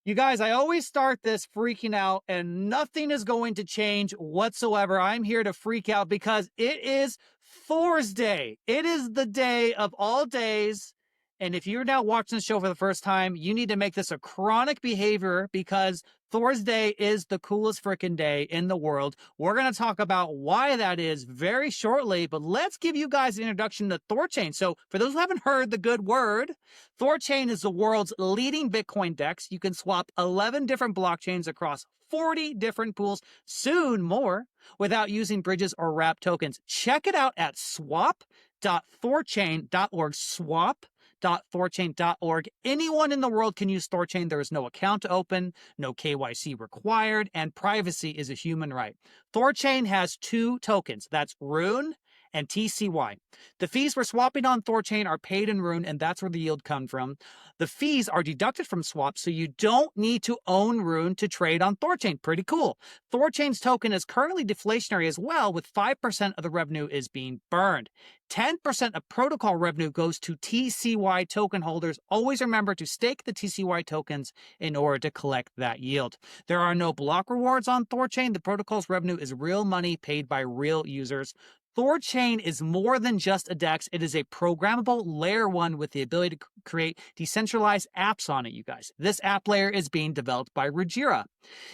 You guys, I always start this freaking out and nothing is going to change whatsoever. I'm here to freak out because it is Thor's Day. It is the day of all days. And if you're now watching the show for the first time, you need to make this a chronic behavior because Thor's Day is the coolest freaking day in the world. We're going to talk about why that is very shortly, but let's give you guys an introduction to THORChain. So for those who haven't heard the good word, THORChain is the world's leading Bitcoin DEX. You can swap 11 different blockchains across 40 different pools, soon more, without using bridges or wrap tokens. Check it out at swap.thorchain.org. Swap.thorchain.org. Anyone in the world can use THORChain. There is no account to open, no KYC required, and privacy is a human right. THORChain has two tokens. That's Rune and TCY. The fees for swapping on THORChain are paid in Rune, and that's where the yield comes from. The fees are deducted from swap, so you don't need to own Rune to trade on THORChain. Pretty cool. THORChain's token is currently deflationary as well, with 5% of the revenue is being burned. 10% of protocol revenue goes to TCY token holders. Always remember to stake the TCY tokens in order to collect that yield. There are no block rewards on THORChain. The protocol's revenue is real money paid by real users. THORChain is more than just a DEX. It is a programmable layer 1 with the ability to create decentralized apps on it, you guys. This app layer is being developed by Rajira.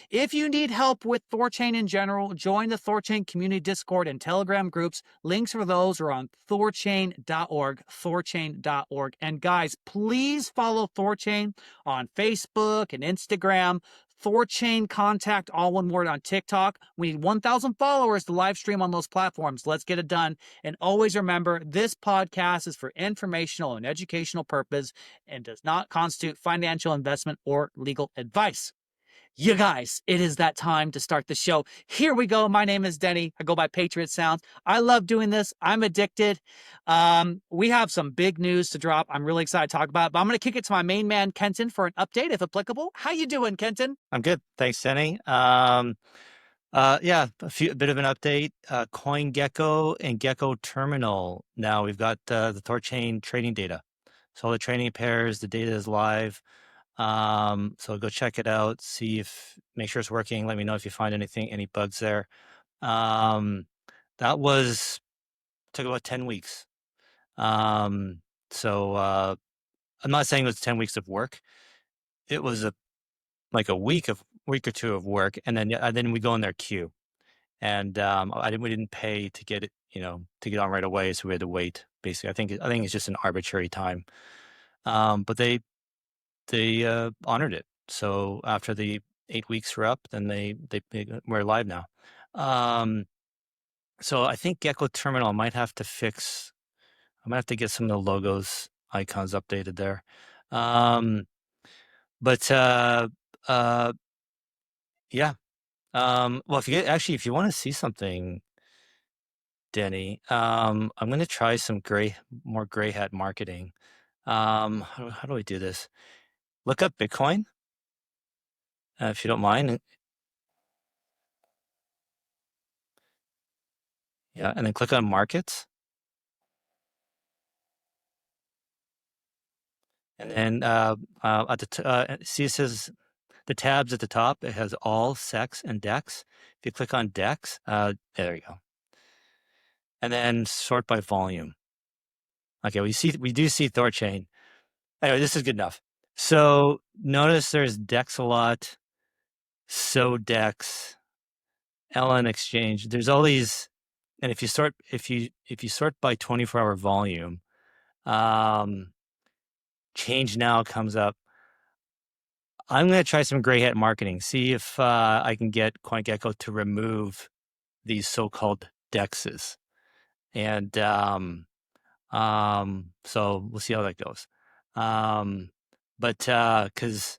If you need help with THORChain in general, join the THORChain community Discord and Telegram groups. Links for those are on thorchain.org, thorchain.org. And guys, please follow THORChain on Facebook and Instagram. THORChain contact, all one word, on TikTok. We need 1,000 followers to live stream on those platforms. Let's get it done. And always remember, this podcast is for informational and educational purpose and does not constitute financial investment or legal advice. You guys, it is that time to start the show. Here we go. My name is Denny. I go by Patriot Sounds. I love doing this. I'm addicted. We have some big news to drop. I'm really excited to talk about it, but I'm going to kick it to my main man, Kenton, for an update, if applicable. How you doing, Kenton? I'm good. Thanks, Denny. Yeah, a bit of an update. CoinGecko and Gecko Terminal. Now we've got the THORChain trading data. So all the trading pairs, the data is live. So go check it out, make sure it's working. Let me know if you find any bugs there. That took about 10 weeks. So I'm not saying it was 10 weeks of work. It was like a week or two of work, and then we go in their queue, and we didn't pay to get it, to get on right away, so we had to wait. Basically, I think it's just an arbitrary time, but they honored it. So after the 8 weeks were up, then we're live now. So I think Gecko Terminal might have to fix. I might have to get some of the logos icons updated there. Yeah. Well, if you want to see something, Denny, I'm going to try some more gray hat marketing. How do I do this? Look up Bitcoin, if you don't mind. Yeah, and then click on markets. And then see, it says the tabs at the top. It has all, sex, and DEX. If you click on DEX, there you go. And then sort by volume. Okay, we do see THORChain. Anyway, this is good enough. So notice there's DEX a lot, so DEX, LN Exchange. There's all these, and if you sort by 24-hour volume, change now comes up. I'm going to try some gray hat marketing. See if I can get CoinGecko to remove these so-called DEXs, and so we'll see how that goes. But because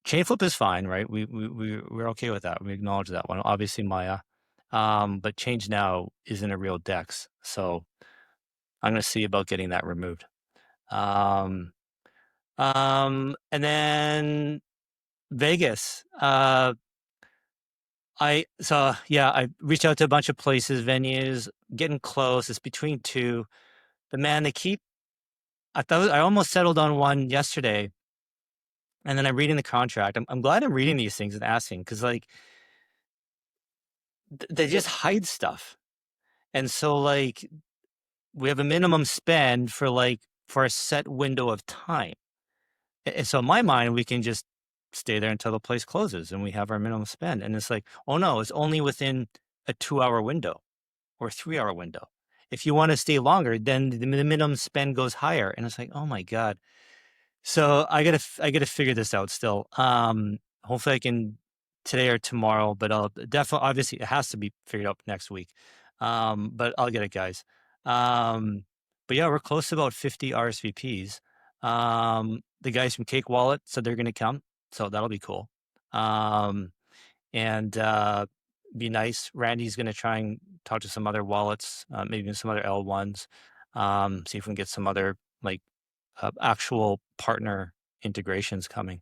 Chainflip is fine, right? We're okay with that. We acknowledge that one. Obviously, Maya, but Change Now isn't a real DEX, so I'm going to see about getting that removed. And then Vegas. I reached out to a bunch of places, venues, getting close. It's between two. But man, I almost settled on one yesterday. And then I'm reading the contract. I'm glad I'm reading these things and asking, because like they just hide stuff. And so like we have a minimum spend for a set window of time. And so in my mind, we can just stay there until the place closes and we have our minimum spend. And it's like, oh no, it's only within a 2-hour window or a 3-hour window. If you want to stay longer, then the minimum spend goes higher. And it's like, oh my God. So I gotta figure this out still. Hopefully I can today or tomorrow, but I'll definitely, obviously it has to be figured out next week. But I'll get it, guys. But yeah, we're close to about 50 RSVPs. The guys from Cake Wallet said they're gonna come, so that'll be cool. And be nice. Randy's gonna try and talk to some other wallets, maybe some other L1s. See if we can get some other like actual partner integrations coming.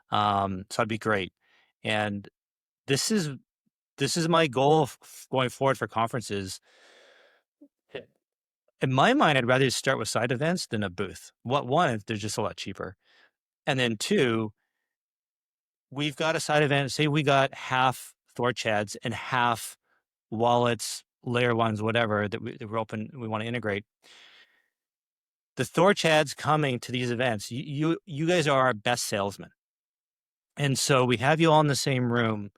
So that'd be great. And this is my goal going forward for conferences. In my mind, I'd rather start with side events than a booth. One, they're just a lot cheaper. And then two, we've got a side event. Say we got half THORChads and half wallets, layer ones, whatever that we're open, we want to integrate. The THORChads coming to these events, you guys are our best salesmen. And so we have you all in the same room.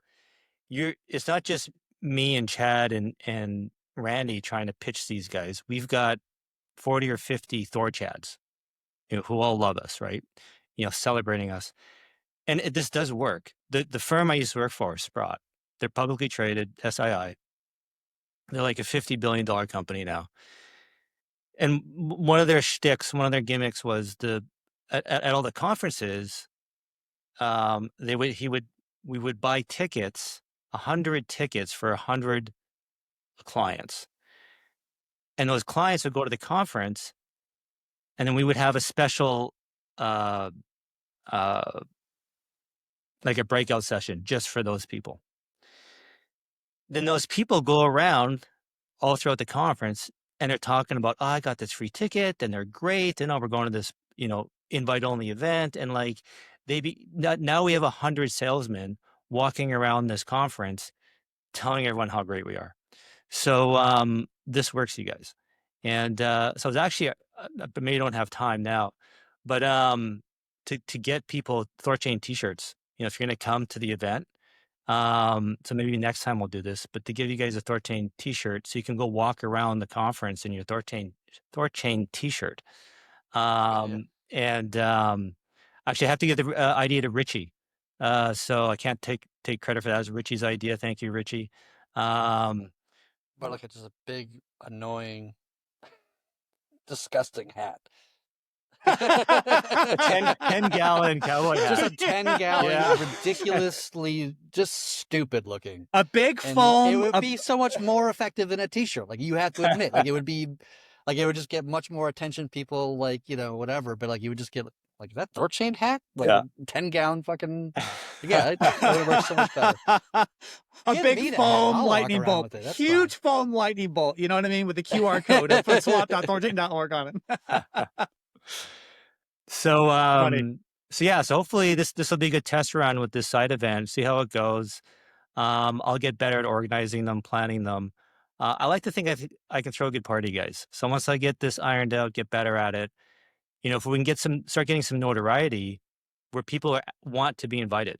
It's not just me and Chad and Randy trying to pitch these guys. We've got 40 or 50 THORChads, who all love us, right? Celebrating us. And this does work. The firm I used to work for, Sprott, they're publicly traded, SII. They're like a $50 billion company now. And one of their shticks, one of their gimmicks was at all the conferences, we would buy tickets, 100 tickets for 100 clients. And those clients would go to the conference, and then we would have a special, like a breakout session just for those people. Then those people go around all throughout the conference and they're talking about, oh, I got this free ticket and they're great. And now we're going to this, invite only event. And like now we have 100 salesmen walking around this conference telling everyone how great we are. So this works, you guys. And so it's actually, maybe don't have time now, but to get people THORChain t-shirts, if you're going to come to the event, so maybe next time we'll do this, but to give you guys a THORChain t-shirt so you can go walk around the conference in your THORChain t-shirt. And actually I have to give the idea to Richie. So I can't take credit for that. It was Richie's idea. Thank you, Richie. But like it's just a big, annoying, disgusting hat. A 10-gallon cowboy hat. Just a 10-gallon, ridiculously, just stupid looking. A big And foam. it would be so much more effective than a t-shirt. Like you have to admit, like it would just get much more attention. People like, whatever, but like you would just get like that THORChain hat, like 10-gallon fucking, it would work so much better. A big foam lightning bolt, huge foam lightning bolt. You know what I mean? With the QR code of swap.thorchain.org on it. So hopefully this will be a good test run with this side event. See how it goes. I'll get better at organizing them, planning them. I like to think I can throw a good party, guys. So once I get this ironed out, get better at it, if we can start getting some notoriety where people want to be invited.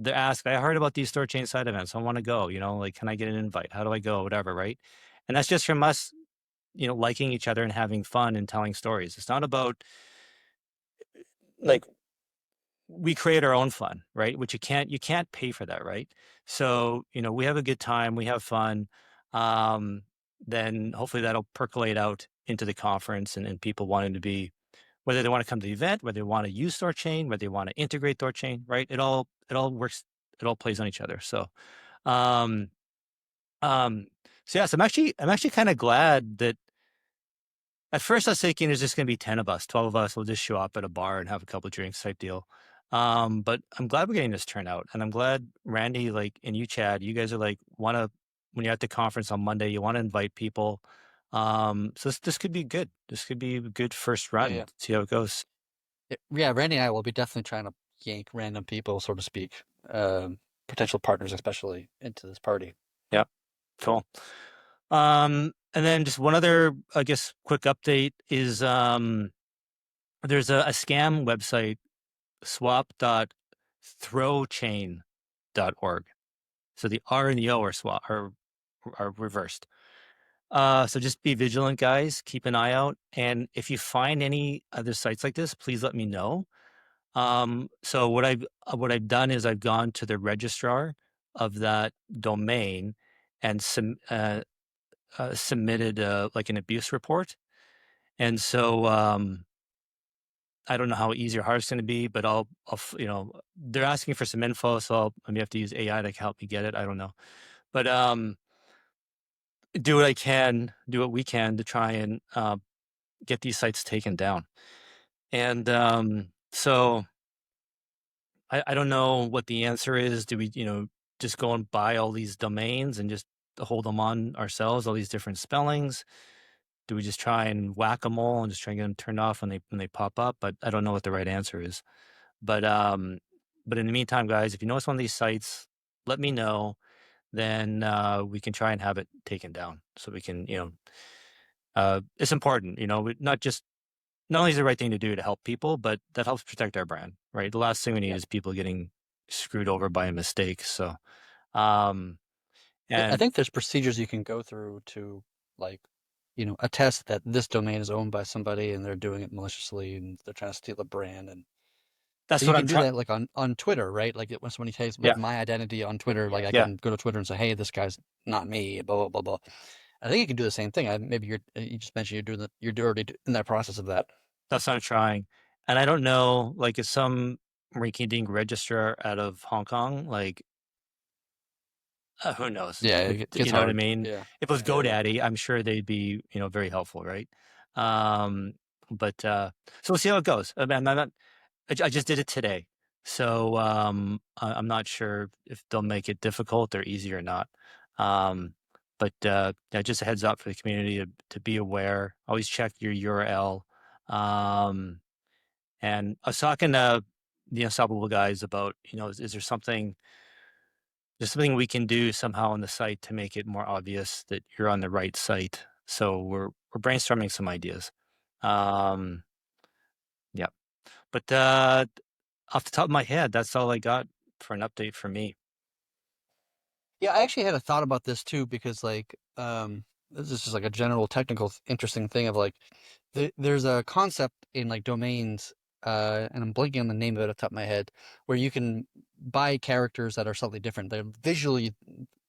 They ask, I heard about these THORChain side events. I want to go, like, can I get an invite? How do I go? Whatever, right? And that's just from us, liking each other and having fun and telling stories. It's not about like we create our own fun, right? Which you can't pay for that, right? So, we have a good time, we have fun. Then hopefully that'll percolate out into the conference and people wanting to be, whether they want to come to the event, whether they want to use THORChain, whether they want to integrate THORChain, right? It all works. It all plays on each other. So, so yes, I'm actually kind of glad that at first I was thinking there's just going to be 10 of us, 12 of us. We'll just show up at a bar and have a couple of drinks type deal. But I'm glad we're getting this turnout, and I'm glad Randy, and you, Chad, you guys are when you're at the conference on Monday, you want to invite people. So this could be good. This could be a good first run. Yeah. See how it goes. Yeah, Randy and I will be definitely trying to yank random people, so to speak, potential partners especially, into this party. Yeah, cool. And then just one other, I guess, quick update is there's a scam website, swap.throwchain.org. So the R and the O are are reversed. So just be vigilant, guys. Keep an eye out. And if you find any other sites like this, please let me know. So what I've done is I've gone to the registrar of that domain and submitted like an abuse report. And so I don't know how easy or hard it's going to be, but they're asking for some info, so I may have to use AI to help me get it. I don't know, but do what I can, do what we can to try and get these sites taken down. And so I don't know what the answer is. Do we, just go and buy all these domains and just hold them on ourselves, all these different spellings? Do we just try and whack them all and just try and get them turned off when they pop up? But I don't know what the right answer is. But in the meantime, guys, if you notice one of these sites, let me know. Then we can try and have it taken down so we can, it's important, not only is it the right thing to do to help people, but that helps protect our brand, right? The last thing we need is people getting screwed over by a mistake. So, I and think there's procedures you can go through to, like, attest that this domain is owned by somebody and they're doing it maliciously and they're trying to steal the brand. And that's so what you I'm can do trying. that, like, on Twitter, right? Like, when somebody says, Yeah, like, my identity on Twitter, like, I yeah, can go to Twitter and say, hey, this guy's not me, blah, blah, blah, blah. I think you can do the same thing. Maybe you just mentioned you're already in that process of that. that's what I'm trying. And I don't know, like, is some rinky-dink registrar out of Hong Kong, like, who knows? Yeah, it You gets know what I hard. mean? Yeah. If it was Yeah. GoDaddy, I'm sure they'd be, very helpful, right? But so we'll see how it goes. I mean, I'm not, I just did it today, so I'm not sure if they'll make it difficult or easy or not. But yeah, just a heads up for the community to be aware. Always check your URL. And I was talking to the Unstoppable guys about, is there something? There's something we can do somehow on the site to make it more obvious that you're on the right site. So we're brainstorming some ideas. Um, yeah, but off the top of my head, that's all I got for an update for me. Yeah, I actually had a thought about this too, because, like, this is just like a general technical interesting thing of, like, there's a concept in, like, domains, and I'm blanking on the name of it off the top of my head, where you can buy characters that are slightly different. They're visually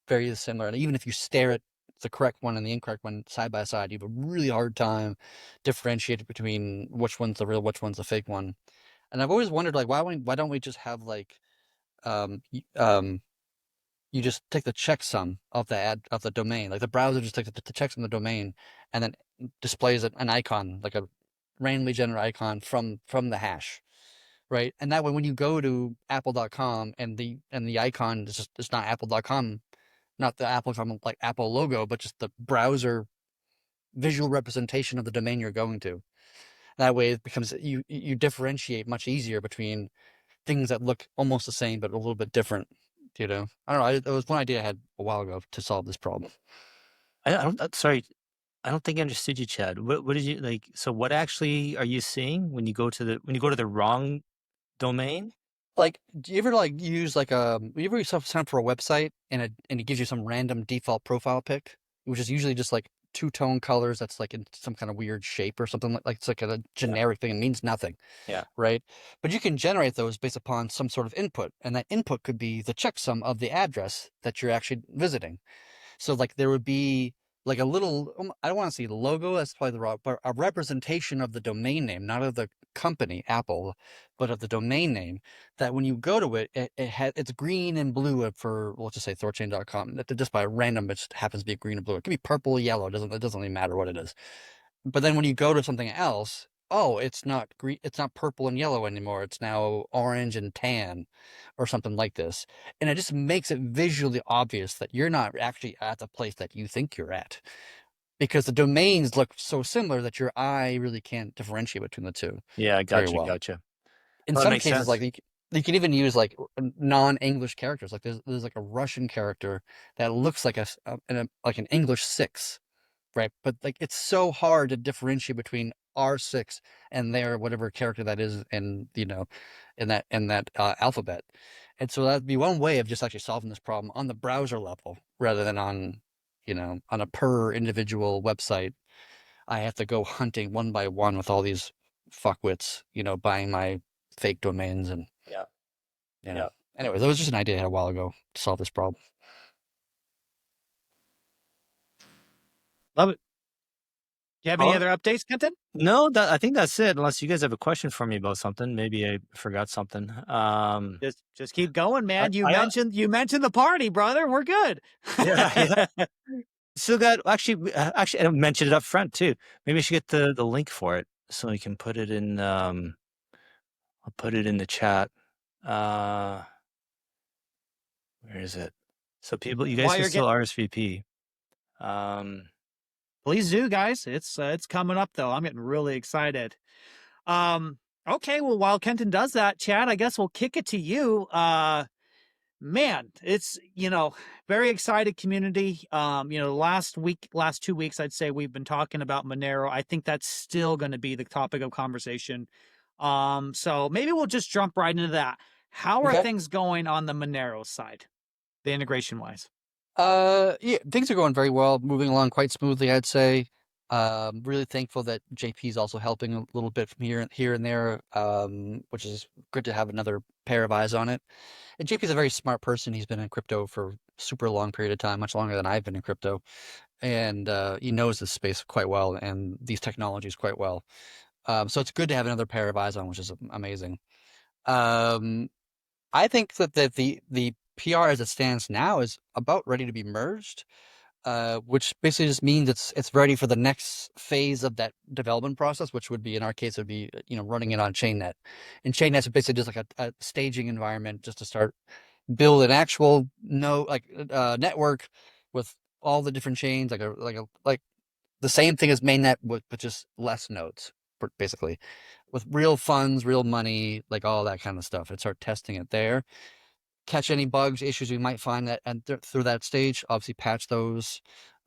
very similar, and even if you stare at the correct one and the incorrect one side by side, you have a really hard time differentiating between which one's the real, which one's the fake one. And I've always wondered, like, why don't we just have, like, um, y- um, you just take the checksum of the domain. Like, the browser just takes the checksum of the domain and then displays an icon, like a randomly generated icon from the hash, right? And that way, when you go to apple.com and the icon is just, it's not apple.com, not the Apple from, like, Apple logo, but just the browser visual representation of the domain you're going to. That way, it becomes, you differentiate much easier between things that look almost the same but a little bit different. I don't know. There was one idea I had a while ago to solve this problem. I don't. Sorry, I don't think I understood you, Chad. What did you like? So what actually are you seeing when you go to the wrong domain? Like, do you ever, like, use, like, you ever sign up for a website and it gives you some random default profile pic, which is usually just like two-tone colors that's, like, in some kind of weird shape or something, like it's like a Yeah, generic thing. It means nothing, yeah, right? But you can generate those based upon some sort of input, and that input could be the checksum of the address that you're actually visiting. So, like, there would be, like, a little, I don't want to say the logo, that's probably the wrong, but a representation of the domain name, not of the company, Apple, but of the domain name, that when you go to it's green and blue for, let's just say, THORChain.com. That just by random, it just happens to be green and blue. It could be purple or yellow. It doesn't really matter what it is. But then when you go to something else, oh, it's not green, it's not purple and yellow anymore. It's now orange and tan or something like this. And it just makes it visually obvious that you're not actually at the place that you think you're at, because the domains look so similar that your eye really can't differentiate between the two yeah. very Gotcha, well. gotcha. In Well, that some makes cases, sense. like, You can even use like non-English characters. Like there's like a Russian character that looks like like an English 6, right? But like it's so hard to differentiate between R6 and their whatever character that is in in that alphabet. And so that'd be one way of just actually solving this problem on the browser level rather than on on a per individual website. I have to go hunting one by one with all these fuckwits, buying my fake domains and Yeah. you know. Yeah. Anyway, that was just an idea I had a while ago to solve this problem. Love it. Do you have any Oh, other updates, Kenton? no, I think that's it. Unless you guys have a question for me about something, maybe I forgot something. Just keep going, man. You I mentioned the party, brother. We're good. yeah. Still got actually I mentioned it up front too. Maybe I should get the link for it so we can put it in. I'll put it in the chat. Where is it? So people, you guys While can you're still RSVP. Please do, guys. It's coming up though. I'm getting really excited. Okay, well, while Kenton does that, Chad, I guess we'll kick it to you. Man, it's very excited community. Last 2 weeks, I'd say we've been talking about Monero. I think that's still going to be the topic of conversation. So maybe we'll just jump right into that. How are Okay. things going on the Monero side, the integration wise? Yeah, things are going very well, moving along quite smoothly, I'd say. Really thankful that JP's also helping a little bit from here and there, which is good to have another pair of eyes on it. And JP's a very smart person. He's been in crypto for a super long period of time, much longer than I've been in crypto, and he knows this space quite well and these technologies quite well. So it's good to have another pair of eyes on, which is amazing. Um, I think that the PR as it stands now is about ready to be merged, which basically just means it's ready for the next phase of that development process, which would be in our case would be running it on ChainNet. And ChainNet's basically just like a staging environment just to start build an actual network with all the different chains, like the same thing as mainnet but just less nodes, basically, with real funds, real money, like all that kind of stuff, and start testing it there. Catch any bugs, issues we might find that and through that stage, obviously patch those.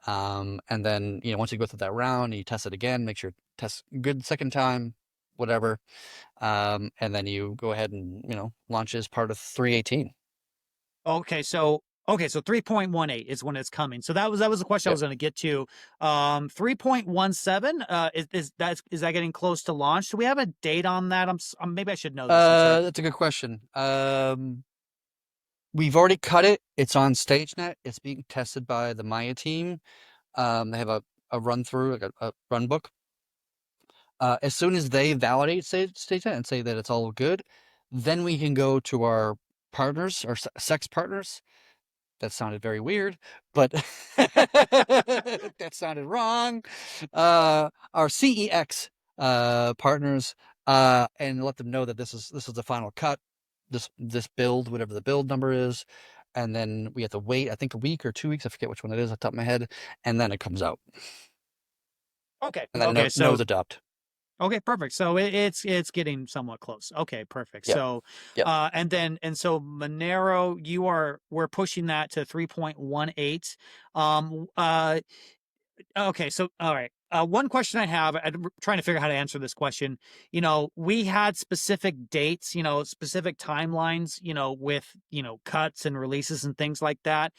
And then once you go through that round, you test it again, make sure it tests good the second time, whatever. And then you go ahead and launch as part of 3.18. Okay, so 3.18 is when it's coming. So that was the question I Yep. was going to get to. 3.17 is that getting close to launch? Do we have a date on that? Maybe I should know this. That's a good question. We've already cut it. It's on StageNet. It's being tested by the Maya team. They have a run through, like a run book. As soon as they validate StageNet and say that it's all good, then we can go to our partners, our sex partners. That sounded very weird, but that sounded wrong. Our CEX partners, and let them know that this is the final cut. This build, whatever the build number is, and then we have to wait. I think a week or 2 weeks. I forget which one it is off the top of my head, and then it comes out. Okay. And then Okay. So nose adopt. okay, perfect. So it's getting somewhat close. Okay, perfect. Yep. So Yep. and so Monero, we're pushing that to 3.18. Okay, so all right. One question I have, I'm trying to figure out how to answer this question. We had specific dates, specific timelines, with cuts and releases and things like that.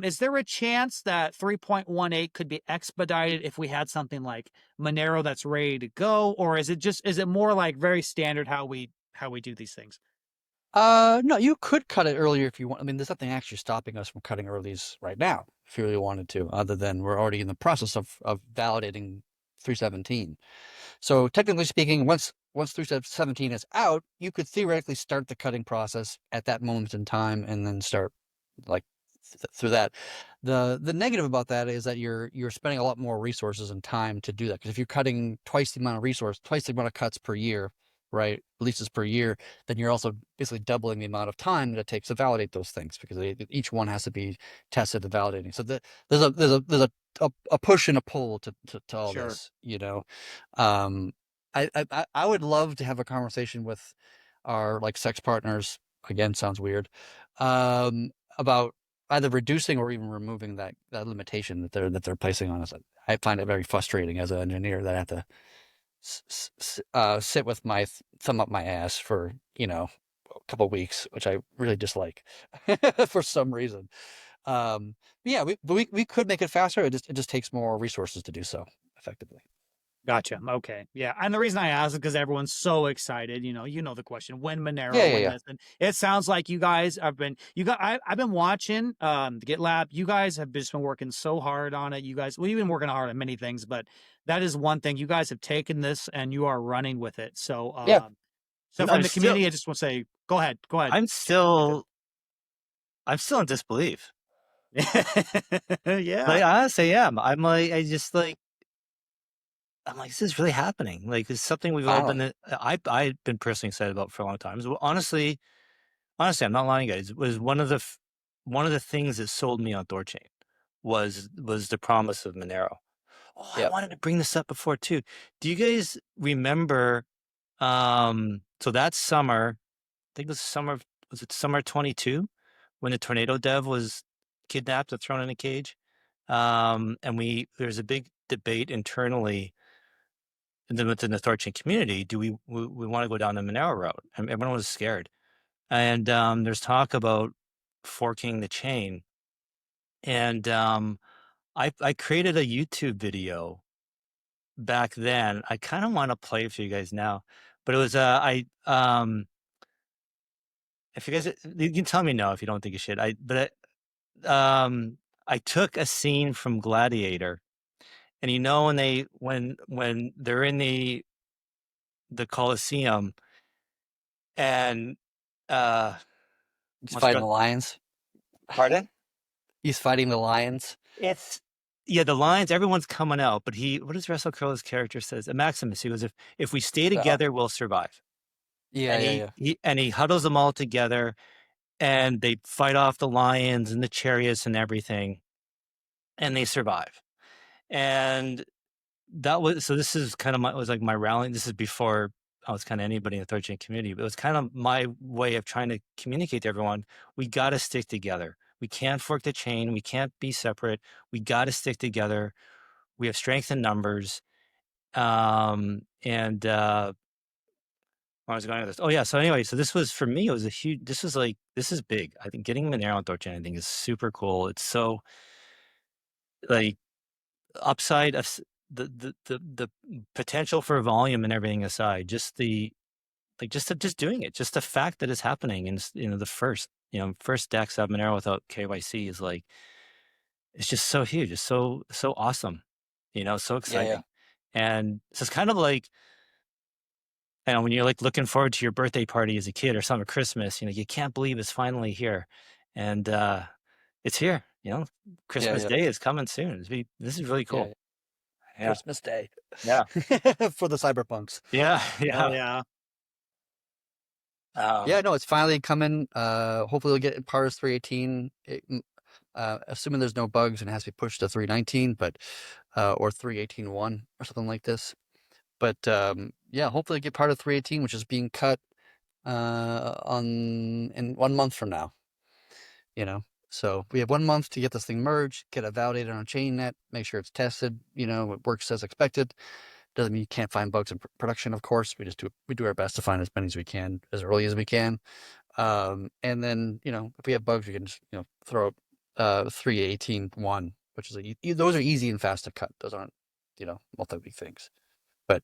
Is there a chance that 3.18 could be expedited if we had something like Monero that's ready to go, or is it more like very standard how we do these things? No, you could cut it earlier if you want. I mean, there's nothing actually stopping us from cutting earlies right now if you really wanted to, other than we're already in the process of validating 3.17. So technically speaking, once 3.17 is out, you could theoretically start the cutting process at that moment in time and then start like through that. The negative about that is that you're spending a lot more resources and time to do that, because if you're cutting twice the amount of cuts per year, right, releases per year, then you're also basically doubling the amount of time that it takes to validate those things, because each one has to be tested and validating. So there's a push and a pull to all Sure. this, I would love to have a conversation with our sex partners again sounds weird, about either reducing or even removing that limitation that they're placing on us. I find it very frustrating as an engineer that I have to sit with my thumb up my ass for a couple of weeks, which I really dislike for some reason. Yeah, we could make it faster. It just takes more resources to do so effectively. Gotcha. Okay. Yeah. And the reason I asked is because everyone's so excited. You know the question, when Yeah, Monero, yeah, when yeah. this, and it sounds like you guys have been. I've been watching the GitLab. You guys have just been working so hard on it. Well, you've been working hard on many things, but that is one thing. You guys have taken this and you are running with it. So, Yeah. so from I'm the still, community, I just want to say, go ahead. Go ahead. I'm still, I'm still in disbelief. Like, Yeah. I honestly am. I'm like, this is really happening. Like, it's something we've all Finally. been, I've been personally excited about for a long time. So honestly, I'm not lying, guys. It was one of the things that sold me on THORChain was the promise of Monero. Oh, I Yep. wanted to bring this up before too. Do you guys remember, so that summer, I think it was summer 22 when the tornado dev was kidnapped and thrown in a cage? And there's a big debate internally within the THORChain community. Do we want to go down the Monero route? And everyone was scared. And there's talk about forking the chain. And I created a YouTube video back then. I kind of want to play it for you guys now, but it was if you guys, you can tell me no if you don't think it should. I took a scene from Gladiator, and when they're in the Colosseum, and He's what's fighting the the lions. pardon? He's fighting the lions. It's Yeah, the lines, everyone's coming out, but what does Russell Crowe's character says? Maximus, he goes, if we stay Uh, together, we'll survive. yeah, And yeah, yeah. he huddles them all together, and they fight off the lions and the chariots and everything, and they survive. And this is kind of was like my rallying. This is before I was kind of anybody in the THORChain community, but it was kind of my way of trying to communicate to everyone, we got to stick together. We can't fork the chain. We can't be separate. We got to stick together. We have strength in numbers. And where I was going with this. Oh yeah. So anyway, so this was for me, it was this is big. I think getting Monero on THORChain, I think, is super cool. It's so like upside of the potential for volume and everything aside, just just doing it, just the fact that it's happening, and the first DEX of Monero without KYC is like, it's just so huge. It's so awesome, so Yeah, yeah. exciting. And so it's kind of like, when you're like looking forward to your birthday party as a kid or summer Christmas, you can't believe it's finally here, and it's here. Yeah, Christmas yeah. Day is coming soon. This is really Yeah. cool. Yeah, Christmas Day. yeah, For the cyberpunks. yeah, Hell yeah. yeah. Yeah, no, it's finally coming. Hopefully we'll get Parse 318. Assuming there's no bugs and it has to be pushed to 319, but or 318.1 or something like this. But yeah, hopefully get part of 318, which is being cut in 1 month from now. So we have 1 month to get this thing merged, get it validated on a chain net, make sure it's tested, it works as expected. Doesn't mean you can't find bugs in production, of course. We do our best to find as many as we can, as early as we can. And then, if we have bugs, we can just, throw 318.1, which is those are easy and fast to cut. Those aren't, multi-week things. But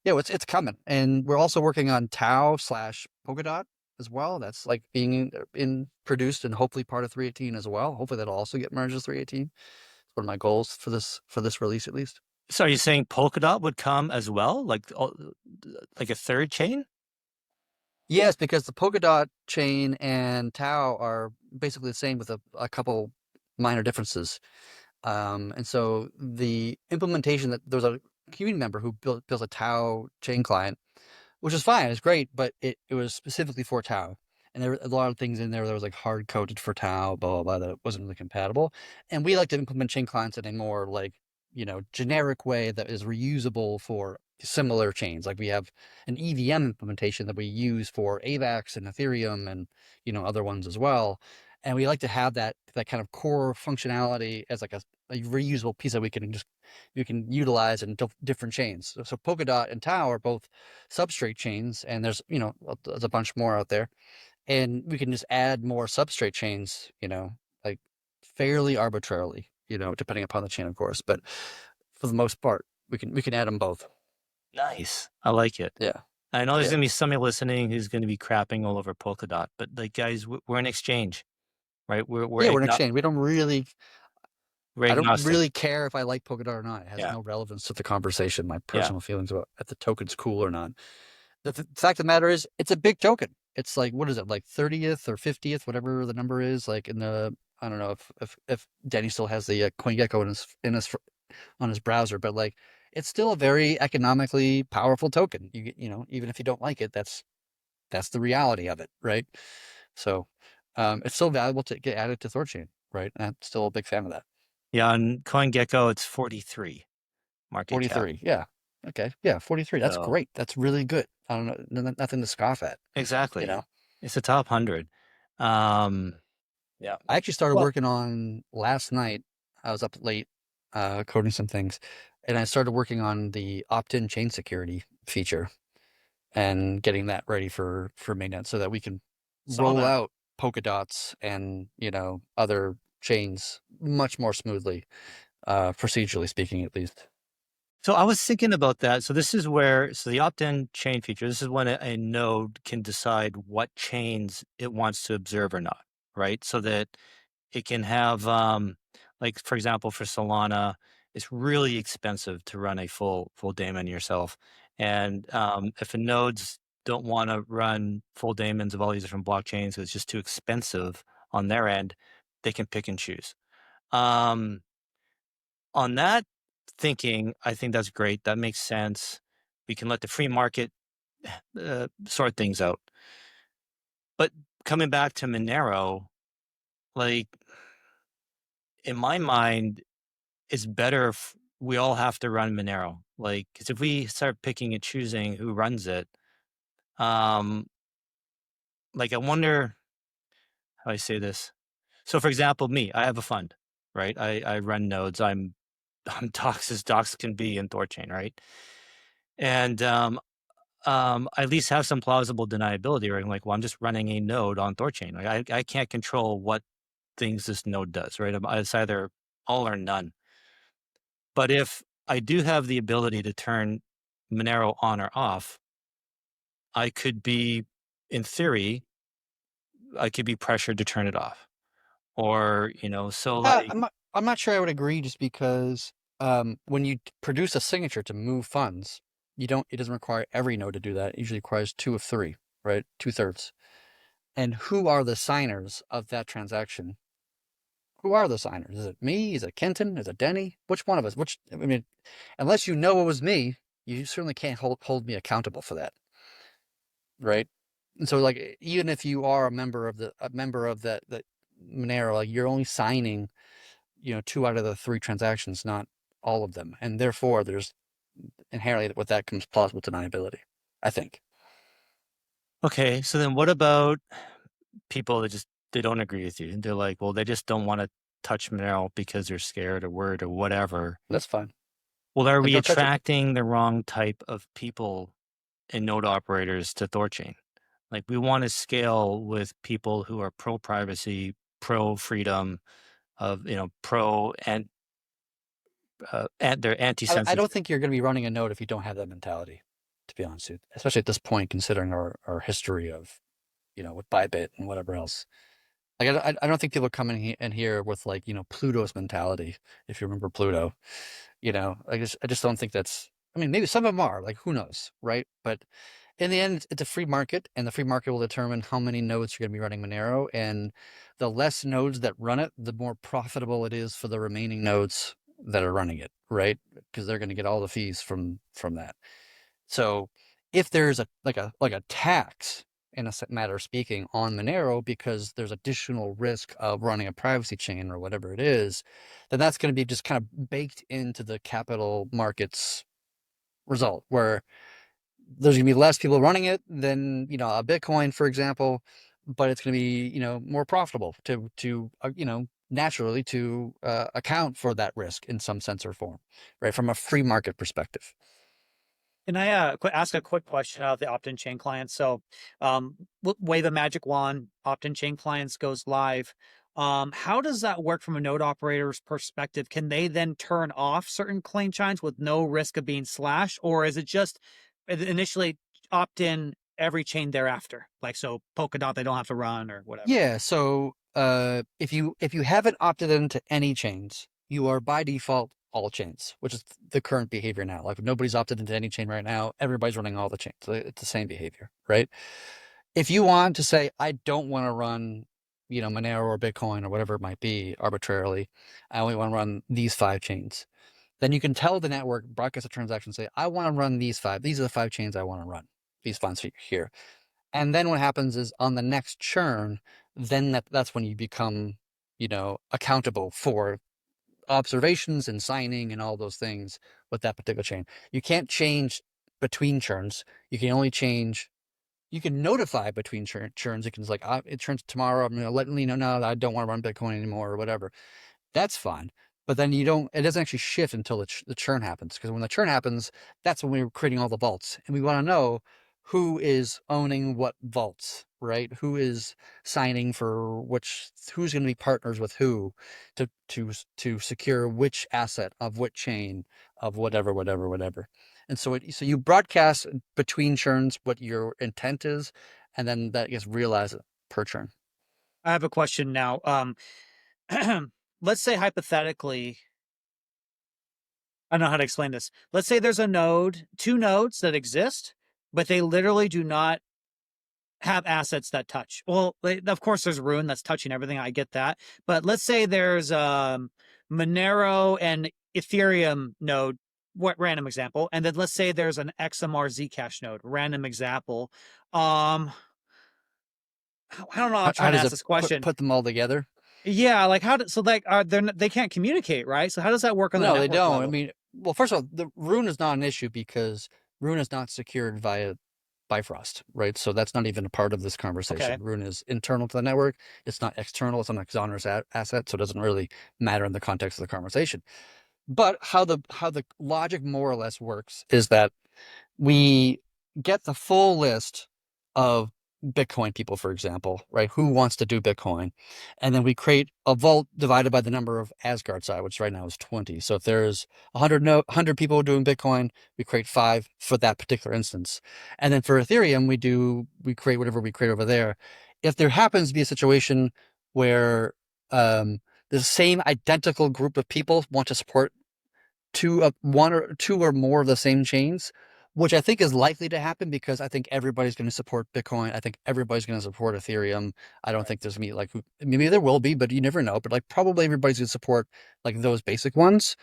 yeah, it's coming. And we're also working on Tau/Polkadot as well. That's like being produced and hopefully part of 318 as well. Hopefully that'll also get merged with 318. It's one of my goals for this release, at least. So are you saying Polkadot would come as well, like a third chain? Yes, because the Polkadot chain and Tau are basically the same with a couple minor differences. And so the implementation that there was a community member who built a Tau chain client, which is fine, it's great, but it was specifically for Tau. And there were a lot of things in there that was like hard coded for Tau, blah, blah, blah, that wasn't really compatible. And we like to implement chain clients in a more like, generic way that is reusable for similar chains. Like we have an EVM implementation that we use for AVAX and Ethereum and, you know, other ones as well. And we like to have that kind of core functionality as like a reusable piece that we can utilize in different chains. So Polkadot and Tau are both substrate chains, and there's, you know, there's a bunch more out there, and we can just add more substrate chains, you know, like fairly arbitrarily, you know, depending upon the chain, of course. But for the most part, we can add them both. Nice. I like it. Yeah. I know there's Yeah. going to be somebody listening who's going to be crapping all over Polkadot, but like, guys, we're an exchange, right? We're We're an exchange. We don't really, we're I don't agnostic. really care if I like Polkadot or not. It has Yeah. no relevance to the conversation. My Yeah. personal feelings about if the token's cool or not. The fact of the matter is, it's a big token. It's like, what is it, like 30th or 50th, whatever the number is, like in the, I don't know if Danny still has the CoinGecko on his browser, but like, it's still a very economically powerful token. You know, even if you don't like it, that's the reality of it, right? So, it's so valuable to get added to THORChain, right? And I'm still a big fan of that. Yeah, on CoinGecko, it's 43 market cap. 43, yeah. Okay, yeah, 43. That's So- great. That's really good. I don't know, nothing to scoff at. Exactly. You know, It's a top 100. Yeah. I actually started Well- working on last night. I was up late coding some things, and I started working on the opt-in chain security feature and getting that ready for mainnet so that we can Saw roll that. out Polkadots and, you know, other chains much more smoothly, procedurally speaking, at least. So I was thinking about that. So this is where, so the opt-in chain feature, this is when a node can decide what chains it wants to observe or not, right? So that it can have, like, for example, for Solana, it's really expensive to run a full daemon yourself. And if a nodes don't want to run full daemons of all these different blockchains, it's just too expensive on their end, they can pick and choose. On that thinking, I think that's great. That makes sense. We can let the free market sort things out. But coming back to Monero, like, in my mind, it's better if we all have to run Monero. Like, because if we start picking and choosing who runs it, like, I wonder how I say this. So, for example, me, I have a fund, right? I run nodes. I'm docs as docs can be in THORChain, right? And I at least have some plausible deniability, right? I'm like, well, I'm just running a node on THORChain. Like, I can't control what things this node does, right? It's either all or none. But if I do have the ability to turn Monero on or off, I could be, in theory, I could be pressured to turn it off. Or, you know, so like, I'm not sure I would agree, just because when you produce a signature to move funds, it doesn't require every node to do that. It usually requires 2 of 3, right? 2/3. And who are the signers of that transaction? Who are the signers? Is it me? Is it Kenton? Is it Denny? Which one of us? I mean, unless you know it was me, you certainly can't hold me accountable for that, right? And so, like, even if you are a member of that Monero, like, you're only signing, you know, 2 out of the 3 transactions, not all of them, and therefore there's inherently with that comes plausible deniability, I think. okay, so then what about people that they don't agree with you? They're like, well, they just don't want to touch Monero because they're scared or worried or whatever. That's fine. Well, are we don't touch it. attracting the wrong type of people and node operators to THORChain? Like, we want to scale with people who are pro privacy, pro freedom, of, you know, pro and they're anti-censorship. I don't think you're going to be running a node if you don't have that mentality, to be honest with you, especially at this point, considering our history of, you know, with Bybit and whatever else. Like, I don't think people come in here with, like, you know, Pluto's mentality, if you remember Pluto. You know, I just don't think that's, I mean, maybe some of them are, like, who knows, right? But in the end, it's a free market, and the free market will determine how many nodes you're going to be running Monero, and the less nodes that run it, the more profitable it is for the remaining nodes that are running it, right? Because they're going to get all the fees from that. So if there's like a tax, in a matter of speaking, on Monero, because there's additional risk of running a privacy chain or whatever it is, then that's going to be just kind of baked into the capital markets result where there's going to be less people running it than, a Bitcoin, for example, but it's going to be, more profitable to naturally to account for that risk in some sense or form, right? From a free market perspective. Can I ask a quick question of the opt-in chain client? So, wave a magic wand, opt-in chain clients goes live. How does that work from a node operator's perspective? Can they then turn off certain claim chains with no risk of being slashed, or is it just initially opt in every chain thereafter? Like, so Polkadot, they don't have to run or whatever. Yeah. So if you haven't opted into any chains, you are by default all chains, which is the current behavior now. Like nobody's opted into any chain right now. Everybody's running all the chains. So it's the same behavior, right? If you want to say, I don't want to run, Monero or Bitcoin or whatever it might be arbitrarily, I only want to run these 5 chains, then you can tell the network, broadcast a transaction, say, I want to run these 5. These are the 5 chains I want to run. These funds here. And then what happens is on the next churn, then that's when you become, accountable for observations and signing and all those things with that particular chain. You can't change between churns. You can only change. You can notify between churns. You can just like, it churns tomorrow. I'm going to let you know now that I don't want to run Bitcoin anymore or whatever. That's fine. But then it doesn't actually shift until the churn happens. Because when the churn happens, that's when we're creating all the vaults. And we want to know who is owning what vaults, right? Who is signing for who's going to be partners with who to secure which asset of what chain of whatever. And so you broadcast between churns what your intent is, and then that gets realized per churn. I have a question now. Let's say hypothetically, I don't know how to explain this. Let's say there's two nodes that exist, but they literally do not have assets that touch. Well, of course, there's Rune that's touching everything. I get that. But let's say there's Monero and Ethereum node, random example. And then let's say there's an XMR Zcash node, random example. I don't know how I'm trying to ask this question. Put them all together? Yeah, like they can't communicate, right? So how does that work on the network level? No, they don't. level? I mean, well, first of all, the Rune is not an issue because Rune is not secured via Bifrost, right? So that's not even a part of this conversation. Okay. Rune is internal to the network. It's not external. It's an exonerous asset, so it doesn't really matter in the context of the conversation. But how the logic more or less works is that we get the full list of Bitcoin people, for example, right? Who wants to do Bitcoin? And then we create a vault divided by the number of Asgard side, which right now is 20. So if there's 100 people doing Bitcoin, we create 5 for that particular instance. And then for Ethereum, we create whatever we create over there. If there happens to be a situation where the same identical group of people want to support one or two or more of the same chains, which I think is likely to happen because I think everybody's going to support Bitcoin. I think everybody's going to support Ethereum. I don't think there's maybe there will be, but you never know. But like probably everybody's going to support like those basic ones.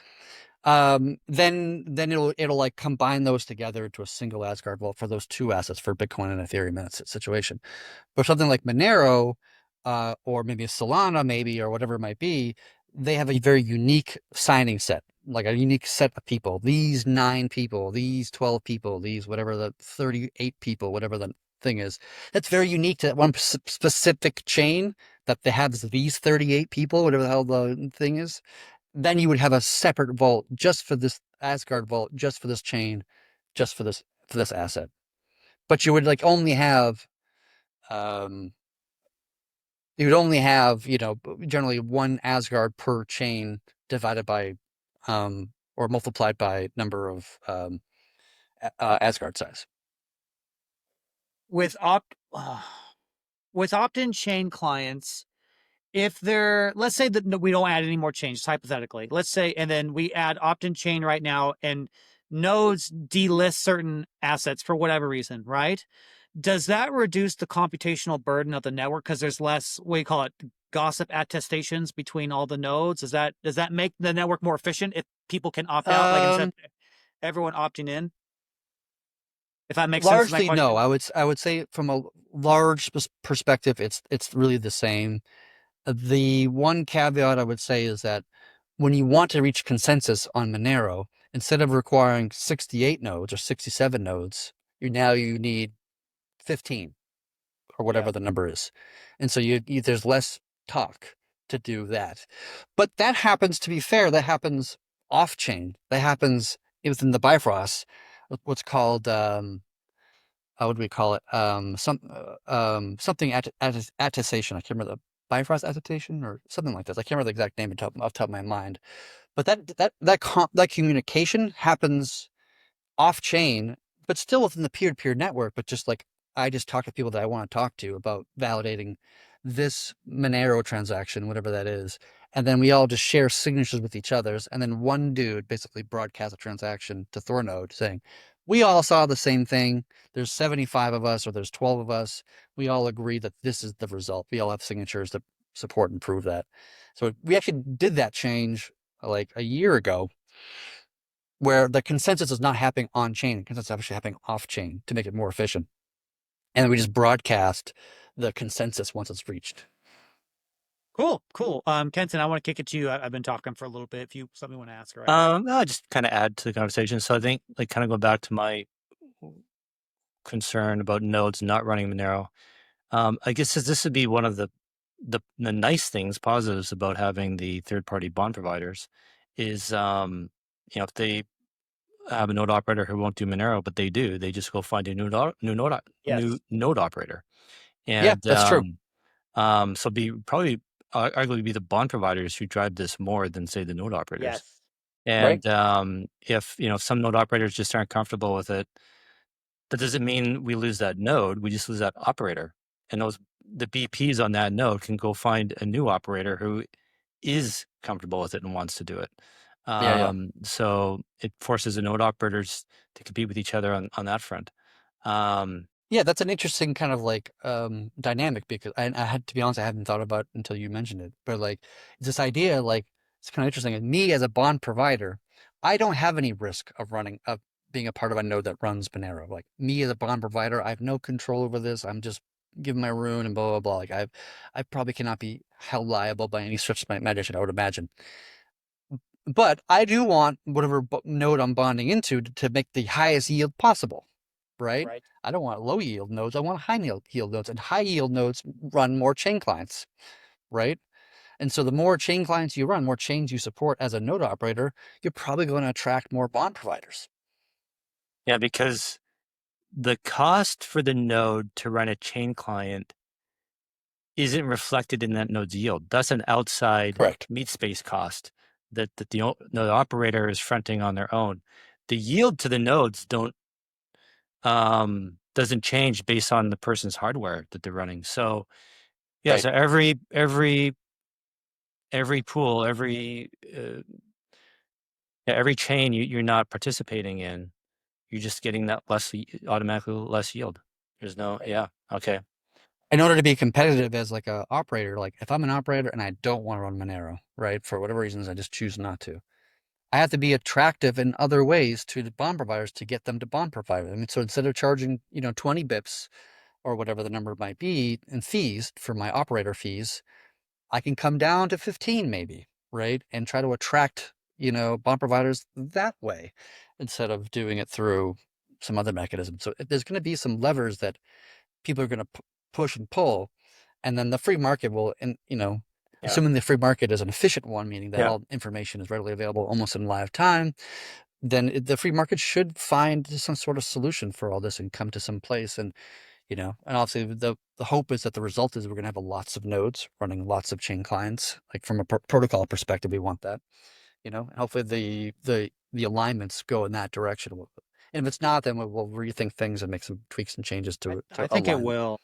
Then it'll like combine those together into a single Asgard vault for those 2 assets for Bitcoin and Ethereum in that situation. But something like Monero, or maybe Solana, or whatever it might be, they have a very unique signing set, like a unique set of people. These 9 people, these 12 people, these whatever the 38 people, whatever the thing is. That's very unique to that one specific chain that they have these 38 people, whatever the hell the thing is. Then you would have a separate vault just for this Asgard vault, just for this chain, just for this asset. But you would like only have generally 1 Asgard per chain divided by or multiplied by number of Asgard size. With opt-in chain clients, if let's say that we don't add any more chains, hypothetically, let's say, and then we add opt-in chain right now and nodes delist certain assets for whatever reason, right? Does that reduce the computational burden of the network because there's less, what do you call it, gossip attestations between all the nodes? Does that make the network more efficient if people can opt out, like instead of everyone opting in? If that makes sense. Largely, no. I would say from a large perspective, it's really the same. The one caveat I would say is that when you want to reach consensus on Monero, instead of requiring 68 nodes or 67 nodes, you need 15 or whatever the number is. And so there's less talk to do that. But that happens, to be fair, that happens off chain. That happens within the Bifrost, what's called what do we call it? Something attestation. I can't remember the Bifrost attestation or something like this. I can't remember the exact name off the top of my mind. But that communication happens off chain, but still within the peer-to-peer network. But just like I just talk to people that I want to talk to about validating this Monero transaction, whatever that is, and then we all just share signatures with each other's, and then one dude basically broadcasts a transaction to Thornode saying, we all saw the same thing. There's 75 of us, or there's 12 of us. We all agree that this is the result. We all have signatures to support and prove that. So we actually did that change like a year ago, where the consensus is not happening on chain, the consensus is actually happening off chain to make it more efficient. And we just broadcast the consensus once it's reached. Cool. Kenton, I want to kick it to you. I've been talking for a little bit. If you something you want to ask, right? I'll just kind of add to the conversation. So I think, like, kind of go back to my concern about nodes not running Monero. I guess this would be one of the nice things, positives about having the third-party bond providers is, if they have a node operator who won't do Monero, but they do, they just go find a new node operator. And yeah, that's true. So probably arguably be the bond providers who drive this more than, say, the node operators. Yes. And right. If some node operators just aren't comfortable with it, that doesn't mean we lose that node. We just lose that operator. And the BPs on that node can go find a new operator who is comfortable with it and wants to do it. So it forces the node operators to compete with each other on that front. Yeah, that's an interesting kind of like dynamic, because I had to be honest, I hadn't thought about it until you mentioned it. But like this idea, like it's kind of interesting. And me as a bond provider, I don't have any risk of being a part of a node that runs Monero. Like me as a bond provider, I have no control over this. I'm just giving my rune and blah blah blah. Like I probably cannot be held liable by any stretch of my imagination, I would imagine. But I do want whatever node I'm bonding into to make the highest yield possible, right? I don't want low yield nodes. I want high yield nodes, and high yield nodes run more chain clients, right? And so the more chain clients you run, more chains you support as a node operator, you're probably going to attract more bond providers. Yeah, because the cost for the node to run a chain client isn't reflected in that node's yield. That's an outside meat space cost that the node operator is fronting on their own. The yield to the nodes doesn't change based on the person's hardware that they're running. So yeah, so every pool, every chain you're not participating in, you're just getting that automatically less yield. There's no okay. In order to be competitive as like a operator, like if I'm an operator and I don't want to run Monero, right, for whatever reasons, I just choose not to, I have to be attractive in other ways to the bond providers to get them to bond provide. I mean, so instead of charging 20 bips or whatever the number might be in fees for my operator fees, I can come down to 15 maybe, right, and try to attract bond providers that way instead of doing it through some other mechanism. So there's going to be some levers that people are going to push and pull, and then the free market will, and assuming the free market is an efficient one, meaning that all information is readily available almost in live time, then the free market should find some sort of solution for all this and come to some place. And and obviously the hope is that the result is we're going to have lots of nodes running lots of chain clients. Like from a protocol perspective, we want that, and hopefully the alignments go in that direction. And if it's not, then we'll rethink things and make some tweaks and changes to I think it will.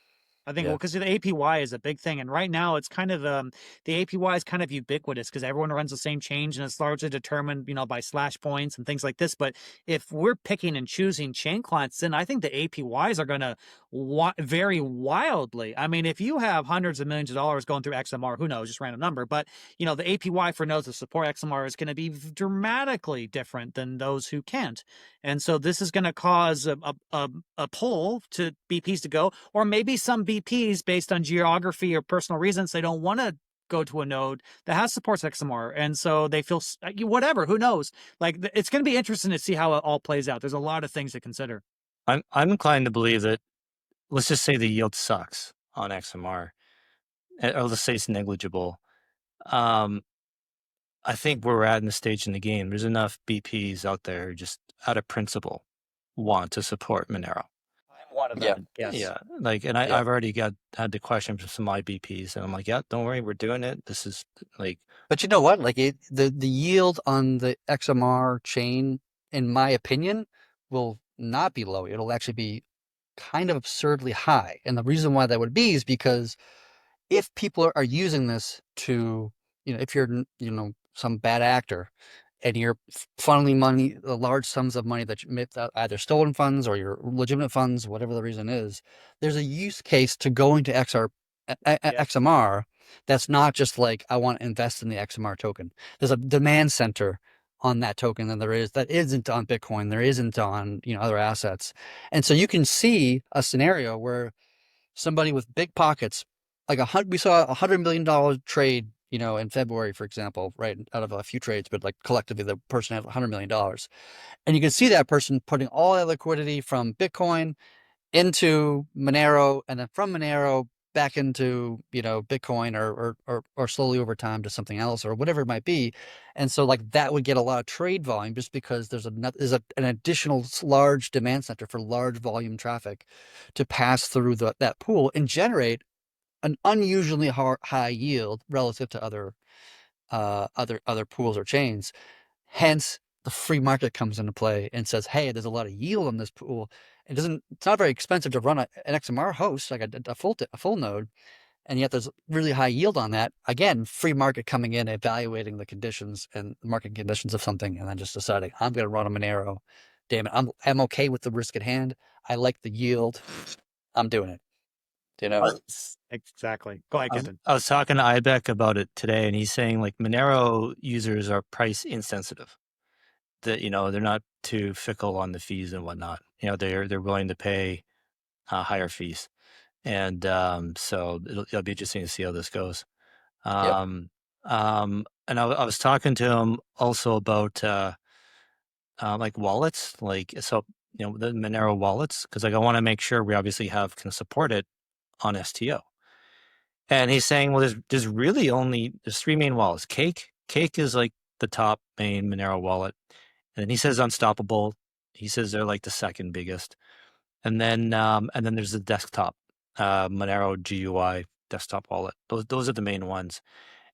I think because the APY is a big thing, and right now it's kind of the APY is kind of ubiquitous because everyone runs the same change, and it's largely determined, by slash points and things like this. But if we're picking and choosing chain clients, then I think the APYs are going to vary wildly. I mean, if you have hundreds of millions of dollars going through XMR, who knows, just random number, but the APY for nodes that support XMR is going to be dramatically different than those who can't, and so this is going to cause a pull to BPs to go, or maybe some BPs based on geography or personal reasons, they don't want to go to a node that has supports XMR, and so they feel whatever. Who knows? Like it's going to be interesting to see how it all plays out. There's a lot of things to consider. I'm inclined to believe that. Let's just say the yield sucks on XMR, or let's say it's negligible. I think where we're at in the stage in the game, there's enough BPs out there who just out of principle want to support Monero. I'm one of them. Yes. Yeah. Like, and I've already had the question from some of my BPs, and I'm like, yeah, don't worry, we're doing it. This is like. But you know what? Like the yield on the XMR chain, in my opinion, will not be low. It'll actually be kind of absurdly high. And the reason why that would be is because if people are using this to, if you're, some bad actor and you're funneling money, large sums of money that you either stolen funds or your legitimate funds, whatever the reason is, there's a use case to going to XMR that's not just like, I want to invest in the XMR token. There's a demand center on that token than there is that isn't on Bitcoin. There isn't on, other assets. And so you can see a scenario where somebody with big pockets, like we saw $100 million trade, in February, for example, right, out of a few trades, but like collectively the person had $100 million. And you can see that person putting all that liquidity from Bitcoin into Monero, and then from Monero back into, Bitcoin or slowly over time to something else or whatever it might be. And so like that would get a lot of trade volume just because there's an additional large demand center for large volume traffic to pass through that pool and generate an unusually high yield relative to other pools or chains. Hence, the free market comes into play and says, "Hey, there's a lot of yield on this pool. It's not very expensive to run an XMR host, like a full node, and yet there's really high yield on that." Again, free market coming in, evaluating the conditions and market conditions of something, and then just deciding, I'm going to run a Monero. Damn it, I'm okay with the risk at hand. I like the yield. I'm doing it. Exactly. Go ahead, Kenton. I was talking to Ibeck about it today, and he's saying like Monero users are price insensitive. That they're not too fickle on the fees and whatnot. They're willing to pay higher fees, and so it'll be interesting to see how this goes. And I was talking to him also about like wallets, like so the Monero wallets, because like I want to make sure we obviously can support it on STO. And he's saying, well, there's really there's three main wallets. Cake is like the top main Monero wallet. And then he says Unstoppable. He says they're like the second biggest. And then there's the desktop, Monero GUI desktop wallet. Those are the main ones.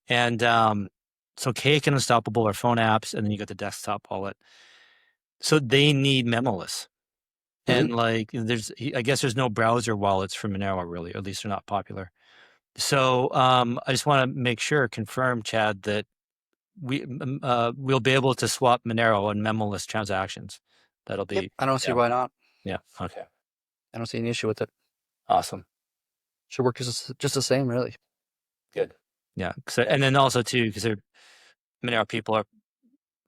And so Cake and Unstoppable are phone apps, and then you got the desktop wallet. So they need memoless. And like I guess there's no browser wallets for Monero really, or at least they're not popular. So I just want to make sure, confirm, Chad, that we'll be able to swap Monero and memoless transactions. That'll be. Yep. I don't see why not. Yeah. Okay. I don't see any issue with it. Awesome. Should work just the same, really. Good. Yeah. And then also too, because Monero people are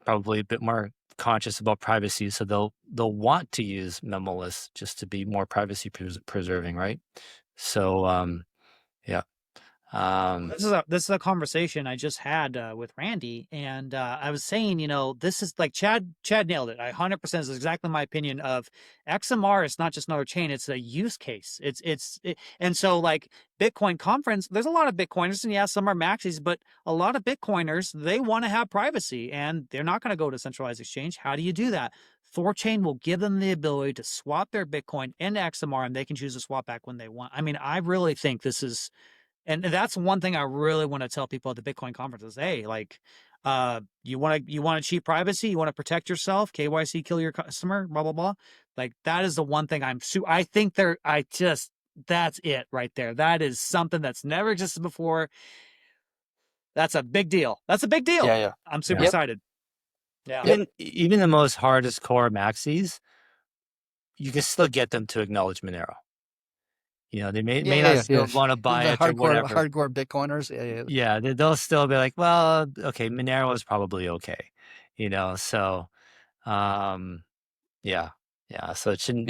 probably a bit more conscious about privacy, so they'll want to use memoless just to be more privacy preserving, right? So yeah. This is a conversation I just had with Randy, and I was saying, this is like Chad nailed it. 100% is exactly my opinion of XMR. It's not just another chain; it's a use case. And so like Bitcoin conference, there's a lot of Bitcoiners, and yeah, some are maxis, but a lot of Bitcoiners, they want to have privacy, and they're not going to go to a centralized exchange. How do you do that? THORChain will give them the ability to swap their Bitcoin into XMR, and they can choose to swap back when they want. I mean, I really think this is. And that's one thing I really want to tell people at the Bitcoin conference is, hey, like, you want to achieve privacy, you want to protect yourself, KYC, kill your customer, blah blah blah. Like that is the one thing I think that's it right there. That is something that's never existed before. That's a big deal. Yeah. I'm super excited. Yeah. Even the most hardest core maxis, you can still get them to acknowledge Monero. They may not still want to buy it or whatever. Hardcore Bitcoiners. Yeah, they'll still be like, well, okay, Monero is probably okay. So, yeah. So it shouldn't.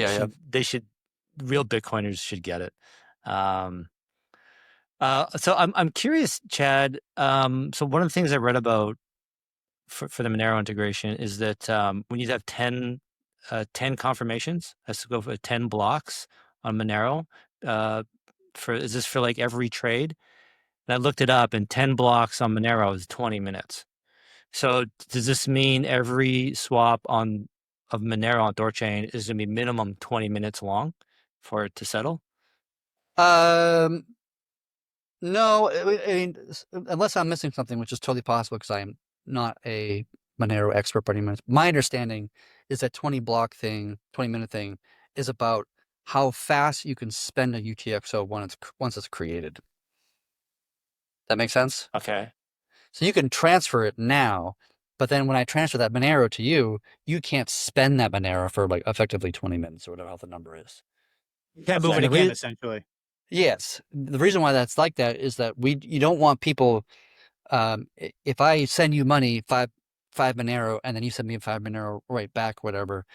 Real Bitcoiners should get it. So I'm curious, Chad. So one of the things I read about for the Monero integration is that when you have 10 confirmations, has to go for 10 blocks on Monero. Is this for like every trade? And I looked it up, and 10 blocks on Monero is 20 minutes. So does this mean every swap of Monero on THORChain is going to be minimum 20 minutes long for it to settle? Um, no, I mean, unless I'm missing something, which is totally possible because I am not a Monero expert by any means. My understanding is that 20-minute thing is about how fast you can spend a UTXO once it's created. That makes sense? Okay. So you can transfer it now, but then when I transfer that Monero to you, you can't spend that Monero for like effectively 20 minutes or whatever the number is. You can't So move it the again, rea- essentially. Yes. The reason why that's like that is that you don't want people, if I send you money, five Monero, and then you send me 5 Monero right back, whatever,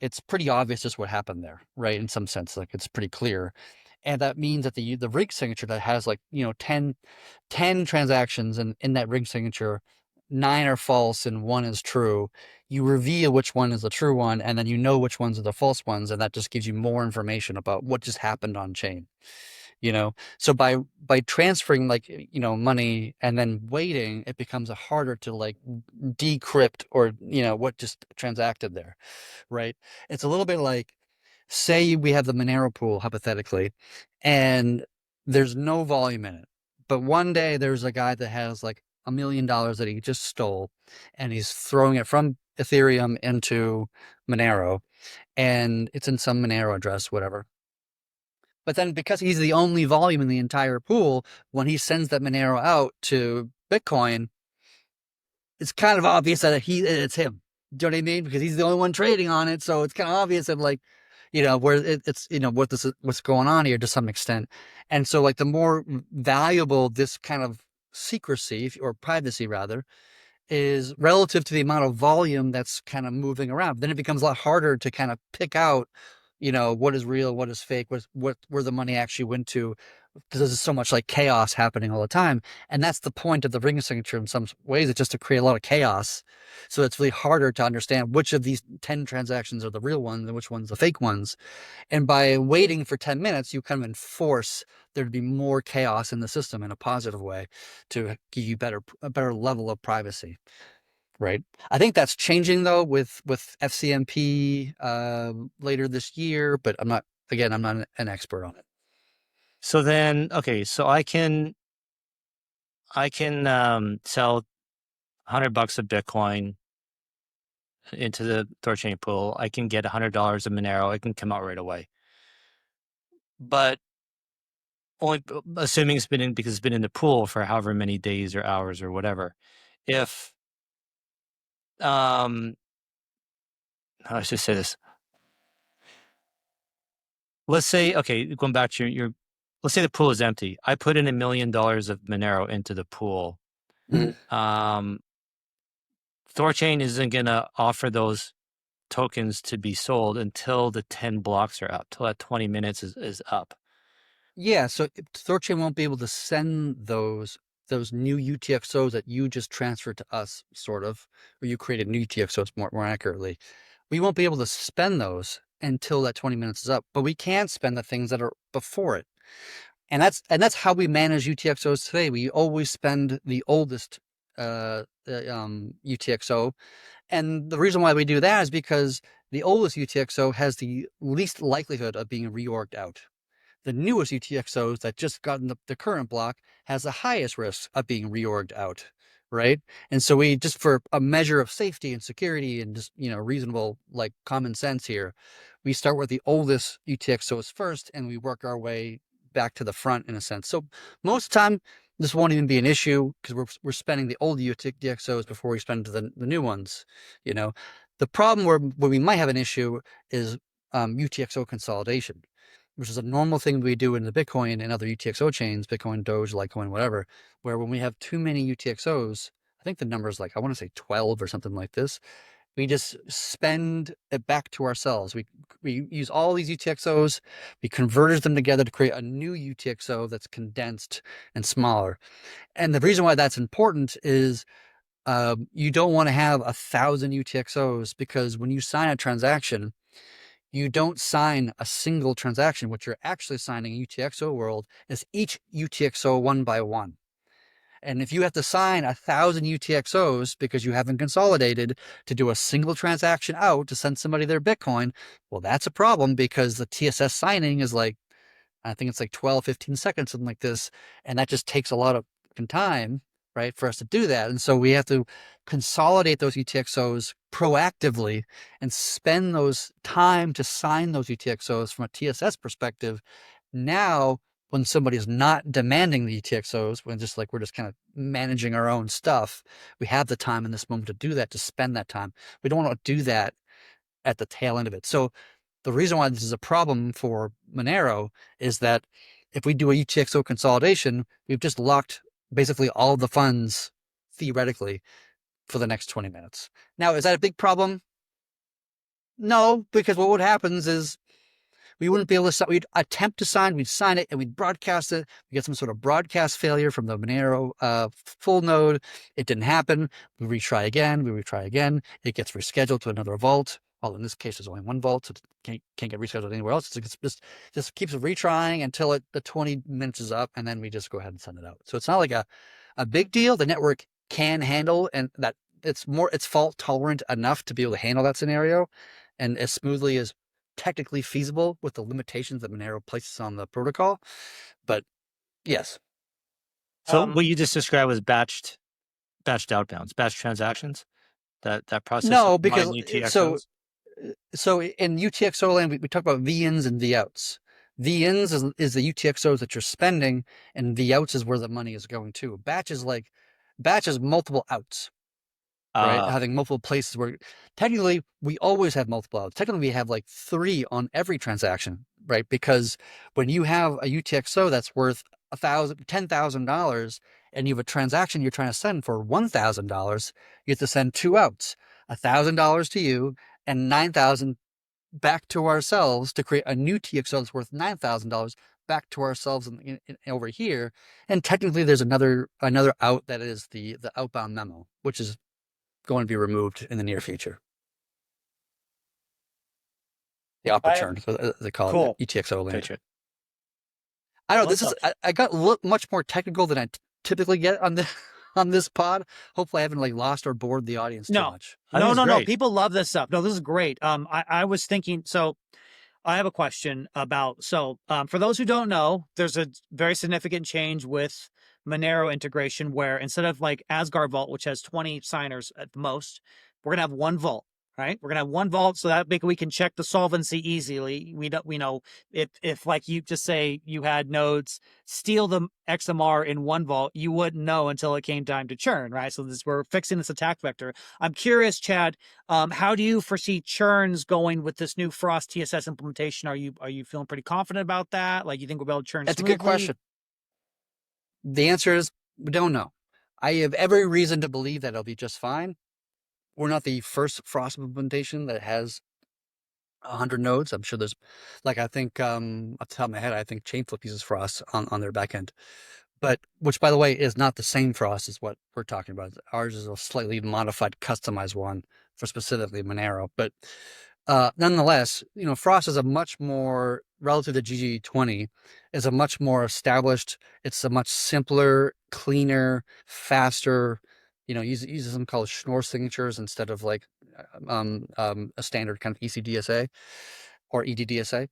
it's pretty obvious just what happened there, right? In some sense, like it's pretty clear. And that means that the rig signature that has like, 10 transactions, and in that rig signature, 9 are false and 1 is true. You reveal which one is the true one, and then you know which ones are the false ones, and that just gives you more information about what just happened on chain. So by transferring like money and then waiting, it becomes harder to like decrypt or what just transacted there, right? It's a little bit like, say we have the Monero pool hypothetically, and there's no volume in it, but one day there's a guy that has like $1 million that he just stole, and he's throwing it from Ethereum into Monero, and it's in some Monero address, whatever. But then because he's the only volume in the entire pool, when he sends that Monero out to Bitcoin, it's kind of obvious that it's him. Do you know what I mean? Because he's the only one trading on it. So it's kind of obvious that like, where it's, what's going on here to some extent. And so like the more valuable this kind of secrecy or privacy rather is relative to the amount of volume that's kind of moving around, then it becomes a lot harder to kind of pick out, what is real, what is fake, where the money actually went to, because there's so much like chaos happening all the time. And that's the point of the ring signature in some ways. It's just to create a lot of chaos. So it's really harder to understand which of these 10 transactions are the real ones and which ones the fake ones. And by waiting for 10 minutes, you kind of enforce there to be more chaos in the system in a positive way to give you a better level of privacy. Right. I think that's changing though with FCMP later this year, but I'm not an expert on it. So then, okay, so I can sell $100 of Bitcoin into the THORChain pool. I can get $100 of Monero. It can come out right away. But only assuming because it's been in the pool for however many days or hours or whatever. If how I should say this. Let's say, okay, going back to your let's say the pool is empty. I put in $1 million of Monero into the pool. Um, THORChain isn't going to offer those tokens to be sold until the 10 blocks are up, till that 20 minutes is up. Yeah, so THORChain won't be able to send those new UTXOs that you just transferred to us, sort of, or you created new UTXOs more accurately. We won't be able to spend those until that 20 minutes is up, but we can spend the things that are before it. And that's how we manage UTXOs today. We always spend the oldest UTXO. And the reason why we do that is because the oldest UTXO has the least likelihood of being reorged out. The newest UTXOs that just got in the current block has the highest risk of being reorged out, right? And so we just, for a measure of safety and security and just, reasonable, like common sense here, we start with the oldest UTXOs first and we work our way back to the front in a sense. So most of the time, this won't even be an issue because we're spending the old UTXOs before we spend the new ones, The problem where we might have an issue is UTXO consolidation, which is a normal thing we do in the Bitcoin and other UTXO chains, Bitcoin, Doge, Litecoin, whatever, where when we have too many UTXOs, I think the number is like, I want to say 12 or something like this. we just spend it back to ourselves. We use all these UTXOs, we converted them together to create a new UTXO that's condensed and smaller. And the reason why that's important is you don't want to have 1,000 UTXOs, because when you sign a transaction, you don't sign a single transaction. What you're actually signing in UTXO world is each UTXO one by one. And if you have to sign 1,000 UTXOs because you haven't consolidated to do a single transaction out to send somebody their Bitcoin, well, that's a problem, because the TSS signing is like, I think it's like 12, 15 seconds, something like this. And that just takes a lot of time, right, for us to do that. And so we have to consolidate those UTXOs proactively and spend those time to sign those UTXOs from a TSS perspective. Now, when somebody is not demanding the UTXOs, when just like we're just kind of managing our own stuff, we have the time in this moment to do that, to spend that time. We don't want to do that at the tail end of it. So the reason why this is a problem for Monero is that if we do a UTXO consolidation, we've just locked basically all of the funds theoretically for the next 20 minutes. Now, is that a big problem? No, because what happens is we wouldn't be able to, we'd attempt to sign, we'd sign it, and we'd broadcast it. We get some sort of broadcast failure from the Monero full node. It didn't happen. We retry again. It gets rescheduled to another vault. Well, in this case, there's only one vault, so it can't get rescheduled anywhere else. It's just keeps retrying until the 20 minutes is up, and then we just go ahead and send it out. So it's not like a big deal. The network can handle, and that it's fault tolerant enough to be able to handle that scenario, and as smoothly as technically feasible with the limitations that Monero places on the protocol. But yes. So what you just described was batched outbounds, batch transactions. That process. No, of because mining UTXOs? so in UTXO land, we talk about V-ins and V-outs. V-ins is the UTXOs that you're spending, and V-outs is where the money is going to. Batch is multiple outs. Right, having multiple places where technically we always have multiple outs. Technically, we have like 3 on every transaction, right? Because when you have a UTXO that's worth $10,000, and you have a transaction you're trying to send for $1,000, you have to send 2 outs, $1,000 to you and $9,000 back to ourselves to create a new TXO that's worth $9,000 back to ourselves over here. And technically, there's another out that is the outbound memo, which is going to be removed in the near future. The Arbitrage, so they call it UTXO land. I know this is. I got much more technical than I typically get on this pod. Hopefully, I haven't lost or bored the audience too much. No. People love this stuff. No, this is great. I was thinking. So, I have a question about. So, for those who don't know, there's a very significant change with Monero integration, where instead of like Asgard Vault, which has 20 signers at the most, we're gonna have one vault, right? We're gonna have one vault, so that we can check the solvency easily. We know if like you just say you had nodes steal the XMR in one vault, you wouldn't know until it came time to churn, right? So we're fixing this attack vector. I'm curious, Chad, how do you foresee churns going with this new Frost TSS implementation? Are you feeling pretty confident about that? Like, you think we'll be able to churn That's smoothly? a good question. The answer is we don't know. I have every reason to believe that it'll be just fine. We're not the first Frost implementation that has 100 nodes. I'm sure there's, I think, off the top of my head, I think Chainflip uses Frost on their backend. But, which by the way, is not the same Frost as what we're talking about. Ours is a slightly modified, customized one for specifically Monero. But nonetheless, Frost is a much more, relative to GG20, is a much more established, it's a much simpler, cleaner, faster, uses something called Schnorr signatures instead of a standard kind of ECDSA or EDDSA.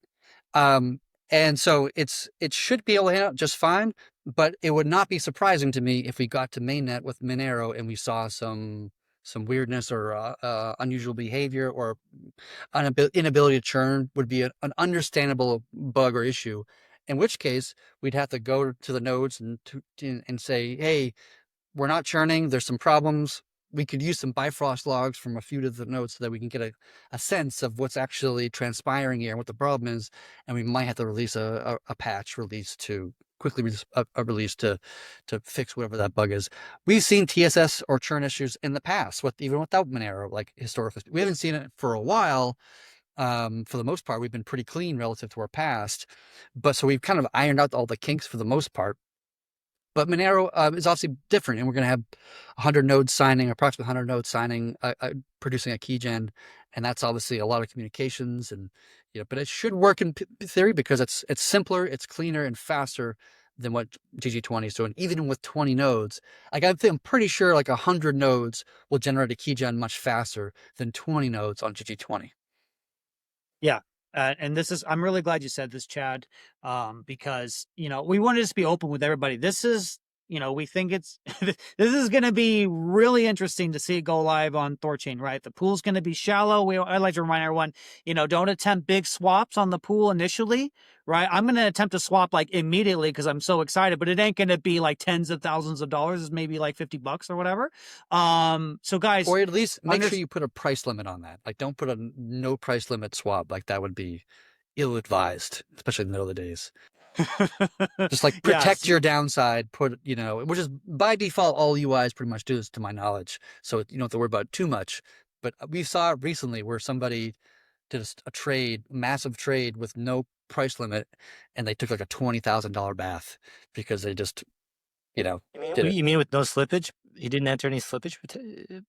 And so it should be able to handle it just fine, but it would not be surprising to me if we got to mainnet with Monero and we saw some weirdness or unusual behavior or inability to churn would be an understandable bug or issue, in which case we'd have to go to the nodes and say, hey, we're not churning, there's some problems, we could use some Bifrost logs from a few of the nodes so that we can get a sense of what's actually transpiring here and what the problem is. And we might have to release a patch release to quickly release a release to fix whatever that bug is. We've seen TSS or churn issues in the past, even without Monero, like historically. We haven't seen it for a while. For the most part, we've been pretty clean relative to our past. But so we've kind of ironed out all the kinks for the most part. But Monero is obviously different, and we're going to have 100 nodes signing, approximately 100 nodes signing, producing a keygen, and that's obviously a lot of communications, and but it should work in theory because it's simpler, it's cleaner, and faster than what GG20 is doing. Even with 20 nodes, like I'm pretty sure like 100 nodes will generate a keygen much faster than 20 nodes on GG20. Yeah. And I'm really glad you said this, Chad, because, we want to just be open with everybody. This is, we think this is going to be really interesting to see it go live on THORChain, right? The pool's going to be shallow. I like to remind everyone, don't attempt big swaps on the pool initially, right? I'm going to attempt to swap like immediately because I'm so excited, but it ain't going to be like tens of thousands of dollars. It's maybe like $50 or whatever. So guys, or at least make sure you put a price limit on that. Like, don't put a no price limit swap. Like, that would be ill-advised, especially in the middle of the days. Just like protect your downside, which is by default all UIs pretty much do this, to my knowledge. So you don't have to worry about it too much. But we saw recently where somebody did a massive trade with no price limit, and they took like a $20,000 bath because they just, You mean with no slippage? He didn't enter any slippage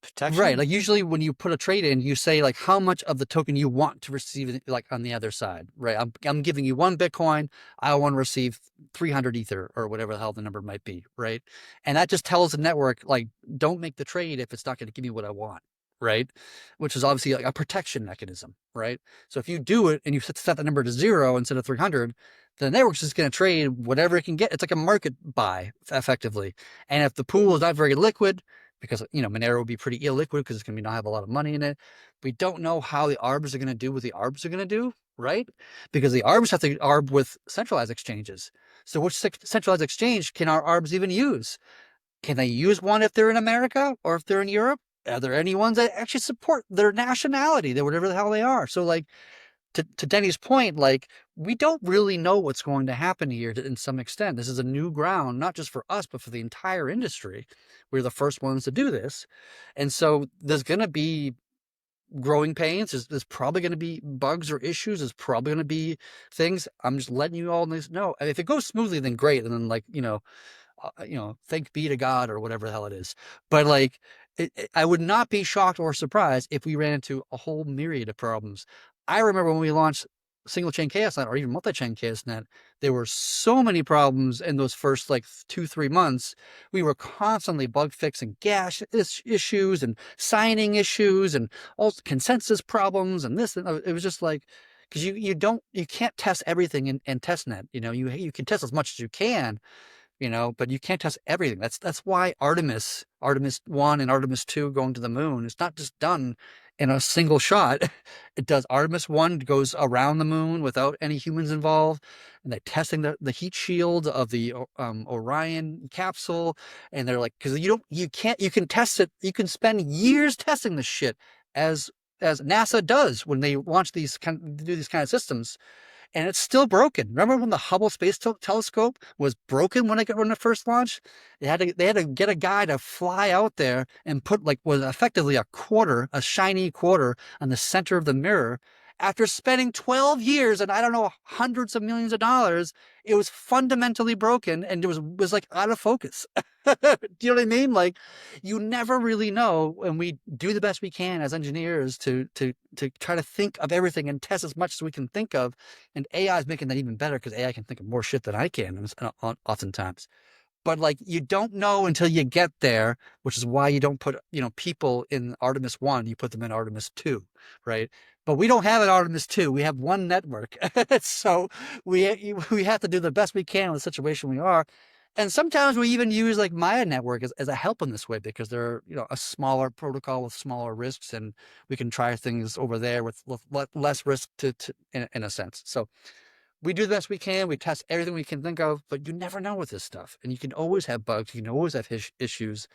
protection? Right. Like usually when you put a trade in, you say like how much of the token you want to receive like on the other side, right? I'm giving you 1 Bitcoin. I want to receive 300 Ether or whatever the hell the number might be, right? And that just tells the network, like, don't make the trade if it's not going to give me what I want, right? Which is obviously like a protection mechanism, right? So if you do it and you set the number to 0 instead of 300, the network's just going to trade whatever it can get. It's like a market buy, effectively. And if the pool is not very liquid, because Monero would be pretty illiquid because it's going to not have a lot of money in it, we don't know how the arbs are going to do what the arbs are going to do, right? Because the arbs have to arb with centralized exchanges. So which centralized exchange can our arbs even use? Can they use one if they're in America or if they're in Europe? Are there any ones that actually support their nationality, that whatever the hell they are? So like, to Denny's point, like, we don't really know what's going to happen here in some extent. This is a new ground, not just for us, but for the entire industry. We're the first ones to do this. And so there's going to be growing pains. There's probably going to be bugs or issues. There's probably going to be things. I'm just letting you all know. If it goes smoothly, then great. And then thank be to God or whatever the hell it is. But like, I would not be shocked or surprised if we ran into a whole myriad of problems. I remember when we launched single chain chaosnet or even multi-chain chaosnet, there were so many problems in those first like 2-3 months. We were constantly bug fixing gas issues and signing issues and all consensus problems and this. And it was just like, because you can't test everything in testnet. You can test as much as you can, but you can't test everything. That's why Artemis 1 and Artemis 2 going to the moon, it's not just done in a single shot. It does. Artemis 1 goes around the moon without any humans involved, and they're testing the heat shield of the Orion capsule, and they're like, because you can test it, you can spend years testing this shit, as NASA does when they launch do these kind of systems. And it's still broken. Remember when the Hubble Space Telescope was broken when it first launched? They had to get a guy to fly out there and put was effectively a shiny quarter on the center of the mirror. After spending 12 years and I don't know, hundreds of millions of dollars, it was fundamentally broken and it was like out of focus. Do you know what I mean? Like, you never really know, and we do the best we can as engineers to try to think of everything and test as much as we can think of. And AI is making that even better because AI can think of more shit than I can oftentimes. But like, you don't know until you get there, which is why you don't put people in Artemis 1, you put them in Artemis 2, right? But we don't have an Artemis 2. We have one network. So we have to do the best we can with the situation we are. And sometimes we even use like Maya network as a help in this way, because they're a smaller protocol with smaller risks, and we can try things over there with less risk in a sense. So we do the best we can. We test everything we can think of, but you never know with this stuff, and you can always have bugs. You can always have issues,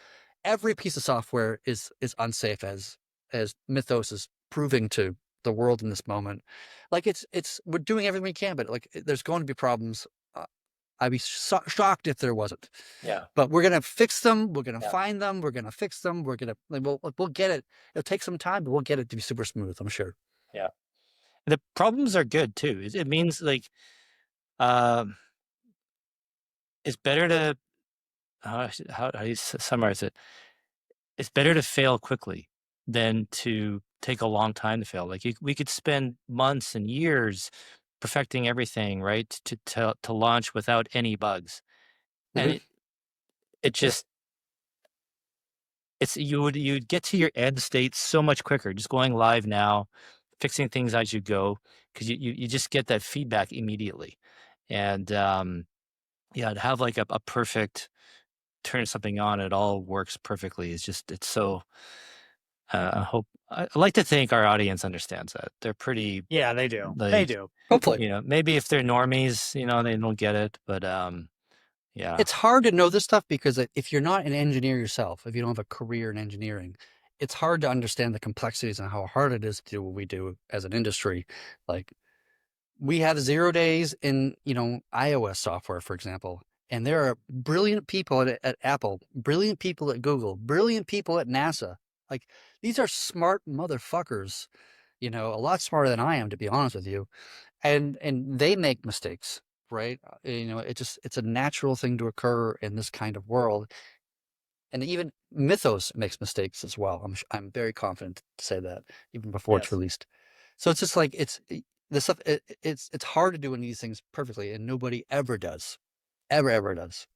every piece of software is unsafe, as Mythos is proving to the world in this moment. Like we're doing everything we can, but like there's going to be problems. I'd be shocked if there wasn't. Yeah. But we're gonna fix them. We're gonna Yeah. find them. We're gonna fix them. We're gonna we'll get it. It'll take some time, but we'll get it to be super smooth, I'm sure. Yeah. The problems are good too. It means like um, it's better to how do you summarize it? It's better to fail quickly than to take a long time to fail. Like we could spend months and years perfecting everything, right, to launch without any bugs, and Mhm. it just you'd get to your end state so much quicker just going live now, fixing things as you go, because you just get that feedback immediately, and yeah, to have like a perfect turn something on, it all works perfectly. It's so. I like to think our audience understands that. They're pretty Yeah, they do. They like, do. Hopefully. maybe if they're normies, they don't get it, but yeah. It's hard to know this stuff because if you're not an engineer yourself, if you don't have a career in engineering, it's hard to understand the complexities and how hard it is to do what we do as an industry. Like we have 0 days in, iOS software, for example, and there are brilliant people at Apple, brilliant people at Google, brilliant people at NASA. Like these are smart motherfuckers, a lot smarter than I am, to be honest with you. And they make mistakes, right? It's a natural thing to occur in this kind of world. And even Mythos makes mistakes as well. I'm very confident to say that even before it's Yes. released. So it's just like the stuff. It's hard to do any of these things perfectly, and nobody ever does, ever does.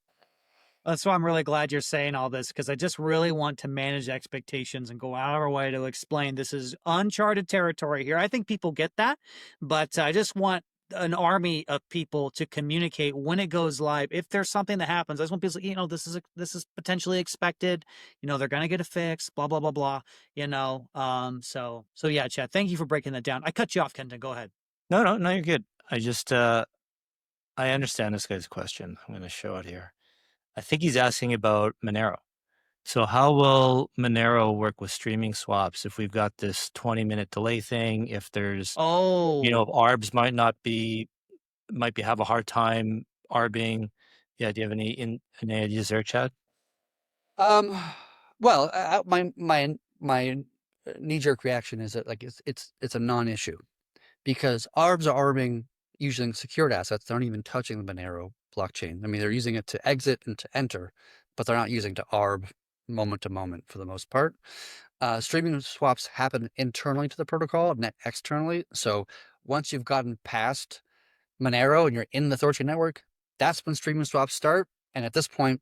That's why I'm really glad you're saying all this, because I just really want to manage expectations and go out of our way to explain this is uncharted territory here. I think people get that, but I just want an army of people to communicate when it goes live. If there's something that happens, I just want people to say, this is potentially expected. They're gonna get a fix. Blah blah blah blah. So yeah, Chad. Thank you for breaking that down. I cut you off, Kenton. Go ahead. No, you're good. I just I understand this guy's question. I'm going to show it here. I think he's asking about Monero. So how will Monero work with streaming swaps if we've got this 20-minute delay thing? If there's, Oh, ARBs might have a hard time arbing. Yeah, do you have any ideas there, Chad? Um, well, my knee-jerk reaction is that like it's a non-issue because ARBs are arbing using secured assets. They're not even touching the Monero blockchain. I mean, they're using it to exit and to enter, but they're not using to arb moment to moment for the most part. Streaming swaps happen internally to the protocol, not externally. So once you've gotten past Monero and you're in the THORChain network, that's when streaming swaps start. And at this point,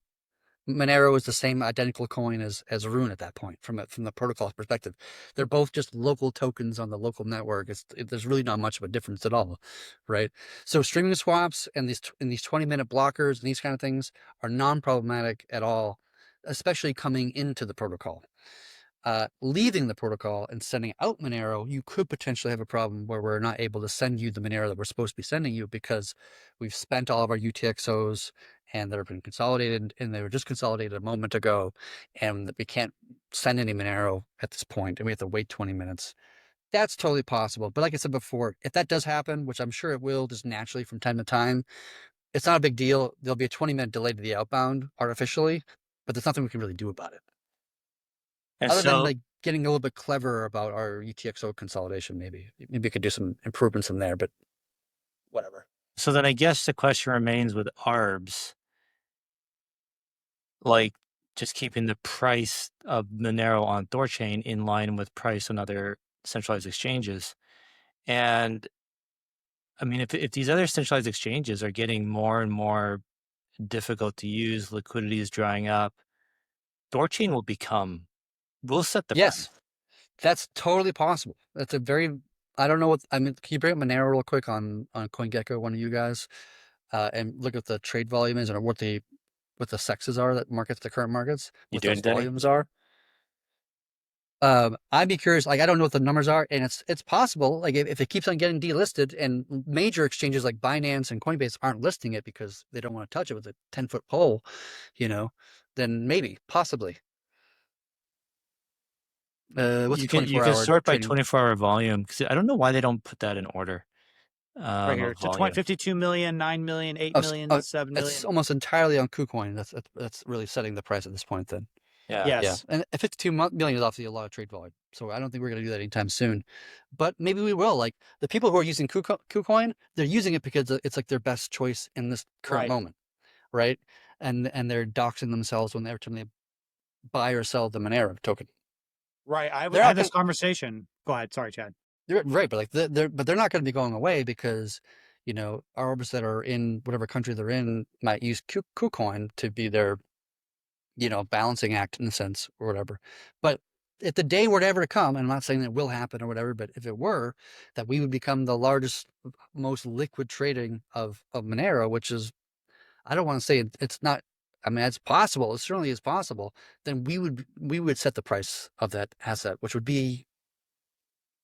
Monero is the same identical coin as Rune at that point from the protocol's perspective. They're both just local tokens on the local network. There's really not much of a difference at all, right? So streaming swaps and these 20-minute blockers and these kind of things are non-problematic at all, especially coming into the protocol. Leaving the protocol and sending out Monero, you could potentially have a problem where we're not able to send you the Monero that we're supposed to be sending you because we've spent all of our UTXOs and they've been consolidated, and they were just consolidated a moment ago, and we can't send any Monero at this point, and we have to wait 20 minutes. That's totally possible. But like I said before, if that does happen, which I'm sure it will just naturally from time to time, it's not a big deal. There'll be a 20-minute delay to the outbound artificially, but there's nothing we can really do about it. And Other than so, like getting a little bit clever about our UTXO consolidation, maybe we could do some improvements in there, but whatever. so then I guess the question remains with ARBs, like just keeping the price of Monero on THORChain in line with price on other centralized exchanges. And I mean, if these other centralized exchanges are getting more and more difficult to use, liquidity is drying up, THORChain will set the Yes, price. that's totally possible. That's a very, I don't know what, I mean, can you bring up Monero real quick on CoinGecko, one of you guys, and look at the trade volume is and what the sexes are that markets, the current markets, You what doing, those Denny? volumes are. I'd be curious. Like, I don't know what the numbers are, and it's possible. Like, if it keeps on getting delisted, and major exchanges like Binance and Coinbase aren't listing it because they don't want to touch it with a 10-foot pole, then maybe, possibly. What's You the can 24-hour sort by trading? 24-hour volume, because I don't know why they don't put that in order. Right here. Of So volume. 52 million, 9 million, 8 Oh, million, 7 million. it's almost entirely on KuCoin. That's really setting the price at this point. Then, Yeah. yeah, Yes. and 52 million is obviously a lot of trade volume. So I don't think we're going to do that anytime soon. But maybe we will. Like the people who are using KuCoin, they're using it because it's like their best choice in this current Right. moment, right? And they're doxing themselves when every time they buy or sell the Monero token. Right. I They're had not this conversation. Go ahead. Sorry, Chad. They're right, but like they're not going to be going away because arbs that are in whatever country they're in might use KuCoin to be their balancing act in a sense or whatever. But if the day were ever to come, and I'm not saying that it will happen or whatever, but if it were, that we would become the largest, most liquid trading of Monero, which is, I don't want to say it's not. I mean, it's possible. It certainly is possible. Then we would set the price of that asset, which would be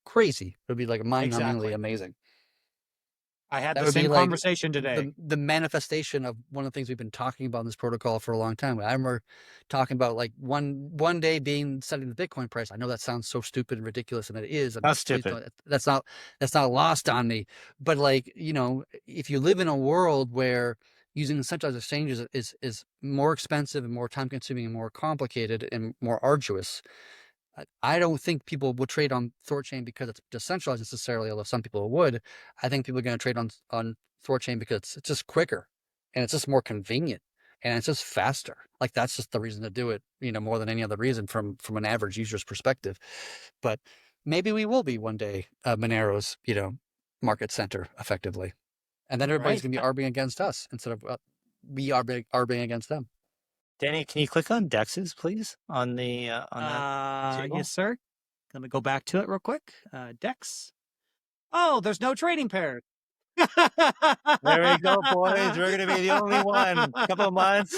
crazy. It would be like mind-numbingly Exactly. amazing. I had That the would be same like conversation today. the manifestation of one of the things we've been talking about in this protocol for a long time. I remember talking about like one day being setting the Bitcoin price. I know that sounds so stupid and ridiculous, and it is. And That's please stupid. that's not lost on me. But like if you live in a world where using centralized exchanges is more expensive and more time consuming and more complicated and more arduous, I don't think people will trade on THORChain because it's decentralized necessarily, although some people would. I think people are going to trade on THORChain because it's just quicker and it's just more convenient and it's just faster. Like that's just the reason to do it, more than any other reason from an average user's perspective. But maybe we will be one day Monero's, market center effectively. And then everybody's Right. going to be arbing against us instead of we arbing against them. Danny, can you click on DEXs, please, on the on that table? Yes, sir. Let me go back to it real quick. Dex. Oh, there's no trading pairs. There we go, boys. We're gonna be the only one. Couple of months.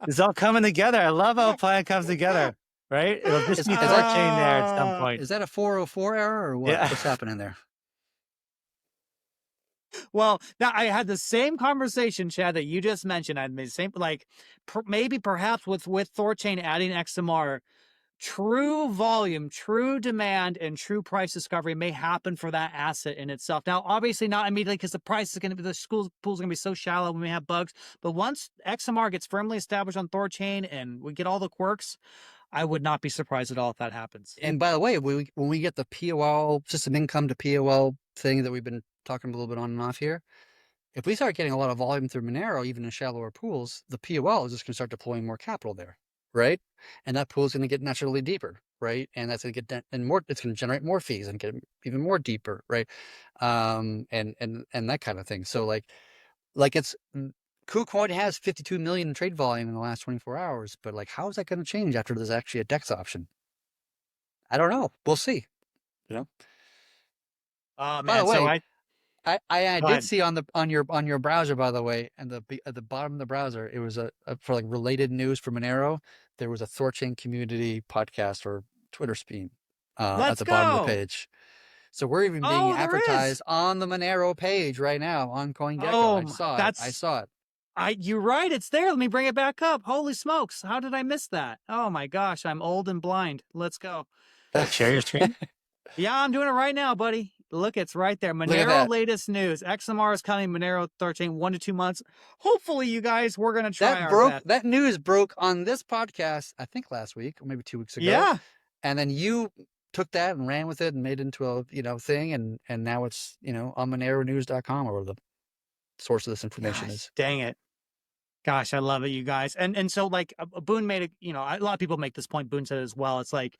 It's all coming together. I love how a plan comes together. Right? It'll just be THORChain there at some point. Is that a 404 error or what? Yeah. What's happening there? Well, now I had the same conversation, Chad, that you just mentioned. I had the same, like, maybe perhaps with THORChain adding XMR, true volume, true demand, and true price discovery may happen for that asset in itself. Now, obviously not immediately because the price is going to be, the pool's going to be so shallow when we have bugs. But once XMR gets firmly established on THORChain and we get all the quirks, I would not be surprised at all if that happens. And by the way, when we get the POL, system income to POL thing that we've been talking a little bit on and off here, if we start getting a lot of volume through Monero, even in shallower pools, the POL is just going to start deploying more capital there, right? And that pool is going to get naturally deeper, right? And that's going to get and more. It's going to generate more fees and get even more deeper, right? And that kind of thing. So like it's KuCoin has 52 million in trade volume in the last 24 hours, but like, how is that going to change after there's actually a DEX option? I don't know. We'll see. Oh By man, the way, so I Go did ahead. see on your browser, by the way, and at the bottom of the browser, it was a for like related news for Monero. There was a THORChain community podcast or Twitter stream at Let's the bottom of the go. page. So we're even being Oh, there is. advertised on the Monero page right now on CoinGecko. Oh, I saw it. I that's saw it. you're right. It's there. Let me bring it back up. Holy smokes. How did I miss that? Oh my gosh. I'm old and blind. Let's go. Share your screen. Yeah, I'm doing it right now, buddy. Look, it's right there. at Monero that. latest news. XMR is coming. Monero THORChain 1 to 2 months. Hopefully, you guys, we're gonna try our best. That news broke on this podcast, I think last week or maybe 2 weeks ago. Yeah. And then you took that and ran with it and made it into a thing, and now it's on MoneroNews.com or where the source of this information is. Dang it. Gosh, I love it, you guys. And so like Boone made it, a lot of people make this point. Boone said it as well. It's like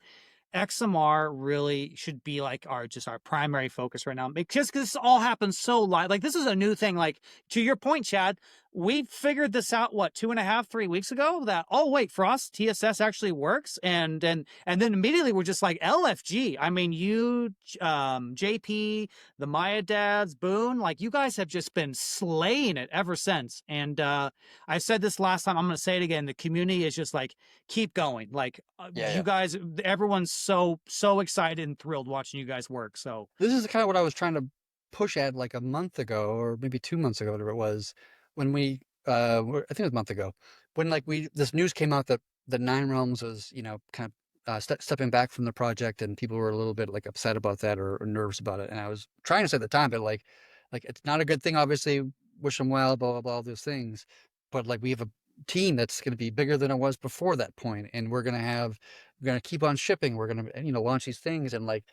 XMR really should be like our primary focus right now, because this all happens so live. Like this is a new thing. Like to your point, Chad, we figured this out 2.5, 3 weeks ago. That Frost TSS actually works, and then immediately we're just like LFG. I mean, you, JP, the Maya dads, Boone, like you guys have just been slaying it ever since. And I said this last time. I'm going to say it again. The community is just like keep going. Like you guys, everyone's so excited and thrilled watching you guys work. So this is kind of what I was trying to push at like a month ago or maybe 2 months ago, whatever it was, when we I think it was a month ago, when like this news came out that the 9 Realms was kind of stepping back from the project, and people were a little bit like upset about that or nervous about it. And I was trying to say at the time, but like it's not a good thing. Obviously, wish them well, blah blah blah, all those things. But like we have a team that's going to be bigger than it was before that point, and we're going to keep on shipping. We're going to launch these things, and like,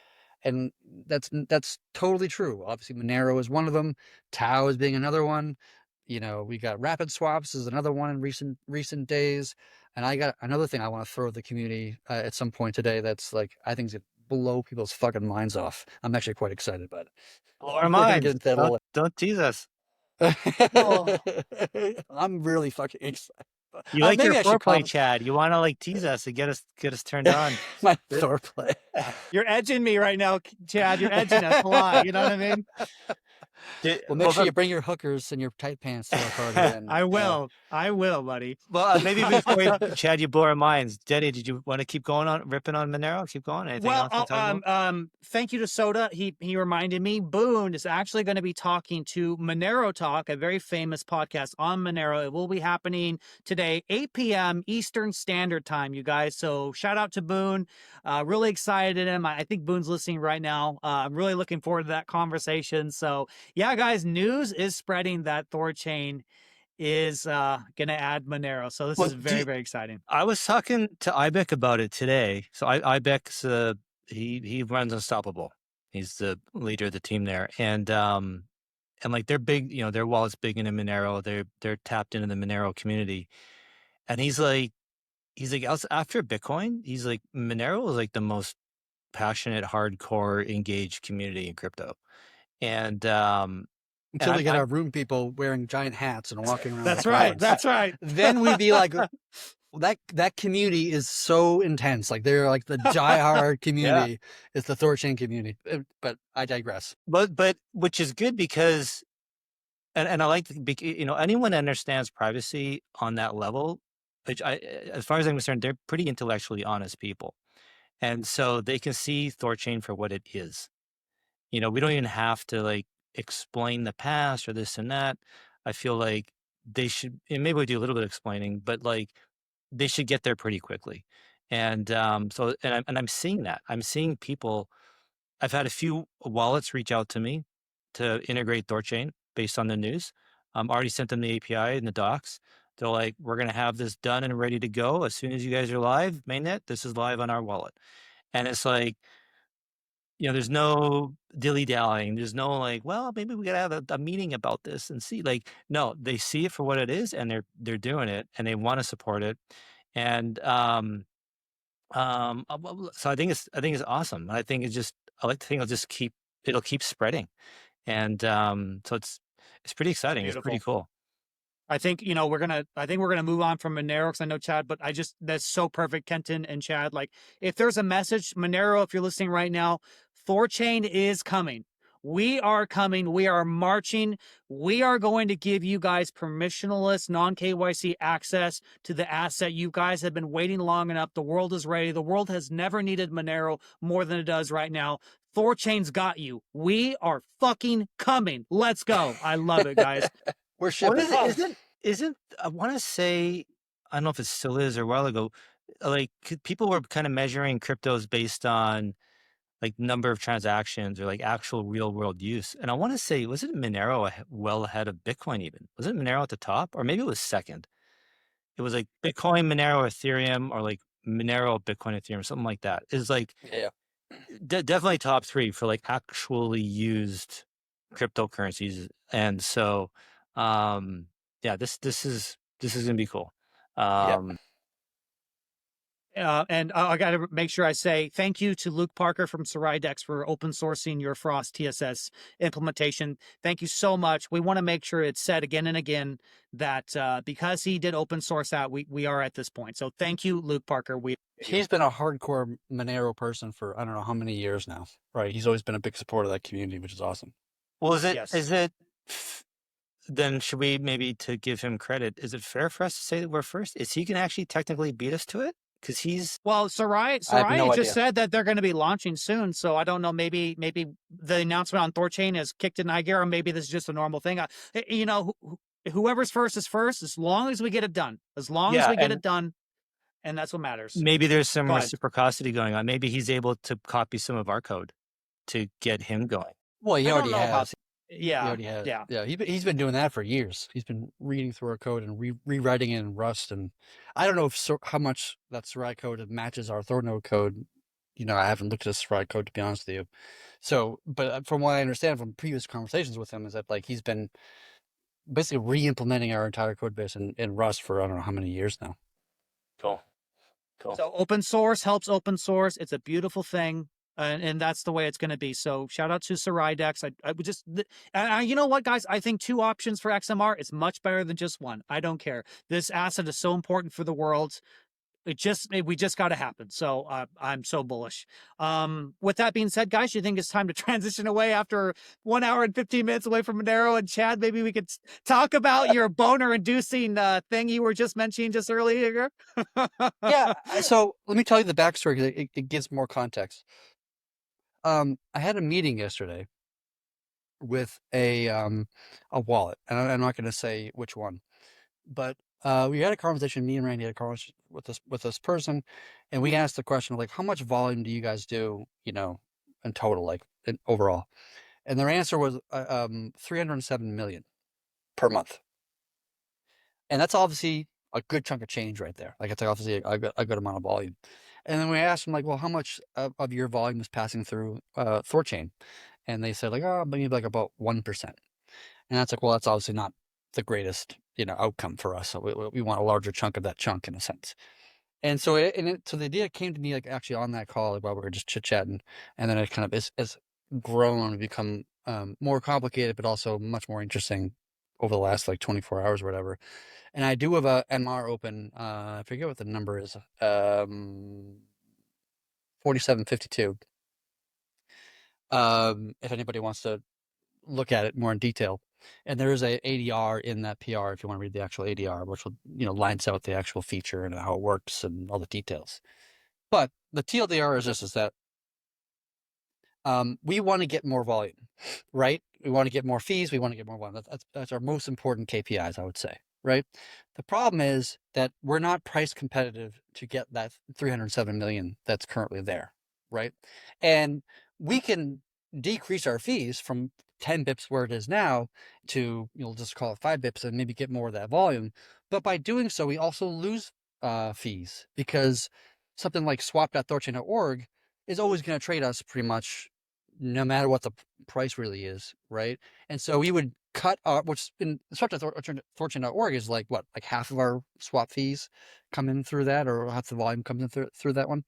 and that's totally true. Obviously, Monero is one of them. Tau is being another one. We got rapid swaps is another one in recent days. And I got another thing I want to throw at the community at some point today. That's like, I think it's blow people's fucking minds off. I'm actually quite excited about it. Blow our minds. Don't tease us. I'm really fucking excited. You like your foreplay, Chad. You want to like tease us and get us turned on. My foreplay. You're edging me right now, Chad. You're edging us a lot. You know what I mean? Well, make sure you bring your hookers and your tight pants to our party. Then. I will, buddy. Well, maybe before Chad, you blow our minds. Denny, did you want to keep going on ripping on Monero? Keep going. Anything else to talk about? Thank you to Soda. He reminded me. Boone is actually going to be talking to Monero Talk, a very famous podcast on Monero. It will be happening today, 8 p.m. Eastern Standard Time, you guys. So shout out to Boone. Really excited him. I think Boone's listening right now. I'm really looking forward to that conversation. So yeah, guys, news is spreading that THORChain is going to add Monero. So this is very, very exciting. I was talking to Ibec about it today. So Ibec's he runs Unstoppable. He's the leader of the team there, and like they're big. Their wallet's big into Monero. They're tapped into the Monero community, and he's like after Bitcoin, he's like Monero is like the most passionate, hardcore, engaged community in crypto. And until we get our room people wearing giant hats and walking around. That's right. That's right. Then we'd be like, that community is so intense. Like they're like the diehard community. It's the THORChain community. But I digress. But which is good because, and I like anyone that understands privacy on that level, which as far as I'm concerned, they're pretty intellectually honest people, and so they can see THORChain for what it is. We don't even have to like explain the past or this and that. I feel like they should, and maybe we do a little bit of explaining, but like they should get there pretty quickly. And I'm seeing that. I'm seeing people. I've had a few wallets reach out to me to integrate THORChain based on the news. Already sent them the API and the docs. They're like, we're going to have this done and ready to go as soon as you guys are live. Mainnet, this is live on our wallet. And it's like, there's no dilly-dallying. There's no like, well, maybe we gotta have a meeting about this and see. Like, no, they see it for what it is, and they're doing it, and they want to support it. And so I think it's awesome. I think I like to think it'll keep spreading, and so it's pretty exciting. Beautiful. It's pretty cool. I think we're gonna move on from Monero because I know Chad, but that's so perfect, Kenton and Chad. Like, if there's a message, Monero, if you're listening right now, THORChain is coming. We are coming. We are marching. We are going to give you guys permissionless, non-KYC access to the asset. You guys have been waiting long enough. The world is ready. The world has never needed Monero more than it does right now. THORChain's got you. We are fucking coming. Let's go. I love it, guys. We're shipping. Isn't I want to say, I don't know if it still is or a while ago, like people were kind of measuring cryptos based on like number of transactions or like actual real world use. And I want to say, was it Monero well ahead of Bitcoin even? Was it Monero at the top? Or maybe it was second. It was like Bitcoin, Monero, Ethereum, or like Monero, Bitcoin, Ethereum, something like that. It's like definitely top three for like actually used cryptocurrencies. And so this is gonna be cool. And I got to make sure I say thank you to Luke Parker from Soridex for open sourcing your Frost TSS implementation. Thank you so much. We want to make sure it's said again and again that because he did open source that, we are at this point. So thank you, Luke Parker. He's been a hardcore Monero person for I don't know how many years now. Right? He's always been a big supporter of that community, which is awesome. Well, is it? Then should we maybe, to give him credit, is it fair for us to say that we're first? Is he going to actually technically beat us to it? Because he's Sarai just said that they're going to be launching soon. So I don't know. Maybe the announcement on THORChain has kicked in high gear, or maybe this is just a normal thing. Whoever's first is first. As long as we get it done. As long as we get it done. and that's what matters. Maybe there's some Go ahead. reciprocity going on. Maybe he's able to copy some of our code to get him going. Well, he I already don't know about has. He yeah, already has. yeah. Yeah, he's been doing that for years. He's been reading through our code and rewriting it in Rust. And I don't know if how much that Sarai code matches our Thornode code. You know, I haven't looked at the Sarai code, to be honest with you. So, but from what I understand from previous conversations with him is that like he's been basically re-implementing our entire code base in Rust for I don't know how many years now. Cool. So open source helps open source. It's a beautiful thing. And that's the way it's going to be. So shout out to Sarai Dex. I would just, you know what, guys? I think 2 options for XMR is much better than just 1. I don't care. This asset is so important for the world. We just got to happen. So I'm so bullish. With that being said, guys, you think it's time to transition away after 1 hour and 15 minutes away from Monero? And Chad, maybe we could talk about your boner-inducing thing you were just mentioning just earlier. Yeah. So let me tell you the backstory because it gives more context. I had a meeting yesterday with a wallet, and I'm not going to say which one, but we had a conversation. Me and Randy had a conversation with this person, and we asked the question of like, how much volume do you guys do, you know, in total, like overall? And their answer was 307 million per month, and that's obviously a good chunk of change right there. Like it's obviously a good amount of volume. And then we asked them like, well, how much of your volume is passing through THORChain? And they said like, oh, maybe like about 1%. And that's like, well, that's obviously not the greatest, you know, outcome for us. So we want a larger chunk of that chunk in a sense. And so so the idea came to me like actually on that call like, while we were just chit chatting, and then it kind of is grown and become more complicated, but also much more interesting over the last like 24 hours or whatever. And I do have a MR open. I forget what the number is. 4752. If anybody wants to look at it more in detail. And there is a ADR in that PR if you want to read the actual ADR, which will, you know, lines out the actual feature and how it works and all the details. But the TLDR is that we want to get more volume, right? We want to get more fees. We want to get more volume. That's our most important KPIs, I would say, right? The problem is that we're not price competitive to get that 307 million that's currently there, right? And we can decrease our fees from 10 bips where it is now to, you know, just call it 5 bips and maybe get more of that volume. But by doing so, we also lose fees because something like swap.thorchain.org is always going to trade us pretty much no matter what the price really is, right? And so we would cut our, which in swap.thorchain.org is like what, like half of our swap fees come in through that, or half the volume comes in through that one.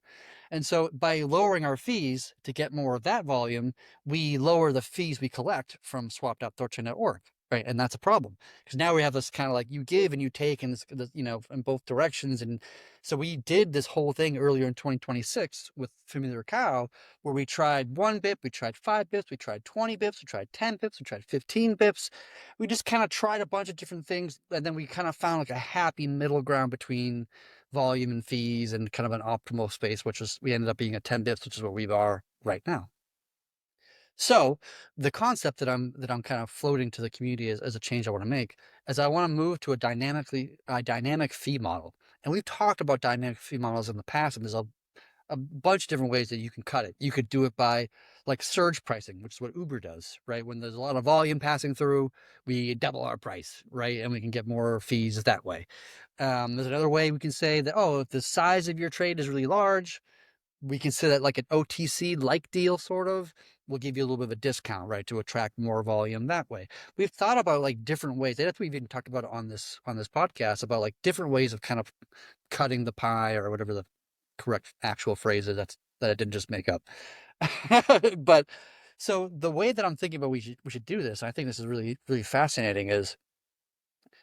And so by lowering our fees to get more of that volume, we lower the fees we collect from swap.thorchain.org. Right. And that's a problem because now we have this kind of like you give and you take and this, you know, in both directions. And so we did this whole thing earlier in 2026 with Familiar Cow, where we tried 1 bip, we tried 5 bips, we tried 20 bips, we tried 10 bips, we tried 15 bips. We just kind of tried a bunch of different things. And then we kind of found like a happy middle ground between volume and fees and kind of an optimal space, which was we ended up being at 10 bips, which is what we are right now. So the concept that I'm kind of floating to the community as a change I want to make is I want to move to a dynamic fee model. And we've talked about dynamic fee models in the past, and there's a bunch of different ways that you can cut it. You could do it by like surge pricing, which is what Uber does, right? When there's a lot of volume passing through, we double our price, right? And we can get more fees that way. There's another way we can say that, oh, if the size of your trade is really large, we consider that like an OTC like deal sort of. We'll give you a little bit of a discount, right, to attract more volume that way. We've thought about like different ways. That's what we've even talked about on this podcast about like different ways of kind of cutting the pie or whatever the correct actual phrase is. That I didn't just make up. But so the way that I'm thinking about we should do this, I think this is really, really fascinating, is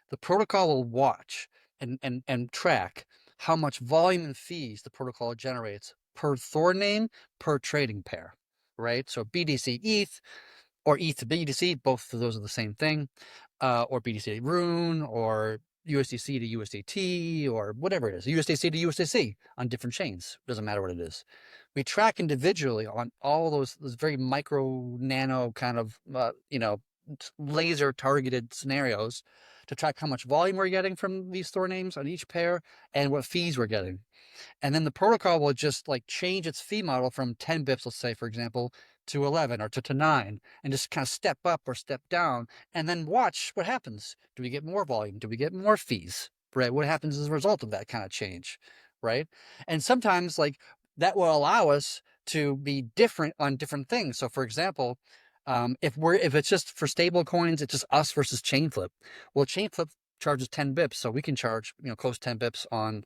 the protocol will watch and track how much volume and fees the protocol generates per Thor name per trading pair, right? So BTC ETH or ETH to BTC, both of those are the same thing, or BTC Rune or USDC to USDT or whatever it is, USDC to USDC on different chains. Doesn't matter what it is. We track individually on all those very micro nano kind of, you know, laser targeted scenarios to track how much volume we're getting from these Thor names on each pair and what fees we're getting. And then the protocol will just like change its fee model from 10 bips, let's say, for example, to 11 or to 9, and just kind of step up or step down and then watch what happens. Do we get more volume? Do we get more fees? Right? What happens as a result of that kind of change? Right? And sometimes like that will allow us to be different on different things. So for example, if it's just for stable coins, it's just us versus Chainflip. Well, Chainflip charges 10 bips, so we can charge close to 10 bips on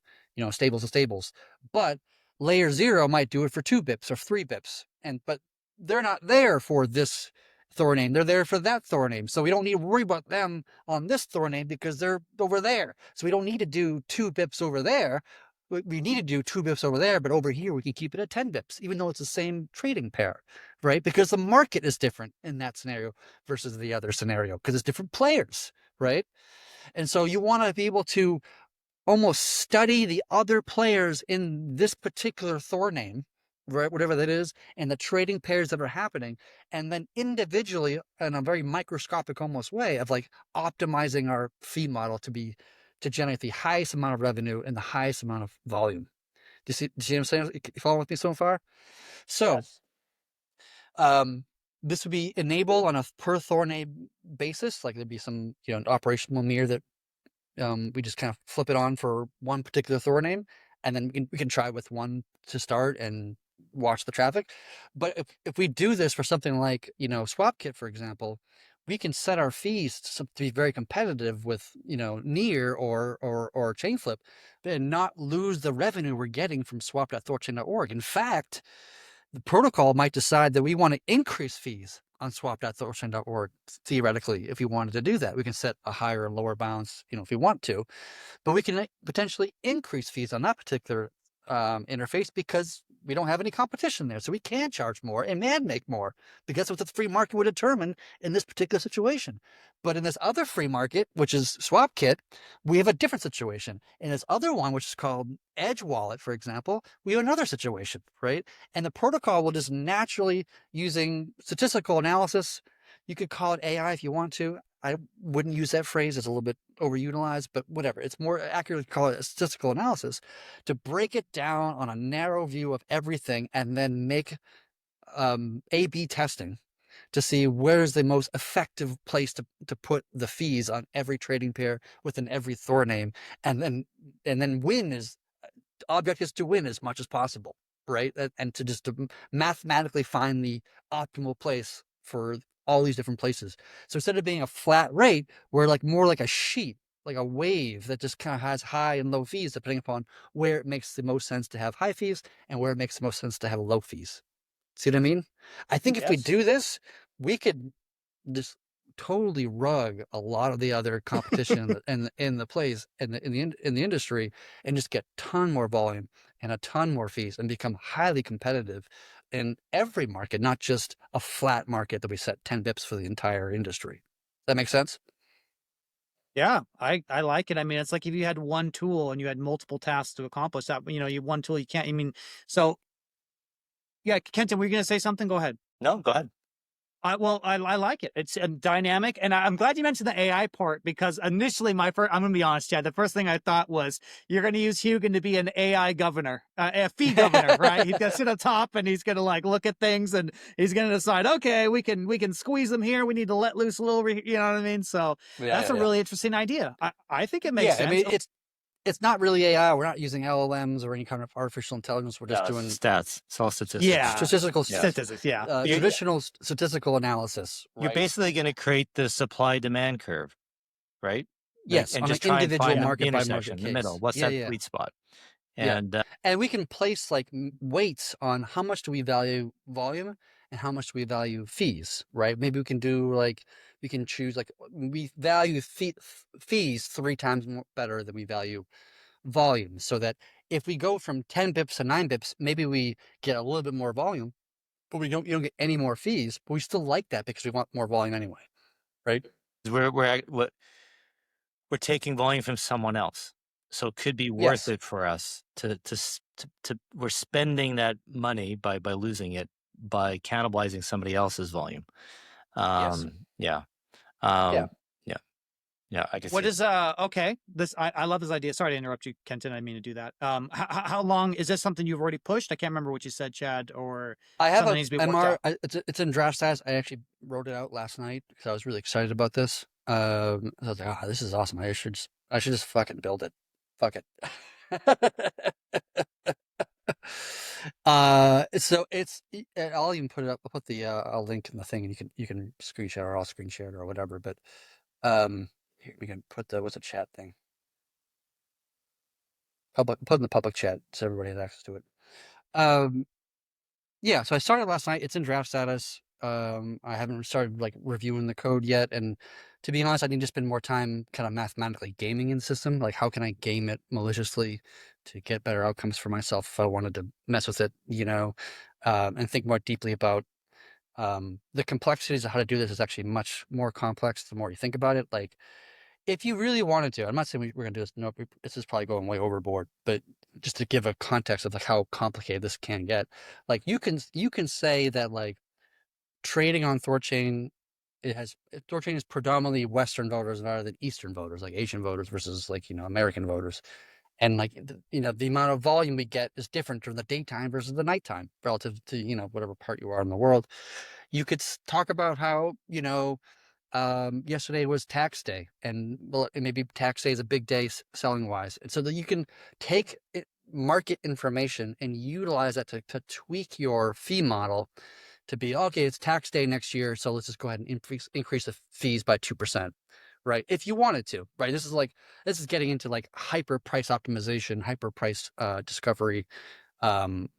stables to stables. But layer 0 might do it for 2 bips or 3 bips, but they're not there for this Thor name. They're there for that Thor name. So we don't need to worry about them on this Thor name because they're over there. So we don't need to do 2 bips over there. We need to do 2 bips over there, but over here we can keep it at 10 bips, even though it's the same trading pair, right? Because the market is different in that scenario versus the other scenario because it's different players, right? And so you want to be able to almost study the other players in this particular Thor name, right? Whatever that is, and the trading pairs that are happening, and then individually in a very microscopic almost way of like optimizing our fee model to generate the highest amount of revenue and the highest amount of volume. Do you see what I'm saying? You follow with me so far? So this would be enabled on a per Thor name basis. Like there'd be some operational mirror that we just kind of flip it on for one particular Thor name, and then we can try with one to start and watch the traffic. But if we do this for something like SwapKit, for example, we can set our fees to be very competitive with Near or Chainflip, and not lose the revenue we're getting from swap.thorchain.org. In fact, the protocol might decide that we want to increase fees on swap.thorchain.org. Theoretically, if we wanted to do that, we can set a higher and lower bounds, if we want to, but we can potentially increase fees on that particular interface because we don't have any competition there. So we can charge more and make more because that's what the free market would determine in this particular situation. But in this other free market, which is SwapKit, we have a different situation. In this other one, which is called Edge Wallet, for example, we have another situation, right? And the protocol will just naturally, using statistical analysis, you could call it AI if you want to. I wouldn't use that phrase. It's a little bit overutilized, but whatever. It's more accurately call it a statistical analysis to break it down on a narrow view of everything and then make A/B testing to see where's the most effective place to put the fees on every trading pair within every Thor name. And then win is, object is to win as much as possible, right? And to mathematically find the optimal place for all these different places. So instead of being a flat rate, we're like more like a sheet, like a wave that just kind of has high and low fees depending upon where it makes the most sense to have high fees and where it makes the most sense to have low fees. See what I mean? I think if we do this, we could just totally rug a lot of the other competition in the plays in the industry and just get a ton more volume and a ton more fees and become highly competitive in every market, not just a flat market that we set 10 bips for the entire industry. Does that make sense? Yeah, I like it. I mean, it's like if you had one tool and you had multiple tasks to accomplish that, you one tool, you can't, so yeah, Kenton, were you going to say something? Go ahead. No, go ahead. I like it. It's dynamic. And I'm glad you mentioned the AI part because initially I'm going to be honest, Chad, the first thing I thought was you're going to use Hugin to be an AI governor, a fee governor, right? He's going to sit on top and he's going to like look at things and he's going to decide, okay, we can squeeze them here. We need to let loose a little, you know what I mean? So that's a really interesting idea. I think it makes sense. I mean, it's not really AI. We're not using LLMs or any kind of artificial intelligence. We're just doing stats. It's all statistics. Yeah, statistical statistics. Yeah, traditional statistical analysis. Right? You're basically going to create the supply-demand curve, right? Yes, and on just an try individual and find market by the market intersection case. in the middle. What's that sweet spot? And and we can place like weights on how much do we value volume and how much do we value fees, right? Maybe we can do like we can choose like we value fees 3 times more better than we value volume, so that if we go from 10 bips to 9 bips, maybe we get a little bit more volume, but you don't get any more fees, but we still like that because we want more volume anyway, right? we're taking volume from someone else, so it could be worth it for us to we're spending that money by losing it by cannibalizing somebody else's volume. Yeah. Yeah, I can see What it. is okay? This I love this idea. Sorry to interrupt you, Kenton. I didn't mean to do that. How long is this something you've already pushed? I can't remember what you said, Chad, or I have something a needs to be worked MR. out. It's in draft status. I actually wrote it out last night because I was really excited about this. I was like, oh, this is awesome. I should just fucking build it. Fuck it. So I'll even put it up. I'll put the I'll link in the thing, and you can screen share, or I'll screen share it or whatever. But here, we can put the what's a chat thing. Put in the public chat so everybody has access to it. Um, yeah. So I started last night. It's in draft status. I haven't started like reviewing the code yet, and to be honest, I need to spend more time kind of mathematically gaming in the system. Like, how can I game it maliciously to get better outcomes for myself if I wanted to mess with it, and think more deeply about the complexities of how to do this is actually much more complex the more you think about it. Like, if you really wanted to, I'm not saying we're going to do this. No, this is probably going way overboard, but just to give a context of like how complicated this can get, like you can say that like trading on THORChain, THORChain is predominantly Western voters rather than Eastern voters, like Asian voters versus like American voters, and like the amount of volume we get is different during the daytime versus the nighttime relative to whatever part you are in the world. You could talk about how yesterday was tax day, and well, maybe tax day is a big day selling wise, and so that you can take market information and utilize that to tweak your fee model to be okay. It's tax day next year, so let's just go ahead and increase the fees by 2%, right? If you wanted to, right? This is getting into like hyper price optimization, hyper price discovery,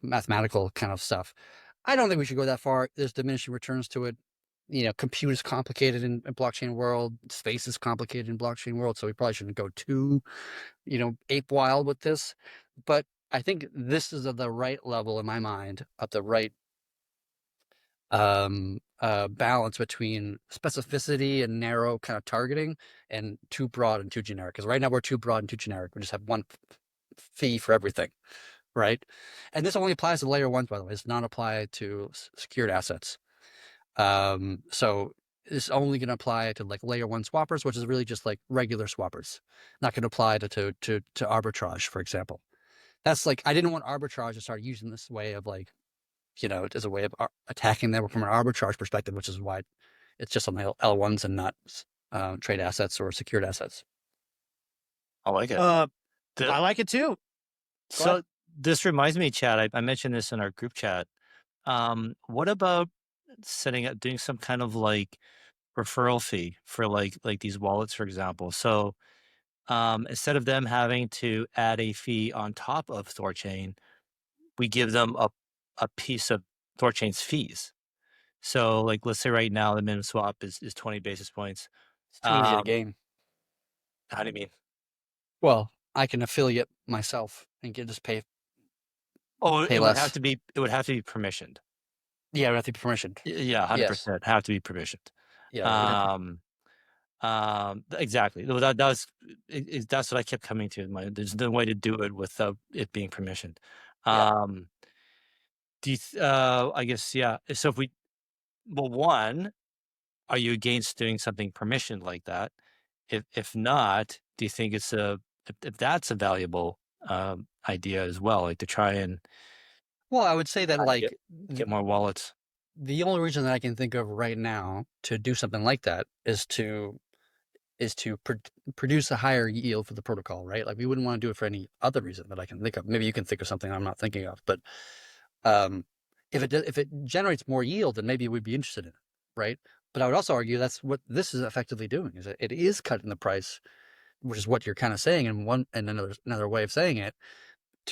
mathematical kind of stuff. I don't think we should go that far. There's diminishing returns to it. Compute is complicated in blockchain world. Space is complicated in blockchain world. So we probably shouldn't go too, ape wild with this. But I think this is at the right level in my mind, at the right balance between specificity and narrow kind of targeting, and too broad and too generic. Because right now we're too broad and too generic. We just have one fee for everything, right? And this only applies to layer ones, by the way. It's not applied to secured assets. So it's only going to apply to like layer one swappers, which is really just like regular swappers. Not going to apply to arbitrage, for example. That's like, I didn't want arbitrage to start using this way of like, as a way of attacking them from an arbitrage perspective, which is why it's just on the L1s and not trade assets or secured assets. I like it. I like it too. So this reminds me, Chad, I mentioned this in our group chat. What about doing some kind of like referral fee for like these wallets, for example? So instead of them having to add a fee on top of THORChain, we give them a piece of THORChain's fees. So like, let's say right now the minimum swap is 20 basis points. It's too easy to game. How do you mean? Well, I can affiliate myself and just pay. Oh, pay it less. would have to be permissioned. Yeah, it would have to be permissioned. Yeah, 100% have to be permissioned. Yeah. Exactly. That's what I kept coming to. There's no way to do it without it being permissioned. Yeah. I guess, yeah. So one, are you against doing something permissioned like that? If not, do you think if that's a valuable idea as well, like to try and Well, I would say that like get more wallets? The only reason that I can think of right now to do something like that is to produce a higher yield for the protocol, right? Like we wouldn't want to do it for any other reason that I can think of. Maybe you can think of something I'm not thinking of, but if it generates more yield, then maybe we'd be interested in it, right? But I would also argue that's what this is effectively doing, is it is cutting the price, which is what you're kind of saying in another way of saying it,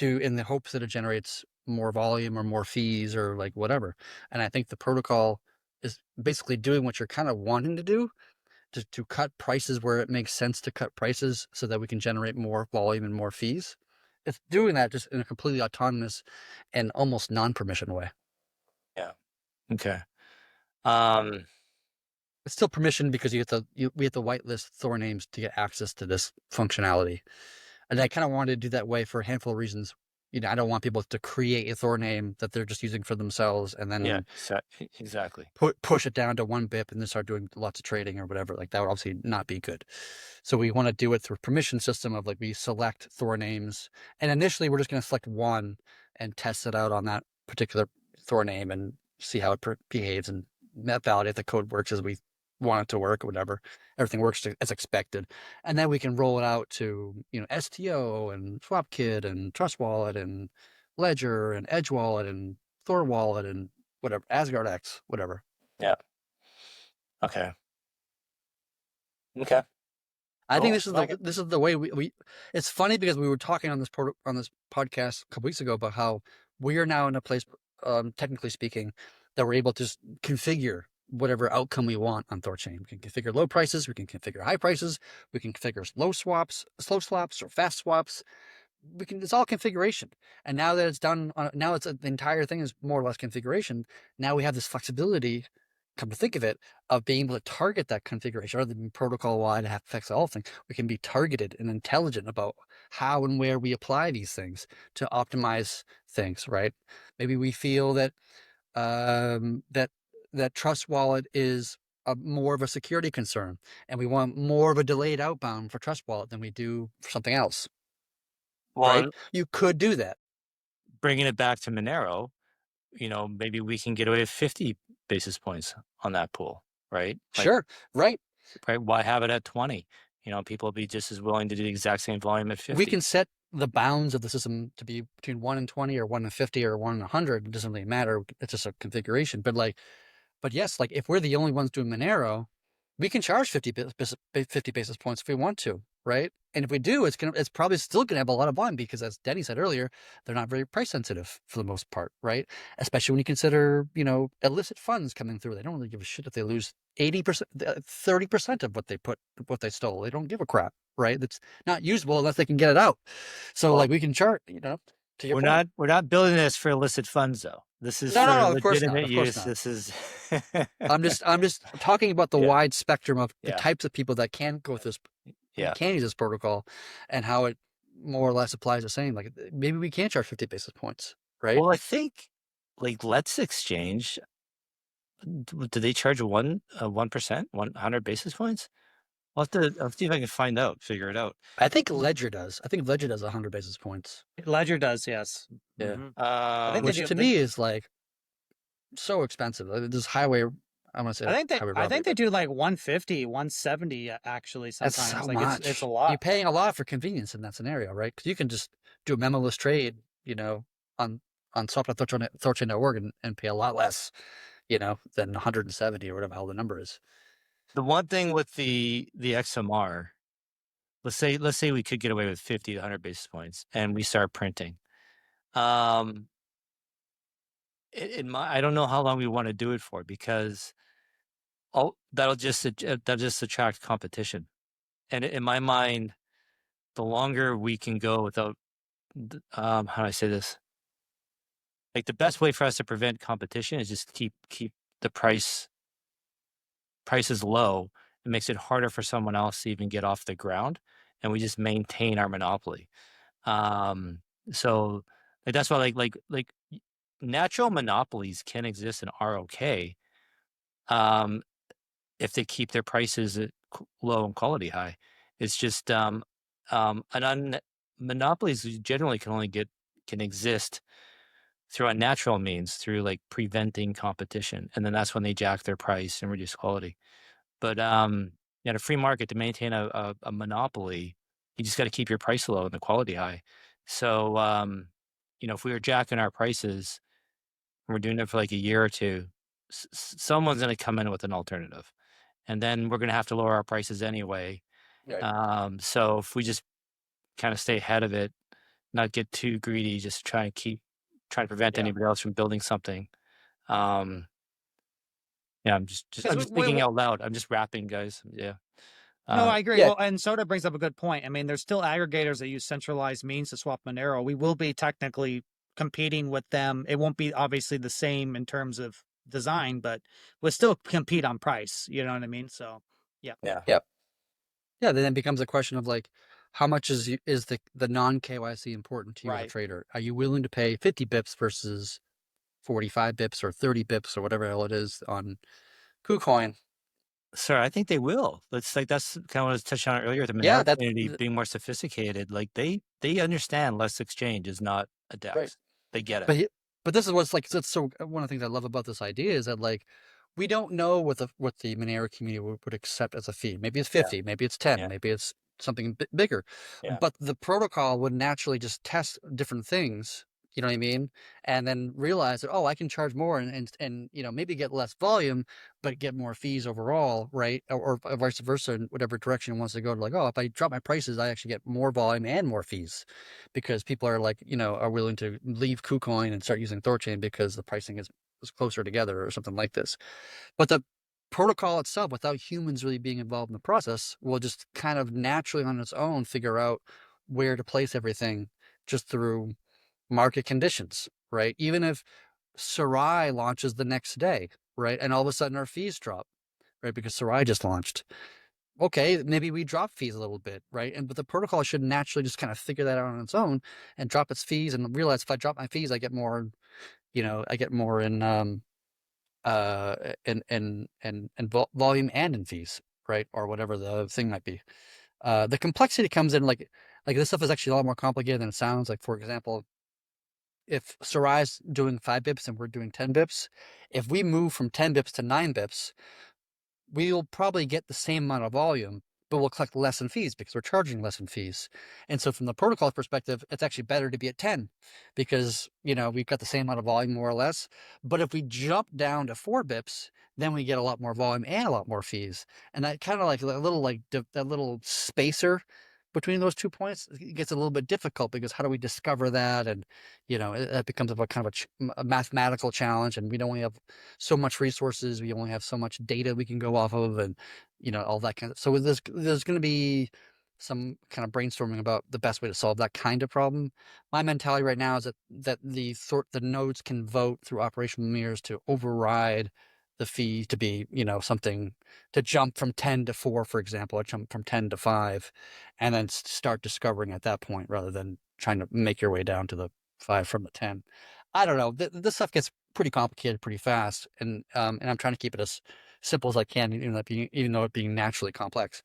in the hopes that it generates more volume or more fees or like whatever. And I think the protocol is basically doing what you're kind of wanting to do, to cut prices where it makes sense to cut prices so that we can generate more volume and more fees. It's doing that just in a completely autonomous and almost non-permission way. Yeah. Okay. It's still permission because we have to whitelist Thor names to get access to this functionality. And I kind of wanted to do that way for a handful of reasons. I don't want people to create a Thor name that they're just using for themselves and then exactly. push it down to 1 BIP and then start doing lots of trading or whatever. Like that would obviously not be good. So we want to do it through a permission system of like we select Thor names, and initially we're just going to select one and test it out on that particular Thor name and see how it behaves and validate the code works as we want it to work or whatever. Everything works as expected, and then we can roll it out to STO and SwapKit and Trust Wallet and Ledger and Edge Wallet and Thor Wallet and whatever, Asgard X, whatever. Yeah. Okay. Okay. I think Cool. this is the way we. It's funny because we were talking on this podcast a couple weeks ago about how we are now in a place, technically speaking, that we're able to just configure whatever outcome we want on THORChain. We can configure low prices, we can configure high prices, we can configure slow swaps or fast swaps. It's all configuration. And now that it's done, now the entire thing is more or less configuration. Now we have this flexibility, come to think of it, of being able to target that configuration rather than protocol wide to have affects all things. We can be targeted and intelligent about how and where we apply these things to optimize things, right? Maybe we feel that that Trust Wallet is more of a security concern, and we want more of a delayed outbound for Trust Wallet than we do for something else. Well, right? You could do that. Bringing it back to Monero, maybe we can get away with 50 basis points on that pool, right? Sure, right. Right. Why have it at 20? People will be just as willing to do the exact same volume at 50. We can set the bounds of the system to be between 1 and 20 or 1 and 50 or 1 and 100. It doesn't really matter. It's just a configuration. But yes, like if we're the only ones doing Monero, we can charge 50 basis points if we want to, right? And if we do, it's probably still going to have a lot of volume because, as Denny said earlier, they're not very price sensitive for the most part, right? Especially when you consider, illicit funds coming through. They don't really give a shit if they lose 80%, 30% of what they stole. They don't give a crap, right? That's not usable unless they can get it out. So we can charge, to your point. We're not building this for illicit funds though. This is for legitimate use. This is I'm just talking about the wide spectrum of the types of people that can go with this, can use this protocol, and how it more or less applies the same. Like maybe we can charge 50 basis points, right? Well, I think Let's Exchange. Do they charge 1%, 100 basis points? I'll see if I can figure it out. I think Ledger does. I think Ledger does 100 basis points. Ledger does, yes. Yeah. Mm-hmm. Which to me is like so expensive. This highway, I want to say. I think they do like 150, 170 actually sometimes. That's so much. It's a lot. You're paying a lot for convenience in that scenario, right? Because you can just do a memoless trade, on swap.thorchain.org and pay a lot less, than 170 or whatever the hell the number is. The one thing with the XMR, let's say we could get away with 50 to 100 basis points and we start printing. I don't know how long we want to do it for because that'll just attract competition. And in my mind, the longer we can go without, how do I say this? Like the best way for us to prevent competition is just keep the prices low. It makes it harder for someone else to even get off the ground, and we just maintain our monopoly. So that's why like natural monopolies can exist and are okay, if they keep their prices low and quality high. It's just monopolies generally can exist through unnatural means, through like preventing competition, and then that's when they jack their price and reduce quality. But in a free market, to maintain a monopoly, you just got to keep your price low and the quality high. So if we were jacking our prices and we're doing it for like a year or two, someone's going to come in with an alternative, and then we're going to have to lower our prices anyway. Right. So if we just kind of stay ahead of it, not get too greedy, just try to prevent anybody else from building something. I'm just thinking out loud. I'm just rapping, guys. Yeah. No, I agree. Well, and Soda brings up a good point. I mean, there's still aggregators that use centralized means to swap Monero. We will be technically competing with them. It won't be obviously the same in terms of design, but we'll still compete on price. You know what I mean? So, yeah. Yeah. Then it becomes a question of like, how much is the non KYC important to you as a Right. trader? Are you willing to pay 50 bips versus 45 bips or 30 bips or whatever the hell it is on KuCoin? Sir, I think they will. That's kind of what I was touching on earlier. The Yeah, Monero community being more sophisticated, like they understand less exchange is not a right. DEX. They get it. But this is what's like. So one of the things I love about this idea is that like we don't know what the Monero community would accept as a fee. Maybe it's 50, maybe it's 10, Yeah. maybe it's something bigger. Yeah. But the protocol would naturally just test different things. You know what I mean? And then realize that, oh, I can charge more and maybe get less volume, but get more fees overall, right? Or vice versa, in whatever direction it wants to go. To like, oh, if I drop my prices, I actually get more volume and more fees, because people are like, are willing to leave KuCoin and start using THORChain because the pricing is closer together or something like this. But the protocol itself, without humans really being involved in the process, will just kind of naturally on its own figure out where to place everything just through market conditions, right? Even if Sarai launches the next day, right? And all of a sudden our fees drop, right? Because Sarai just launched. Okay, maybe we drop fees a little bit, right? But the protocol should naturally just kind of figure that out on its own and drop its fees and realize if I drop my fees, I get more, I get more in volume and in fees, right? Or whatever the thing might be. The complexity comes in like this stuff is actually a lot more complicated than it sounds. Like, for example, if Sarai's doing 5 bips and we're doing 10 bips, if we move from 10 bips to 9 bips, we'll probably get the same amount of volume, but we'll collect less in fees because we're charging less in fees. And so from the protocol perspective, it's actually better to be at 10 because, we've got the same amount of volume more or less. But if we jump down to 4 bips, then we get a lot more volume and a lot more fees. And that kind of like a little that little spacer between those 2 points, it gets a little bit difficult because how do we discover that? And, it becomes a kind of a mathematical challenge, and we don't only have so much resources. We only have so much data we can go off of, and all that kind of. So there's going to be some kind of brainstorming about the best way to solve that kind of problem. My mentality right now is that the nodes can vote through operational mirrors to override the fee to be something to jump from 10 to 4, for example, or jump from 10 to 5, and then start discovering at that point rather than trying to make your way down to the 5 from the 10. I don't know. This stuff gets pretty complicated pretty fast, and I'm trying to keep it as simple as I can, even though it being naturally complex.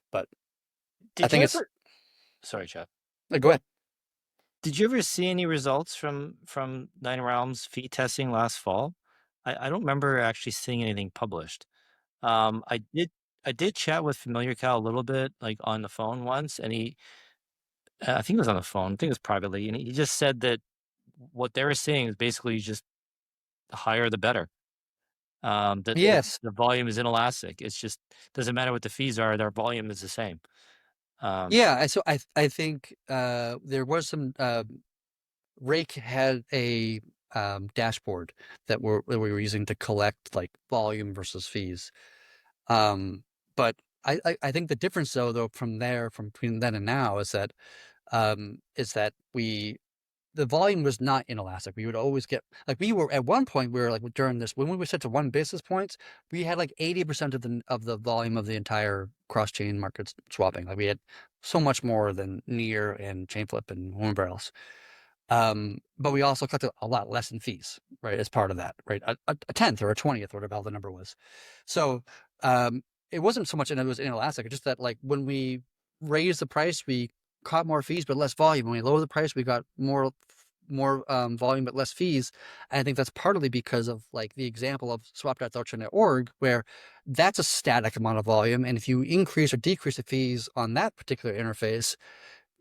But I think it's. Sorry, Chad. Go ahead. Did you ever see any results from Nine Realms fee testing last fall? I don't remember actually seeing anything published. I did chat with Familiar Cal a little bit, like on the phone once, and I think it was on the phone, I think it was privately, and he just said that what they were seeing is basically just the higher the better. That Yes. the volume is inelastic. It's just doesn't matter what the fees are; their volume is the same. Yeah. So I think there was some. Rake had a dashboard that we were using to collect like volume versus fees. But I think the difference though from between then and now is that the volume was not inelastic. We would always get like we were at one point we were like during this when we were set to 1 basis points, we had like 80% of the volume of the entire cross chain market swapping. Like we had so much more than Near and Chainflip and whoever else. But we also collected a lot less in fees, right? As part of that, right? A 10th or a 20th, whatever the number was. So it wasn't so much and it was inelastic. It's just that like when we raised the price, we caught more fees but less volume. When we lowered the price, we got more volume but less fees. And I think that's partly because of like the example of swap.THORChain.org, where that's a static amount of volume, and if you increase or decrease the fees on that particular interface,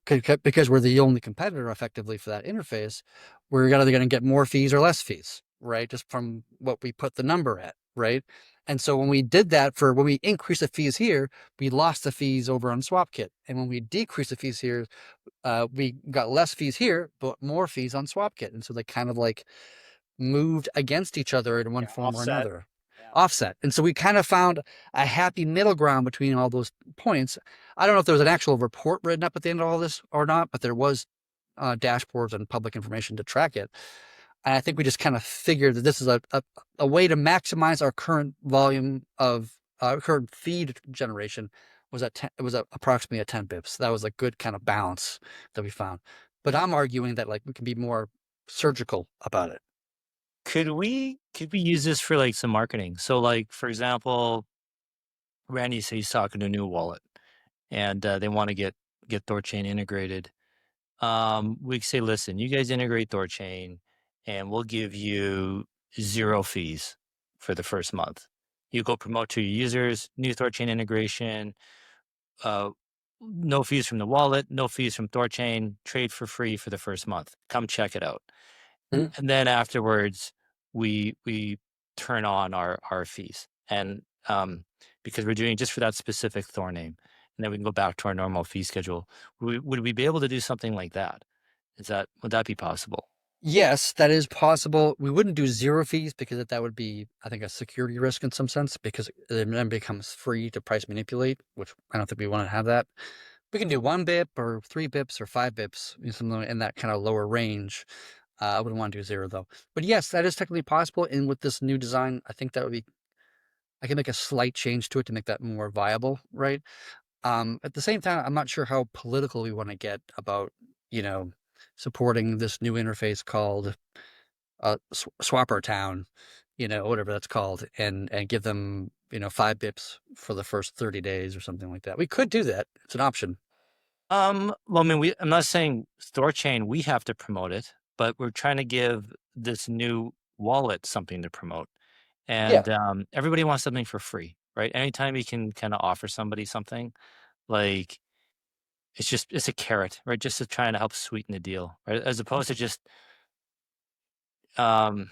because we're the only competitor effectively for that interface, we're either going to get more fees or less fees, right? Just from what we put the number at, right? And so when we did that when we increased the fees here, we lost the fees over on SwapKit. And when we decreased the fees here, we got less fees here, but more fees on SwapKit. And so they kind of like moved against each other in one form or another. Offset. And so we kind of found a happy middle ground between all those points. I don't know if there was an actual report written up at the end of all this or not, but there was dashboards and public information to track it. And I think we just kind of figured that this is a way to maximize our current volume of current feed generation was at 10, it was approximately at 10 bips. That was a good kind of balance that we found. But I'm arguing that like we can be more surgical about it. Could we use this for like some marketing? So like for example, Randy says he's talking to a new wallet and they want to get THORChain integrated. We could say, listen, you guys integrate THORChain and we'll give you 0 fees for the first month. You go promote to your users, new THORChain integration, uh, no fees from the wallet, no fees from THORChain, trade for free for the first month. Come check it out. Mhm. And then afterwards, we turn on our fees. And because we're doing it just for that specific Thor name. And then we can go back to our normal fee schedule. Would we be able to do something like that? Would that be possible? Yes, that is possible. We wouldn't do 0 fees because that would be, I think, a security risk in some sense because it then becomes free to price manipulate, which I don't think we want to have that. We can do 1 BIP or 3 bips or 5 bips, something in that kind of lower range. I wouldn't want to do 0 though. But yes, that is technically possible. And with this new design, I think that would be, I can make a slight change to it to make that more viable, right? At the same time, I'm not sure how political we want to get about, you know, supporting this new interface called Swapper Town, whatever that's called, and give them, 5 bips for the first 30 days or something like that. We could do that. It's an option. Well, I mean, I'm not saying THORChain, we have to promote it, but we're trying to give this new wallet something to promote. Yeah. And everybody wants something for free, right? Anytime you can kind of offer somebody something, like it's a carrot, right? Just to try to help sweeten the deal, right? As opposed to just um,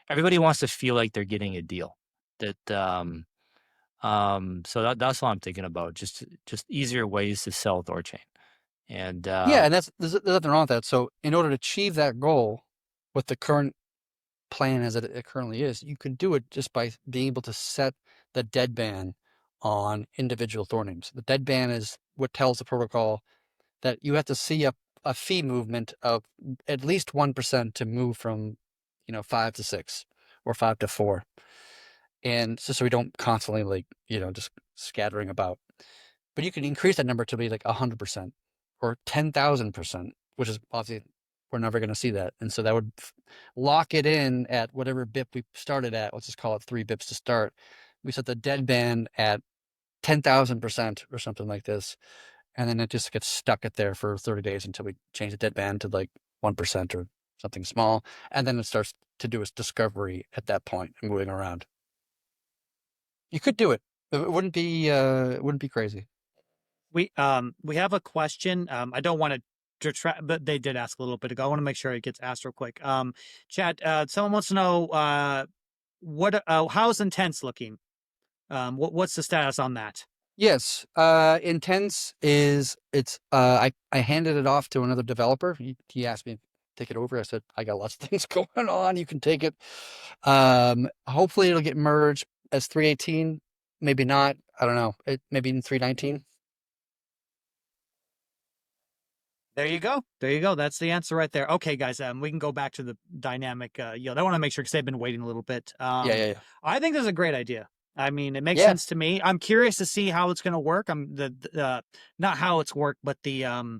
everybody wants to feel like they're getting a deal. So that's what I'm thinking about. Just easier ways to sell THORChain. And Yeah, and there's nothing wrong with that. So in order to achieve that goal with the current plan as it currently is, you could do it just by being able to set the deadband on individual Thor names. The deadband is what tells the protocol that you have to see a fee movement of at least 1% to move from, 5 to 6 or 5 to 4. And so we don't constantly like, just scattering about. But you can increase that number to be like 100% or 10,000%, which is obviously we're never going to see that. And so that would lock it in at whatever BIP we started at. Let's just call it 3 bips to start. We set the deadband at 10,000% or something like this. And then it just gets stuck at there for 30 days until we change the deadband to like 1% or something small. And then it starts to do its discovery at that point and moving around. You could do it. It wouldn't be crazy. We have a question. I don't want to detract, but they did ask a little bit ago. I want to make sure it gets asked real quick. Chad, someone wants to know how's Intense looking? What's the status on that? Yes, Intense is it's I handed it off to another developer. He asked me to take it over. I said I got lots of things going on. You can take it. Hopefully it'll get merged as 318. Maybe not. I don't know. Maybe in 319. There you go. There you go. That's the answer right there. Okay, guys. We can go back to the dynamic yield. I want to make sure because they've been waiting a little bit. Yeah. I think this is a great idea. I mean, it makes Yeah. sense to me. I'm curious to see how it's going to work. I'm not how it's worked, but the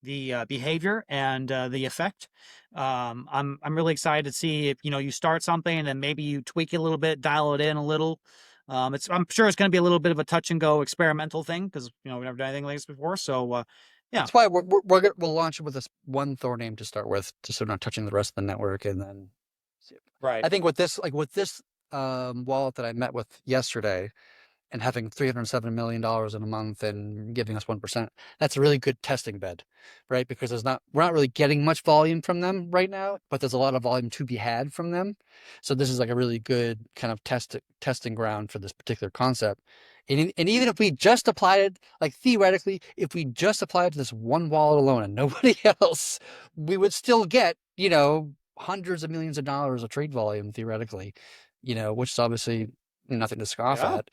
behavior and the effect. I'm really excited to see if you start something and then maybe you tweak it a little bit, dial it in a little. I'm sure it's going to be a little bit of a touch and go experimental thing because we've never done anything like this before. So yeah, That's why we'll launch it with this one Thor name to start with, just so we're not touching the rest of the network, and then right. I think with this wallet that I met with yesterday, and having $307 million in a month and giving us 1%, that's a really good testing bed, right? Because we're not really getting much volume from them right now, but there's a lot of volume to be had from them. So this is like a really good kind of testing ground for this particular concept. And even if we just applied it, like theoretically, if we just applied it to this one wallet alone and nobody else, we would still get, hundreds of millions of dollars of trade volume theoretically, which is obviously nothing to scoff Yeah. at.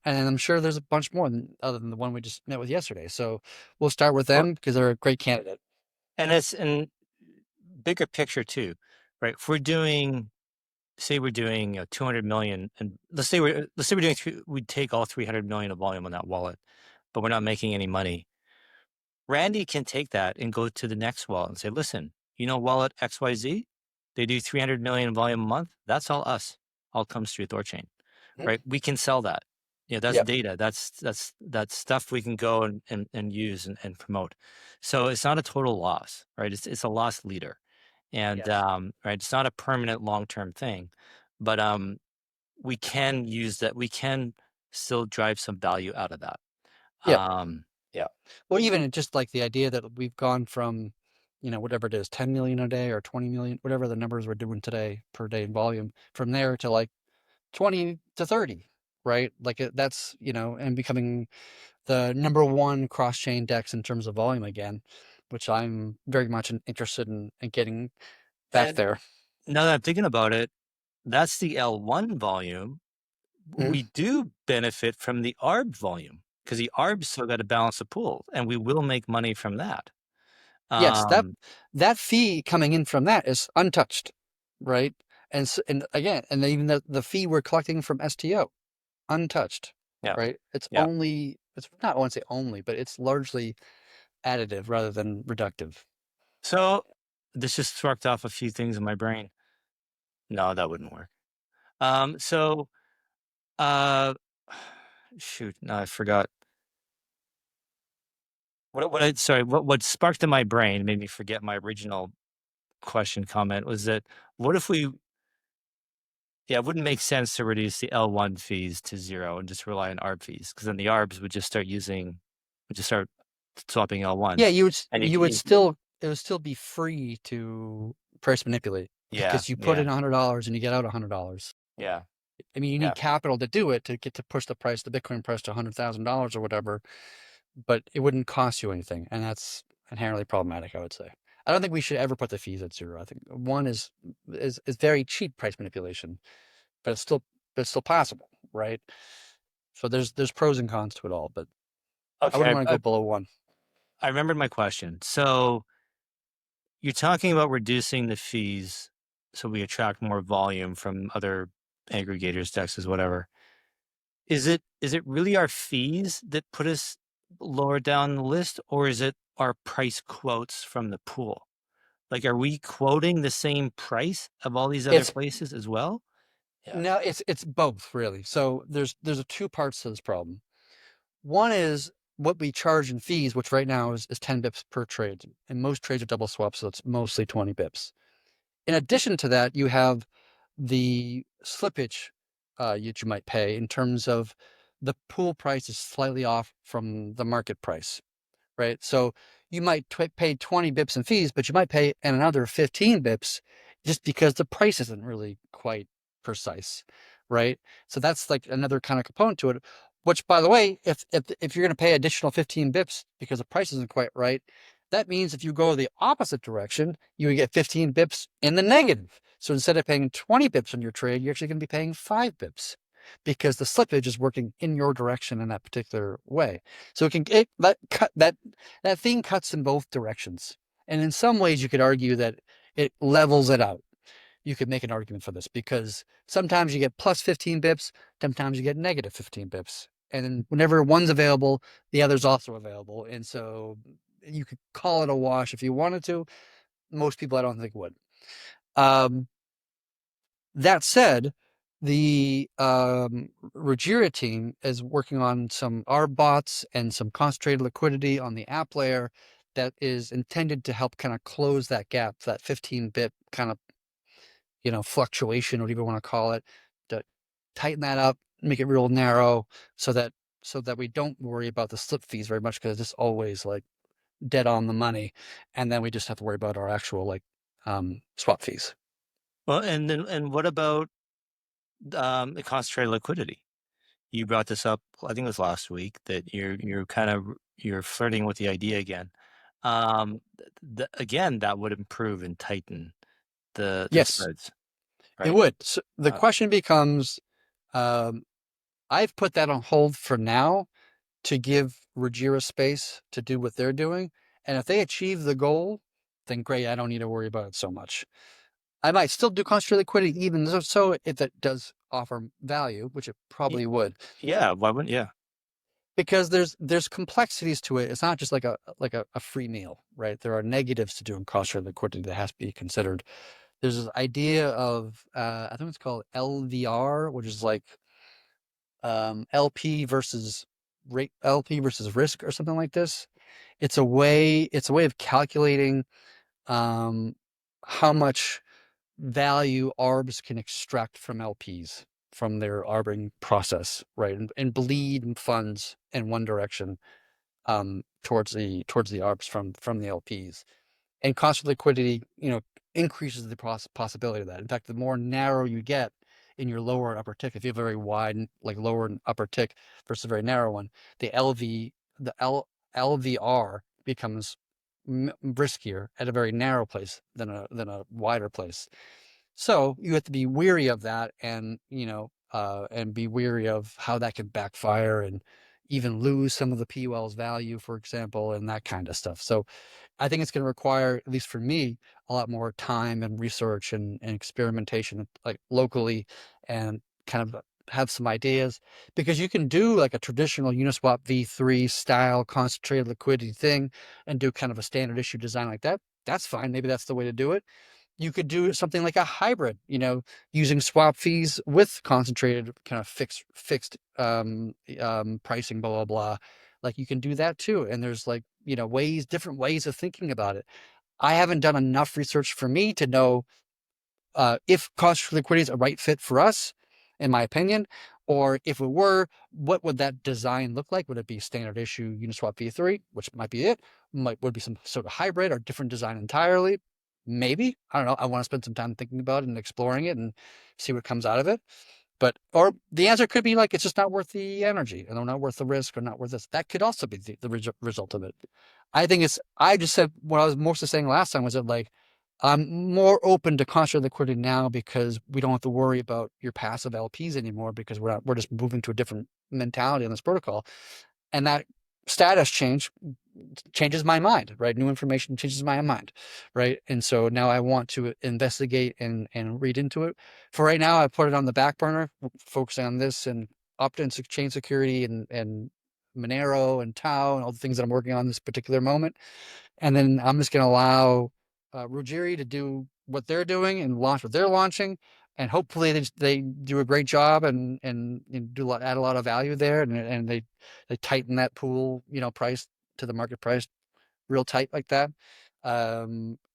And I'm sure there's a bunch more other than the one we just met with yesterday. So we'll start with them because they're a great candidate. And it's in bigger picture too, right? If we're doing say we're doing 200 million, and let's say we're doing we take all 300 million of volume on that wallet, but we're not making any money. Randy can take that and go to the next wallet and say, listen, wallet XYZ, they do 300 million volume a month. That's all us. All comes through THORChain, right? We can sell that. That's Yep. data. That's stuff we can go and use and promote. So it's not a total loss, right? It's a loss leader. And Yes. right, it's not a permanent long-term thing, but we can use that. We can still drive some value out of that. Yep. Yeah. Well, even just like the idea that we've gone from, whatever it is, 10 million a day or 20 million, whatever the numbers we're doing today per day in volume, from there to like 20 to 30, right? Like that's, and becoming the number one cross-chain DEX in terms of volume again, which I'm very much interested in getting back And there. now that I'm thinking about it, that's the L1 volume. We do benefit from the ARB volume because the ARB's still got to balance the pool, and we will make money from that. Yes, that fee coming in from that is untouched, right? And again, and even the fee we're collecting from STO, untouched, Yeah. right? It's Yeah. not, I won't say only, but it's largely additive rather than reductive. So this just sparked off a few things in my brain. No, that wouldn't work. So, shoot, no, I forgot. What sparked in my brain made me forget my original comment was that what if it wouldn't make sense to reduce the L1 fees to 0 and just rely on ARB fees, because then the ARBs would just start swapping L1s. Yeah, And it would still be free to price manipulate because you put in $100 and you get out $100. Yeah. I mean, you need capital to do it, to get to push the Bitcoin price to $100,000 or whatever, but it wouldn't cost you anything, and that's inherently problematic, I would say. I don't think we should ever put the fees at 0. I think one is very cheap price manipulation, but it's still possible, right? So there's pros and cons to it all, but I wouldn't want to go below 1. I remembered my question. So you're talking about reducing the fees so we attract more volume from other aggregators, DEXs, whatever. Is it really our fees that put us lower down the list, or is it our price quotes from the pool? Like, are we quoting the same price of all these other places as well? Yeah. No, it's both, really. So there's two parts to this problem. One is what we charge in fees, which right now is 10 bips per trade, and most trades are double swaps, so it's mostly 20 bips. In addition to that, you have the slippage that you might pay in terms of the pool price is slightly off from the market price, right? So you might pay 20 bips in fees, but you might pay another 15 bips just because the price isn't really quite precise, right? So that's like another kind of component to it, which, by the way, if you're going to pay additional 15 bips because the price isn't quite right, that means if you go the opposite direction, you would get 15 bips in the negative. So instead of paying 20 bips on your trade, you're actually going to be paying 5 bips because the slippage is working in your direction in that particular way. So that thing cuts in both directions. And in some ways, you could argue that it levels it out. You could make an argument for this because sometimes you get plus 15 bips, sometimes you get negative 15 bips. And then whenever one's available, the other's also available. And so you could call it a wash if you wanted to. Most people, I don't think, would. That said, the Ruggiero team is working on some ARB bots and some concentrated liquidity on the app layer that is intended to help kind of close that gap, that 15 bit kind of, fluctuation, whatever you want to call it, to tighten that up, make it real narrow so that we don't worry about the slip fees very much because it's always like dead on the money. And then we just have to worry about our actual swap fees. Well, and what about the concentrated liquidity? You brought this up, I think it was last week, that you're flirting with the idea again. Again, that would improve and tighten the spreads. Right? It would. So the question becomes, I've put that on hold for now to give Ruggiero space to do what they're doing. And if they achieve the goal, then great, I don't need to worry about it so much. I might still do concentrated liquidity even so if it does offer value, which it probably would. Yeah, why wouldn't? Yeah, Because there's complexities to it. It's not just like a free meal, right? There are negatives to doing concentrated liquidity that has to be considered. There's this idea of I think it's called LVR, which is like LP versus risk or something like this. It's a way of calculating how much value ARBs can extract from LPs from their arbing process, right? And bleed funds in one direction towards the ARBs from the LPs. And cost of liquidity, increases the possibility of that. In fact, the more narrow you get in your lower and upper tick, if you have a very wide, like lower and upper tick versus a very narrow one, the LVR becomes riskier at a very narrow place than a wider place. So you have to be weary of that, and and be weary of how that could backfire and even lose some of the PUL's value, for example, and that kind of stuff. So I think it's going to require, at least for me, a lot more time and research and experimentation, like locally, and kind of have some ideas, because you can do like a traditional Uniswap v3 style concentrated liquidity thing and do kind of a standard issue design like that. That's fine. Maybe that's the way to do it. You could do something like a hybrid, using swap fees with concentrated kind of fixed pricing, blah, blah, blah. Like you can do that too. And there's like, different ways of thinking about it. I haven't done enough research for me to know if cost for liquidity is a right fit for us, in my opinion, or if it were, what would that design look like? Would it be standard issue Uniswap v3, which might be it? Would be some sort of hybrid or different design entirely? Maybe. I don't know. I want to spend some time thinking about it and exploring it and see what comes out of it. Or the answer could be like, it's just not worth the energy, and not worth the risk, or not worth this. That could also be the result of it. I just said what I was mostly saying last time was that, like, I'm more open to concentrated liquidity now because we don't have to worry about your passive LPs anymore, because we're just moving to a different mentality on this protocol. And that status changes my mind, right? New information changes my mind, right? And so now I want to investigate and read into it. For right now, I put it on the back burner, focusing on this and opt-in chain security and Monero and Tau and all the things that I'm working on this particular moment. And then I'm just going to allow Ruggieri to do what they're doing and launch what they're launching. And hopefully they do a great job and add a lot of value there. And they tighten that pool, price to the market price real tight like that.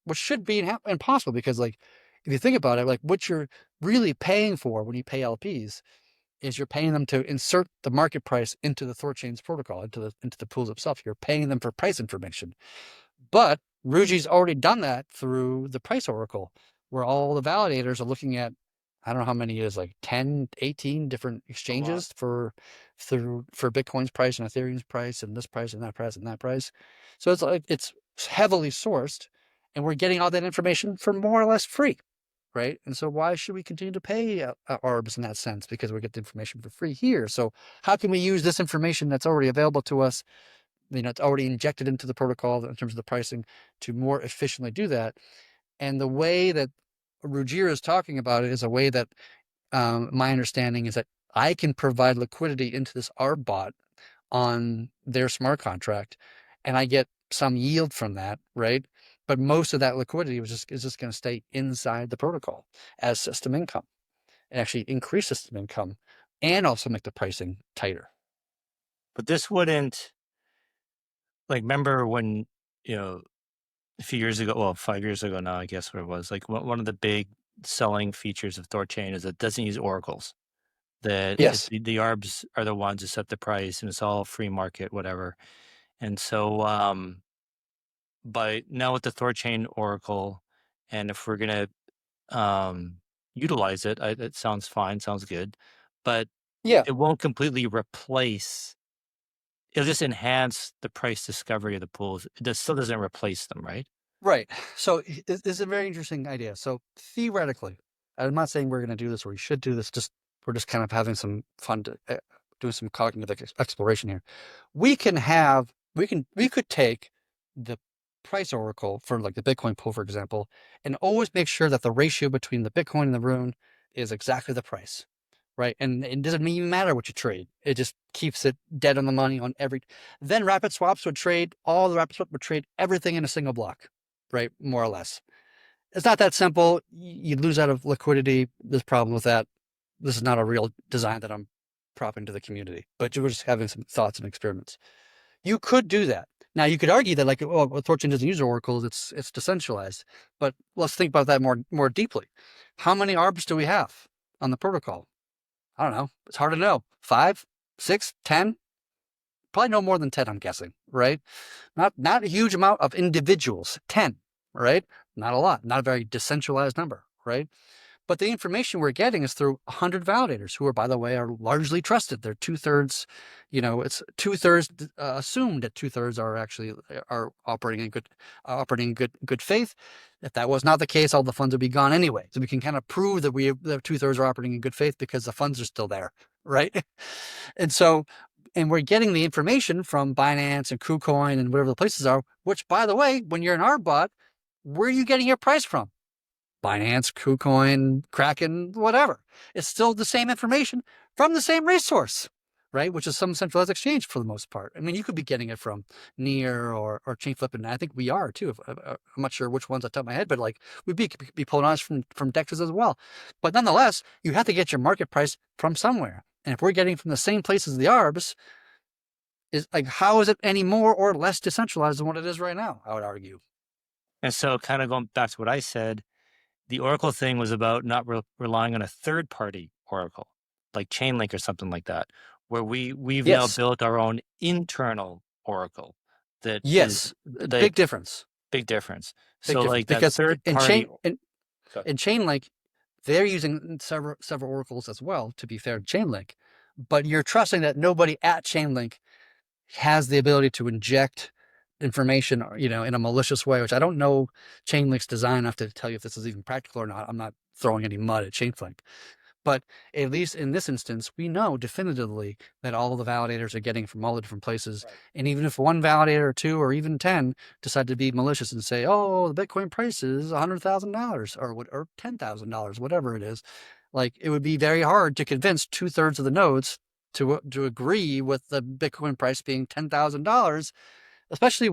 Which should be impossible, because like, if you think about it, like what you're really paying for when you pay LPs is you're paying them to insert the market price into the THORChain's protocol, into the pools itself. You're paying them for price information. But Ruji's already done that through the price oracle, where all the validators are looking at, I don't know how many it is, like 10, 18 different exchanges for Bitcoin's price and Ethereum's price and this price and that price and that price. So it's like, it's heavily sourced, and we're getting all that information for more or less free, right? And so why should we continue to pay ARBs in that sense? Because we get the information for free here. So how can we use this information that's already available to us, it's already injected into the protocol in terms of the pricing, to more efficiently do that? And the way that Ruggiero is talking about it is a way that my understanding is that I can provide liquidity into this ARB bot on their smart contract, and I get some yield from that, right? But most of that liquidity is just going to stay inside the protocol as system income, and actually increase system income, and also make the pricing tighter. but this wouldn't, like, remember when, a few years ago, well, 5 years ago now, I guess what it was, like one of the big selling features of THORChain is it doesn't use oracles. That Yes. the ARBs are the ones who set the price, and it's all free market, whatever. And so, but now with the THORChain oracle, and if we're gonna utilize it, it sounds fine, sounds good, but Yeah. it won't completely replace. It'll just enhance the price discovery of the pools. Still doesn't replace them, right? Right. So this is a very interesting idea. So theoretically, I'm not saying we're going to do this or we should do this. We're just kind of having some fun doing some cognitive exploration here. We could take the price oracle for like the Bitcoin pool, for example, and always make sure that the ratio between the Bitcoin and the rune is exactly the price, right? And it doesn't even matter what you trade. It just keeps it dead on the money on every. Then rapid swaps would trade, all the rapid swaps would trade everything in a single block, right? More or less. It's not that simple. You lose out of liquidity. There's a problem with that. This is not a real design that I'm propping to the community, but we're just having some thoughts and experiments. You could do that. Now you could argue that like, oh, well, THORChain doesn't use oracles; it's decentralized. But let's think about that more deeply. How many arbs do we have on the protocol? I don't know. It's hard to know. 5, 6, 10? Probably no more than 10. I'm guessing, right? Not a huge amount of individuals. 10, right? Not a lot. Not a very decentralized number, right? But the information we're getting is through 100 validators who are, by the way, are largely trusted. They're 2/3, it's 2/3 assumed that 2/3 are actually are operating in good faith. If that was not the case, all the funds would be gone anyway. So we can kind of prove that the 2/3 are operating in good faith because the funds are still there, right? And we're getting the information from Binance and KuCoin and whatever the places are, which, by the way, when you're an Arbot, where are you getting your price from? Binance, KuCoin, Kraken, whatever. It's still the same information from the same resource, right? Which is some centralized exchange for the most part. I mean, you could be getting it from Near or Chainflip, and I think we are too. I'm not sure which ones off the top of my head, but like we'd be pulling on us from DEXs as well. But nonetheless, you have to get your market price from somewhere. And if we're getting from the same places the ARBs, is like, how is it any more or less decentralized than what it is right now? I would argue. And so kind of going back to what I said, the Oracle thing was about not relying on a third-party Oracle, like Chainlink or something like that, where we've now built our own internal Oracle. That is big difference. Big difference. Big so difference. like because that third party in Chainlink, they're using several oracles as well, to be fair to Chainlink, but you're trusting that nobody at Chainlink has the ability to inject information, in a malicious way, which I don't know Chainlink's design enough to tell you if this is even practical or not. I'm not throwing any mud at Chainlink. But at least in this instance, we know definitively that all the validators are getting from all the different places. Right. And even if one validator or two or even 10 decide to be malicious and say, oh, the Bitcoin price is $100,000 or $10,000, whatever it is, like it would be very hard to convince 2/3 of the nodes to agree with the Bitcoin price being $10,000, especially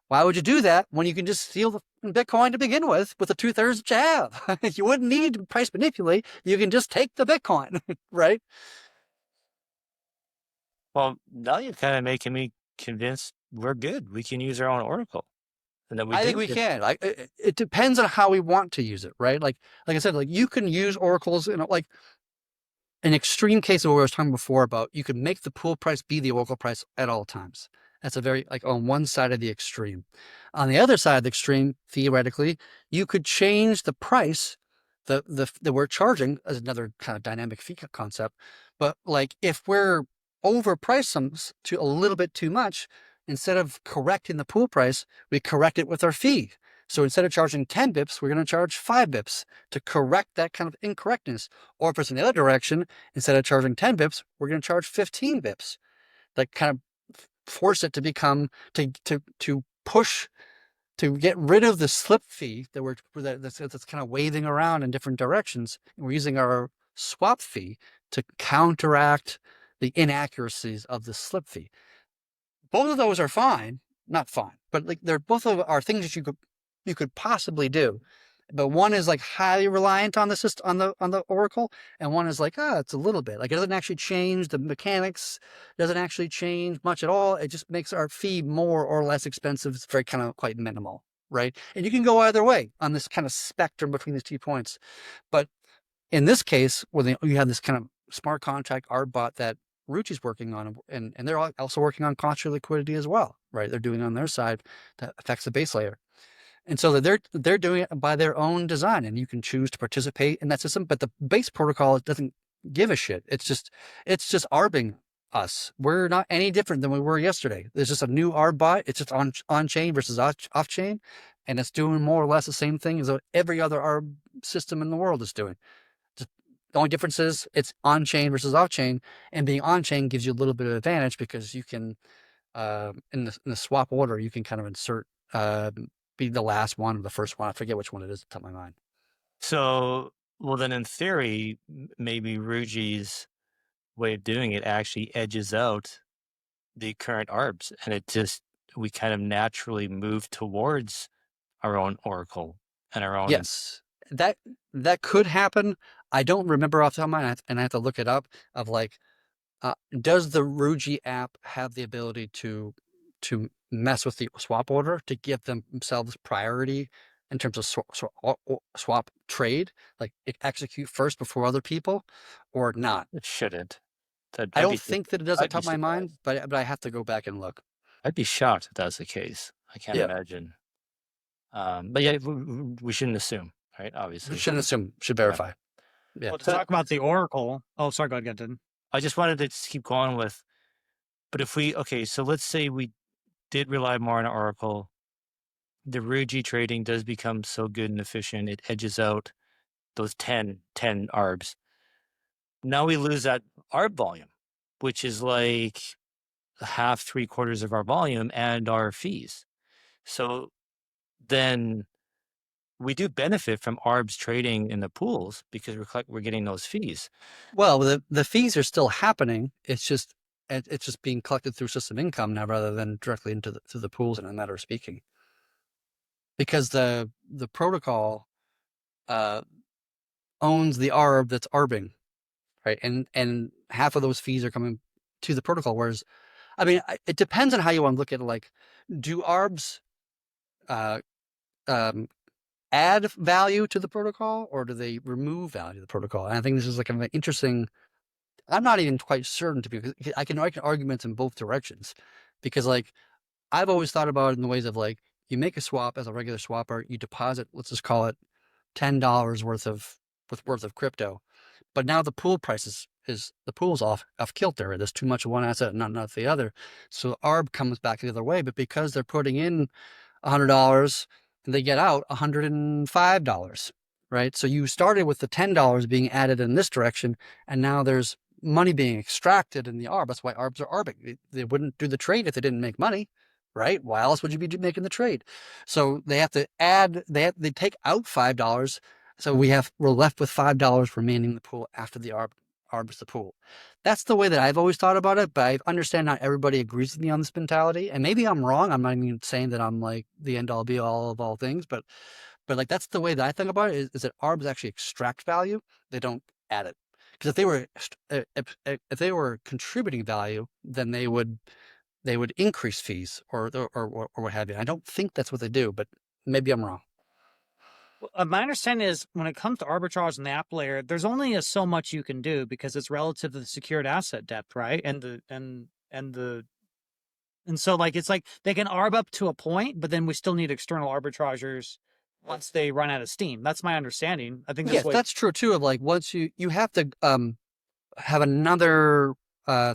why would you do that when you can just steal the Bitcoin to begin with the 2/3 that you have? You wouldn't need to price manipulate. You can just take the Bitcoin, right? Well, now you're kind of making me convinced we're good. We can use our own Oracle. And that I think we can. Like it depends on how we want to use it, right? Like I said, like you can use oracles in like an extreme case of what I was talking before about you could make the pool price be the Oracle price at all times. That's a very, like, on one side of the extreme. On the other side of the extreme, theoretically, you could change the price that we're charging as another kind of dynamic fee concept. But like if we're overpriced some to a little bit too much, instead of correcting the pool price, we correct it with our fee. So instead of charging 10 bips, we're going to charge 5 bips to correct that kind of incorrectness. Or if it's in the other direction, instead of charging 10 bips, we're going to charge 15 bips. Like kind of force it to become to push to get rid of the slip fee that's kind of waving around in different directions. And we're using our swap fee to counteract the inaccuracies of the slip fee. Both of those are fine, not fine, but like they're both are things that you could possibly do. But one is like highly reliant on the system, on the Oracle, and one is like, it's a little bit. Like it doesn't actually change the mechanics, doesn't actually change much at all. It just makes our fee more or less expensive. It's very kind of quite minimal, right? And you can go either way on this kind of spectrum between these 2 points. But in this case, when you have this kind of smart contract Arbot that Ruchi's working on, and they're also working on contra liquidity as well, right? They're doing on their side that affects the base layer. And so they're doing it by their own design, and you can choose to participate in that system. But the base protocol doesn't give a shit. It's just arbing us. We're not any different than we were yesterday. There's just a new Arbot. It's just on chain versus off chain, and it's doing more or less the same thing as every other Arb system in the world is doing. Just the only difference is it's on chain versus off chain, and being on chain gives you a little bit of advantage because you can in the swap order you can kind of insert be the last one or the first one. I forget which one it is off the top of my mind. So, well, then in theory, maybe Ruji's way of doing it actually edges out the current ARBs, and we kind of naturally move towards our own Oracle and our own. Yes, that could happen. I don't remember off the top of my mind, and I have to look it up. Of like, does the Ruji app have the ability to mess with the swap order to give themselves priority in terms of swap trade, like execute first before other people, or not? It shouldn't. I don't think that it does off I'd the top be of my mind, surprised. but I have to go back and look. I'd be shocked if that's the case. I can't Yeah. imagine. But yeah, we shouldn't assume, right? Obviously. Shouldn't assume, should verify. Yeah. Well, to talk about the Oracle. Oh, sorry, go ahead, Genton. I just wanted to just keep going with, but if so let's say we did rely more on Oracle, the Ruji trading does become so good and efficient, it edges out those 10 ARBs. Now we lose that ARB volume, which is like half, 3/4 of our volume and our fees. So then we do benefit from ARBs trading in the pools because we're getting those fees. Well, the fees are still happening. It's just being collected through system income now rather than directly into through the pools in a matter of speaking. Because the protocol owns the ARB that's ARBing, right? And half of those fees are coming to the protocol. Whereas, I mean, it depends on how you want to look at it. Like, do ARBs add value to the protocol, or do they remove value to the protocol? And I think this is like an interesting. I'm not even quite certain to be. I can arguments in both directions, because like I've always thought about it in the ways of like you make a swap as a regular swapper, you deposit, let's just call it $10 worth of crypto, but now the pool price is the pool's off kilter. There's too much of one asset and not enough of the other, so ARB comes back the other way. But because they're putting in $100 and they get out $105, right? So you started with the $10 being added in this direction, and now there's money being extracted in the ARB. That's why ARBs are ARBing. They wouldn't do the trade if they didn't make money, right? Why else would you be making the trade? So they have to add. They take out $5. So we're left with $5 remaining in the pool after the ARBs the pool. That's the way that I've always thought about it, but I understand not everybody agrees with me on this mentality, and maybe I'm wrong. I'm not even saying that I'm like the end all be all of all things, but like that's the way that I think about it. Is that ARBs actually extract value? They don't add it. Because if they were contributing value, then they would increase fees or what have you. I don't think that's what they do, but maybe I'm wrong. My understanding is when it comes to arbitrage in the app layer, there's only so much you can do because it's relative to the secured asset depth, right? And so like it's like they can arb up to a point, but then we still need external arbitragers once they run out of steam. That's my understanding. I think that's true too. Of like once you have to have another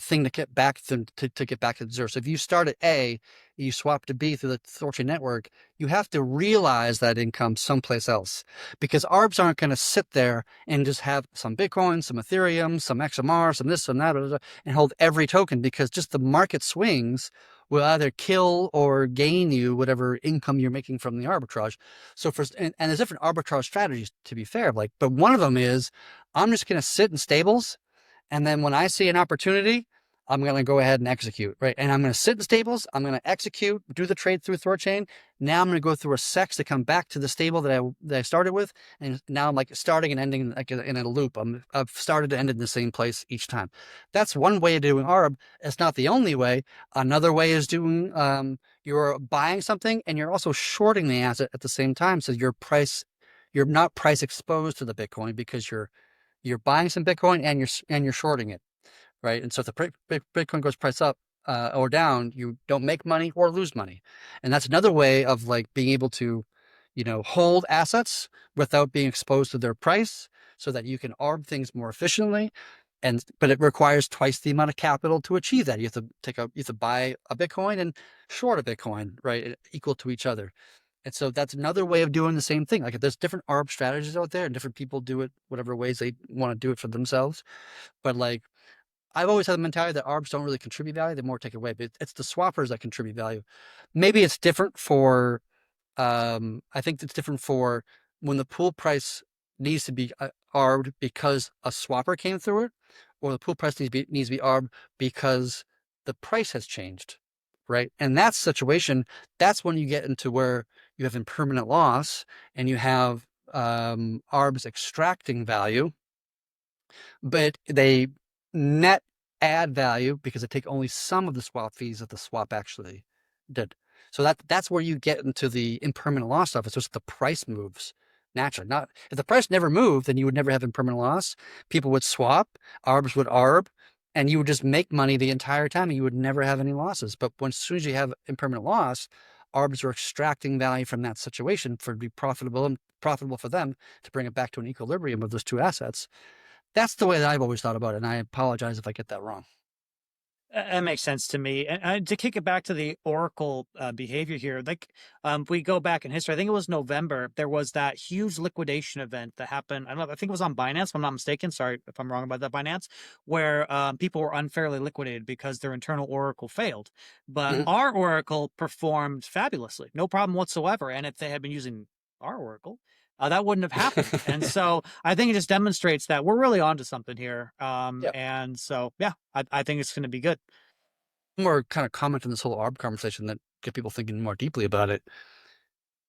thing to get back to get back to zero. So if you start at A, you swap to B through the THORChain network, you have to realize that income someplace else, because ARBs aren't going to sit there and just have some Bitcoin, some Ethereum, some XMR, some this, some that, and hold every token, because just the market swings will either kill or gain you whatever income you're making from the arbitrage. So and there's different arbitrage strategies, to be fair, like, but one of them is I'm just going to sit in stables, and then when I see an opportunity, I'm going to go ahead and execute, right? And I'm going to sit in stables. I'm going to execute, do the trade through THORChain. Now I'm going to go through a SEX to come back to the stable that I started with. And now I'm like starting and ending like in a loop. I've started to end in the same place each time. That's one way of doing ARB. It's not the only way. Another way is doing, you're buying something and you're also shorting the asset at the same time. So you're not price exposed to the Bitcoin, because you're buying some Bitcoin and you're shorting it, right? And so if the Bitcoin goes price up or down, you don't make money or lose money. And that's another way of like being able to, hold assets without being exposed to their price, so that you can arb things more efficiently. But it requires twice the amount of capital to achieve that. You have to buy a Bitcoin and short a Bitcoin, right? Equal to each other. And so that's another way of doing the same thing. Like there's different ARB strategies out there, and different people do it whatever ways they want to do it for themselves. But like I've always had the mentality that arbs don't really contribute value; they more take away. But it's the swappers that contribute value. Maybe it's different for. I think it's different for when the pool price needs to be arbed because a swapper came through it, or the pool price needs to be arbed because the price has changed, right? And that situation, that's when you get into where you have impermanent loss and you have arbs extracting value, but they net add value because they take only some of the swap fees that the swap actually did. So that's where you get into the impermanent loss stuff. It's just the price moves naturally. Not if the price never moved, then you would never have impermanent loss. People would swap, arbs would arb, and you would just make money the entire time and you would never have any losses. But as soon as you have impermanent loss, arbs are extracting value from that situation for it to be profitable and profitable for them to bring it back to an equilibrium of those two assets. That's the way that I've always thought about it, and I apologize if I get that wrong. That makes sense to me. And to kick it back to the Oracle behavior here, like we go back in history, I think it was November, there was that huge liquidation event that happened. I don't know, I think it was on Binance, if I'm not mistaken. Sorry if I'm wrong about that, Binance, where people were unfairly liquidated because their internal Oracle failed. But our Oracle performed fabulously, no problem whatsoever. And if they had been using our Oracle, that wouldn't have happened. And so I think it just demonstrates that we're really onto something here. Yep. And so, yeah, I think it's going to be good. More kind of comment on this whole ARB conversation that get people thinking more deeply about it.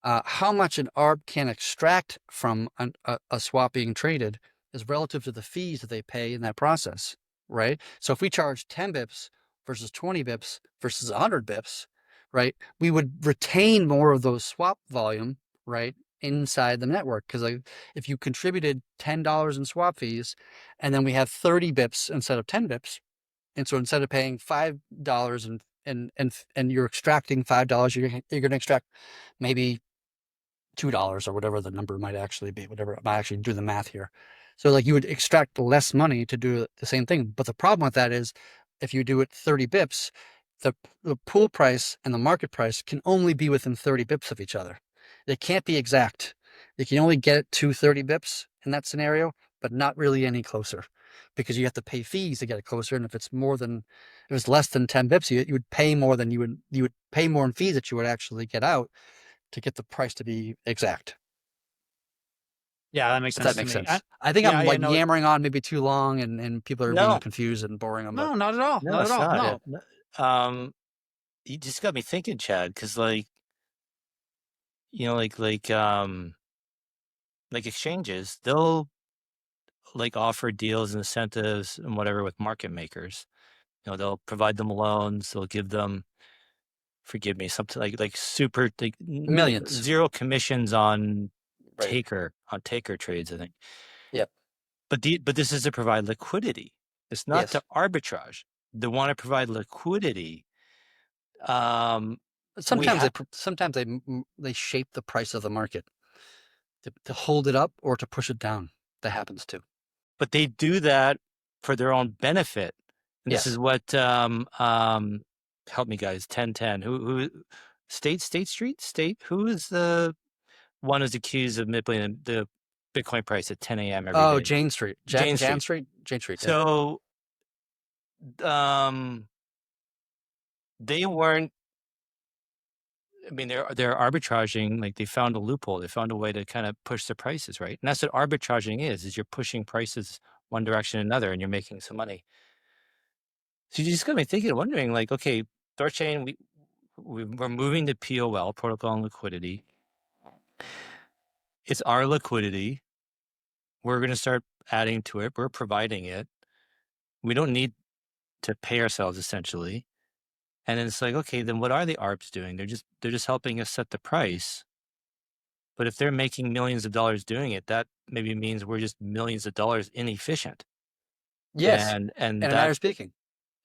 How much an ARB can extract from a swap being traded is relative to the fees that they pay in that process, right? So if we charge 10 bips versus 20 bips versus 100 bips, right, we would retain more of those swap volume, right, inside the network. Because like, if you contributed $10 in swap fees and then we have 30 bips instead of 10 bips, and so instead of paying $5 and you're extracting $5, you're going to extract maybe $2 or whatever the number might actually be, whatever. I actually do the math here. So like you would extract less money to do the same thing. But the problem with that is if you do it 30 bips, the pool price and the market price can only be within 30 bips of each other. They can't be exact. You can only get it to 30 bips in that scenario, but not really any closer because you have to pay fees to get it closer. And if it's less than 10 bips, you would pay more than you would pay more in fees that you would actually get out to get the price to be exact. Yeah, that makes sense. That makes sense. I think I'm yammering on maybe too long and people are being confused and boring them. No, not at all. No, not at all. No. You just got me thinking, Chad, because like exchanges, they'll like offer deals and incentives and whatever with market makers. They'll provide them loans, they'll give them, forgive me, something like super like millions, zero commissions on taker trades, I think. Yep. But this is to provide liquidity. It's not to arbitrage. They want to provide liquidity. Sometimes they shape the price of the market to hold it up or to push it down. That happens too. But they do that for their own benefit. And this is what help me guys, 1010. Who State Street? Who is the one who's accused of manipulating the Bitcoin price at 10 a.m. every day? Oh, Jane Street. Jane Street. So they weren't, I mean, they're arbitraging, like they found a loophole. They found a way to kind of push the prices, right? And that's what arbitraging is you're pushing prices one direction or another and you're making some money. So you just got me thinking, wondering like, okay, THORChain, we're moving to POL, protocol and liquidity. It's our liquidity. We're going to start adding to it. We're providing it. We don't need to pay ourselves essentially. And then it's like, okay, then what are the ARBs doing? They're just helping us set the price. But if they're making millions of dollars doing it, that maybe means we're just millions of dollars inefficient. Yes. And a matter of speaking.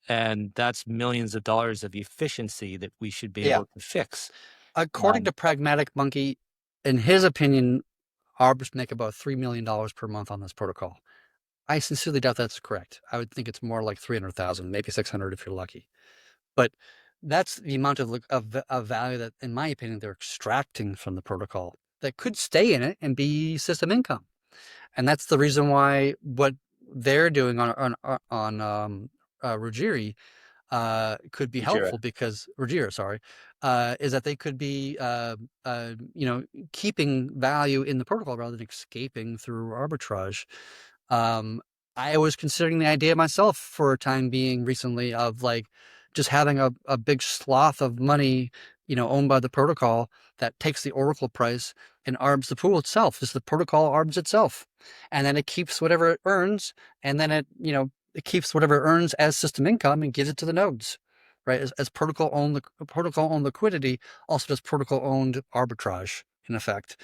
And that's millions of dollars of efficiency that we should be able to fix. According to Pragmatic Monkey, in his opinion, ARBs make about $3 million per month on this protocol. I sincerely doubt that's correct. I would think it's more like 300,000, maybe 600 if you're lucky. But that's the amount of value that, in my opinion, they're extracting from the protocol that could stay in it and be system income. And that's the reason why what they're doing on Ruggieri could be Ruggiera. helpful because Ruggiera, sorry, is that they could be keeping value in the protocol rather than escaping through arbitrage. I was considering the idea myself for a time being recently of like just having a big sloth of money, owned by the protocol that takes the Oracle price and arbs the pool itself. Just the protocol arbs itself. And then it keeps whatever it earns, and then it keeps whatever it earns as system income and gives it to the nodes, right? As protocol owned liquidity also does protocol owned arbitrage in effect.